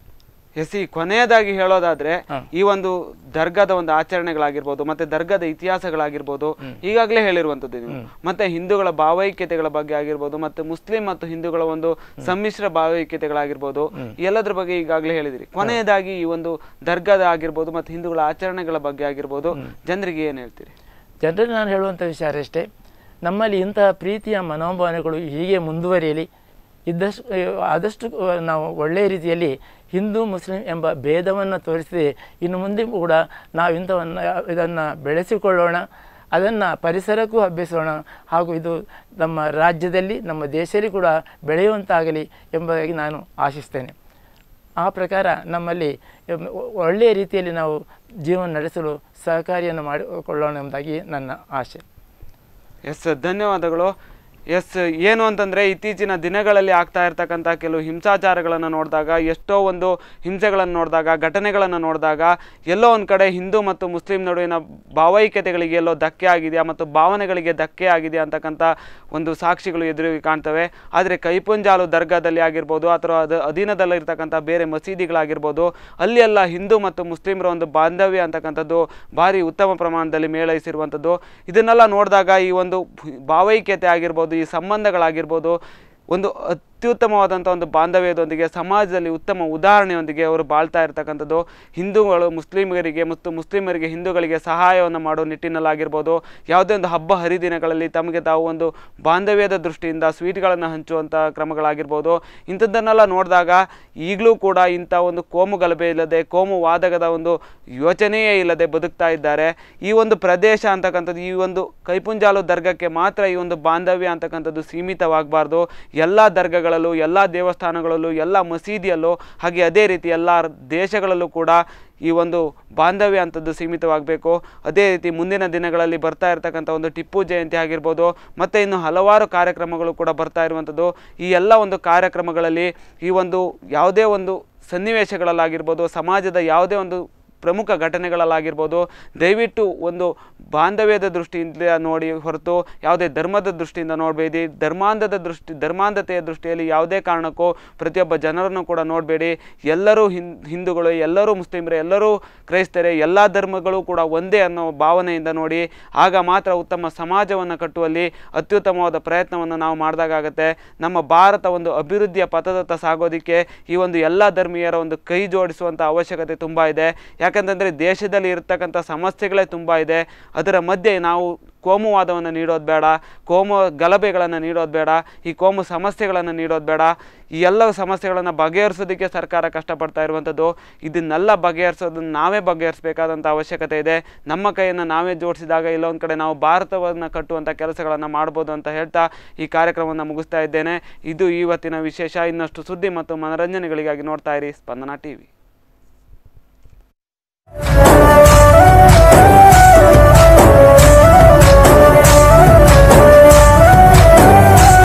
ಎಸಿ ಕೊನೆಯದಾಗಿ ಹೇಳೋದಾದ್ರೆ ಈ ಒಂದು ದರ್ಗಾದ ಒಂದು ಆಚರಣೆಗಳಾಗಿರ್ಬೋದು ಮತ್ತೆ ದರ್ಗಾದ ಇತಿಹಾಸಗಳಾಗಿರ್ಬೋದು ಈಗಾಗಲೇ ಹೇಳಿರುವಂತದ್ದು ನೀವು ಮತ್ತೆ ಹಿಂದೂಗಳ ಭಾವೈಕ್ಯತೆಗಳ ಬಗ್ಗೆ ಆಗಿರ್ಬೋದು ಮತ್ತೆ ಮುಸ್ಲಿಂ ಮತ್ತು ಹಿಂದೂಗಳ ಒಂದು ಸಮ್ಮಿಶ್ರ ಭಾವೈಕ್ಯತೆಗಳಾಗಿರ್ಬೋದು ಎಲ್ಲದ್ರ ಬಗ್ಗೆ ಈಗಾಗಲೇ ಹೇಳಿದಿರಿ. ಕೊನೆಯದಾಗಿ ಈ ಒಂದು ದರ್ಗಾದ ಆಗಿರ್ಬೋದು ಮತ್ತೆ ಹಿಂದೂಗಳ ಆಚರಣೆಗಳ ಬಗ್ಗೆ ಆಗಿರ್ಬೋದು ಜನರಿಗೆ ಏನ್ ಹೇಳ್ತೀರಿ? ಜನರಿಗೆ ನಾನು ಹೇಳುವಂಥ ವಿಚಾರ ಅಷ್ಟೇ, ನಮ್ಮಲ್ಲಿ ಇಂತಹ ಪ್ರೀತಿಯ ಮನೋಭಾವನೆಗಳು ಹೀಗೆ ಮುಂದುವರಿಯಲಿ. ಆದಷ್ಟು ನಾವು ಒಳ್ಳೆಯ ರೀತಿಯಲ್ಲಿ ಹಿಂದೂ ಮುಸ್ಲಿಂ ಎಂಬ ಭೇದವನ್ನು ತೋರಿಸದೆ ಇನ್ನು ಮುಂದೆ ಕೂಡ ನಾವು ಇದನ್ನು ಬೆಳೆಸಿಕೊಳ್ಳೋಣ, ಅದನ್ನು ಪರಿಸರಕ್ಕೂ ಹಬ್ಬಿಸೋಣ, ಹಾಗೂ ಇದು ನಮ್ಮ ರಾಜ್ಯದಲ್ಲಿ ನಮ್ಮ ದೇಶದಲ್ಲಿ ಕೂಡ ಬೆಳೆಯುವಂತಾಗಲಿ ಎಂಬುದಾಗಿ ನಾನು ಆಶಿಸ್ತೇನೆ. ಆ ಪ್ರಕಾರ ನಮ್ಮಲ್ಲಿ ಒಳ್ಳೆಯ ರೀತಿಯಲ್ಲಿ ನಾವು ಜೀವನ ನಡೆಸಲು ಸಹಕಾರಿಯನ್ನು ಮಾಡಿಕೊಳ್ಳೋಣ ಎಂಬುದಾಗಿ ನನ್ನ ಆಶೆ. ಎಸ್, ಧನ್ಯವಾದಗಳು. ಎಸ್, ಏನು ಅಂತಂದರೆ ಇತ್ತೀಚಿನ ದಿನಗಳಲ್ಲಿ ಆಗ್ತಾ ಇರ್ತಕ್ಕಂಥ ಕೆಲವು ಹಿಂಸಾಚಾರಗಳನ್ನು ನೋಡಿದಾಗ, ಎಷ್ಟೋ ಒಂದು ಹಿಂಸೆಗಳನ್ನು ನೋಡಿದಾಗ, ಘಟನೆಗಳನ್ನು ನೋಡಿದಾಗ ಎಲ್ಲೋ ಒಂದು ಕಡೆ ಹಿಂದೂ ಮತ್ತು ಮುಸ್ಲಿಂ ನಡುವಿನ ಭಾವೈಕ್ಯತೆಗಳಿಗೆ ಎಲ್ಲೋ ಧಕ್ಕೆ ಆಗಿದೆಯಾ ಮತ್ತು ಭಾವನೆಗಳಿಗೆ ಧಕ್ಕೆ ಆಗಿದೆಯಾ ಅಂತಕ್ಕಂಥ ಒಂದು ಸಾಕ್ಷಿಗಳು ಎದುರಿಗೆ ಕಾಣ್ತವೆ. ಆದರೆ ಕೈಪುಂಜಾಲು ದರ್ಗಾದಲ್ಲಿ ಆಗಿರ್ಬೋದು ಅಥವಾ ಅಧೀನದಲ್ಲಿರ್ತಕ್ಕಂಥ ಬೇರೆ ಮಸೀದಿಗಳಾಗಿರ್ಬೋದು, ಅಲ್ಲಿ ಎಲ್ಲ ಹಿಂದೂ ಮತ್ತು ಮುಸ್ಲಿಮರ ಒಂದು ಬಾಂಧವ್ಯ ಅಂತಕ್ಕಂಥದ್ದು ಭಾರಿ ಉತ್ತಮ ಪ್ರಮಾಣದಲ್ಲಿ ಮೇಳೈಸಿರುವಂಥದ್ದು. ಇದನ್ನೆಲ್ಲ ನೋಡಿದಾಗ ಈ ಒಂದು ಭಾವೈಕ್ಯತೆ ಆಗಿರ್ಬೋದು, ಈ ಸಂಬಂಧಗಳಾಗಿರ್ಬೋದು, ಒಂದು ಅತ್ಯುತ್ತಮವಾದಂಥ ಒಂದು ಬಾಂಧವ್ಯದೊಂದಿಗೆ ಸಮಾಜದಲ್ಲಿ ಉತ್ತಮ ಉದಾಹರಣೆಯೊಂದಿಗೆ ಅವರು ಬಾಳ್ತಾ ಇರ್ತಕ್ಕಂಥದ್ದು. ಹಿಂದೂಗಳು ಮುಸ್ಲಿಮರಿಗೆ ಮತ್ತು ಮುಸ್ಲಿಮರಿಗೆ ಹಿಂದೂಗಳಿಗೆ ಸಹಾಯವನ್ನು ಮಾಡೋ ನಿಟ್ಟಿನಲ್ಲಾಗಿರ್ಬೋದು, ಯಾವುದೇ ಒಂದು ಹಬ್ಬ ಹರಿದಿನಗಳಲ್ಲಿ ತಮಗೆ ತಾವು ಒಂದು ಬಾಂಧವ್ಯದ ದೃಷ್ಟಿಯಿಂದ ಸ್ವೀಟ್ಗಳನ್ನು ಹಂಚುವಂಥ ಕ್ರಮಗಳಾಗಿರ್ಬೋದು, ಇಂಥದ್ದನ್ನೆಲ್ಲ ನೋಡಿದಾಗ ಈಗಲೂ ಕೂಡ ಇಂಥ ಒಂದು ಕೋಮು ಗಲಭೆ ಇಲ್ಲದೆ, ಕೋಮು ವಾದಕದ ಒಂದು ಯೋಚನೆಯೇ ಇಲ್ಲದೆ ಬದುಕ್ತಾ ಇದ್ದಾರೆ. ಈ ಒಂದು ಪ್ರದೇಶ ಅಂತಕ್ಕಂಥದ್ದು, ಈ ಒಂದು ಕೈಪುಂಜಾಲು ದರ್ಗಕ್ಕೆ ಮಾತ್ರ ಈ ಒಂದು ಬಾಂಧವ್ಯ ಅಂತಕ್ಕಂಥದ್ದು ಸೀಮಿತವಾಗಬಾರ್ದು. ಎಲ್ಲ ದರ್ಗಗಳಲ್ಲೂ, ಎಲ್ಲ ದೇವಸ್ಥಾನಗಳಲ್ಲೂ, ಎಲ್ಲ ಮಸೀದಿಯಲ್ಲೂ, ಹಾಗೆ ಅದೇ ರೀತಿ ಎಲ್ಲ ದೇಶಗಳಲ್ಲೂ ಕೂಡ ಈ ಒಂದು ಬಾಂಧವ್ಯ ಅಂಥದ್ದು ಸೀಮಿತವಾಗಬೇಕು. ಅದೇ ರೀತಿ ಮುಂದಿನ ದಿನಗಳಲ್ಲಿ ಬರ್ತಾ ಇರತಕ್ಕಂಥ ಒಂದು ಟಿಪ್ಪು ಜಯಂತಿ ಆಗಿರ್ಬೋದು, ಮತ್ತು ಇನ್ನು ಹಲವಾರು ಕಾರ್ಯಕ್ರಮಗಳು ಕೂಡ ಬರ್ತಾ ಇರುವಂಥದ್ದು. ಈ ಎಲ್ಲ ಒಂದು ಕಾರ್ಯಕ್ರಮಗಳಲ್ಲಿ ಈ ಒಂದು ಯಾವುದೇ ಒಂದು ಸನ್ನಿವೇಶಗಳಲ್ಲಾಗಿರ್ಬೋದು, ಸಮಾಜದ ಯಾವುದೇ ಒಂದು ಪ್ರಮುಖ ಘಟನೆಗಳಲ್ಲಾಗಿರ್ಬೋದು, ದಯವಿಟ್ಟು ಒಂದು ಬಾಂಧವ್ಯದ ದೃಷ್ಟಿಯಿಂದ ನೋಡಿ ಹೊರತು ಯಾವುದೇ ಧರ್ಮದ ದೃಷ್ಟಿಯಿಂದ ನೋಡಬೇಡಿ. ಧರ್ಮಾಂಧತೆಯ ದೃಷ್ಟಿಯಲ್ಲಿ ಯಾವುದೇ ಕಾರಣಕ್ಕೂ ಪ್ರತಿಯೊಬ್ಬ ಜನರನ್ನು ಕೂಡ ನೋಡಬೇಡಿ. ಎಲ್ಲರೂ ಹಿಂದೂಗಳು, ಎಲ್ಲರೂ ಮುಸ್ಲಿಮರೇ, ಎಲ್ಲರೂ ಕ್ರೈಸ್ತರೇ, ಎಲ್ಲ ಧರ್ಮಗಳು ಕೂಡ ಒಂದೇ ಅನ್ನೋ ಭಾವನೆಯಿಂದ ನೋಡಿ. ಆಗ ಮಾತ್ರ ಉತ್ತಮ ಸಮಾಜವನ್ನು ಕಟ್ಟುವಲ್ಲಿ ಅತ್ಯುತ್ತಮವಾದ ಪ್ರಯತ್ನವನ್ನು ನಾವು ಮಾಡಿದಾಗತ್ತೆ. ನಮ್ಮ ಭಾರತ ಒಂದು ಅಭಿವೃದ್ಧಿಯ ಪಥದತ್ತ ಸಾಗೋದಕ್ಕೆ ಈ ಒಂದು ಎಲ್ಲ ಧರ್ಮೀಯರ ಒಂದು ಕೈ ಜೋಡಿಸುವಂಥ ಅವಶ್ಯಕತೆ ತುಂಬ ಇದೆ. ಯಾಕಂತಂದರೆ ದೇಶದಲ್ಲಿ ಇರ್ತಕ್ಕಂಥ ಸಮಸ್ಯೆಗಳೇ ತುಂಬ ಇದೆ. ಅದರ ಮಧ್ಯೆ ನಾವು ಕೋಮುವಾದವನ್ನು ನೀಡೋದು ಬೇಡ, ಕೋಮು ಗಲಭೆಗಳನ್ನು ನೀಡೋದು ಬೇಡ, ಈ ಕೋಮು ಸಮಸ್ಯೆಗಳನ್ನು ನೀಡೋದು ಬೇಡ. ಈ ಎಲ್ಲ ಸಮಸ್ಯೆಗಳನ್ನು ಬಗೆಹರಿಸೋದಕ್ಕೆ ಸರ್ಕಾರ ಕಷ್ಟಪಡ್ತಾ ಇರುವಂಥದ್ದು. ಇದನ್ನೆಲ್ಲ ಬಗೆಹರಿಸೋದನ್ನು ನಾವೇ ಬಗೆಹರಿಸಬೇಕಾದಂಥ ಅವಶ್ಯಕತೆ ಇದೆ. ನಮ್ಮ ಕೈಯನ್ನು ನಾವೇ ಜೋಡಿಸಿದಾಗ ಇಲ್ಲೊಂದು ಕಡೆ ನಾವು ಭಾರತವನ್ನು ಕಟ್ಟುವಂಥ ಕೆಲಸಗಳನ್ನು ಮಾಡ್ಬೋದು ಅಂತ ಹೇಳ್ತಾ ಈ ಕಾರ್ಯಕ್ರಮವನ್ನು ಮುಗಿಸ್ತಾ ಇದ್ದೇನೆ. ಇದು ಇವತ್ತಿನ ವಿಶೇಷ. ಇನ್ನಷ್ಟು ಸುದ್ದಿ ಮತ್ತು ಮನರಂಜನೆಗಳಿಗಾಗಿ ನೋಡ್ತಾ ಇರಿ ಸ್ಪಂದನ ಟಿವಿ.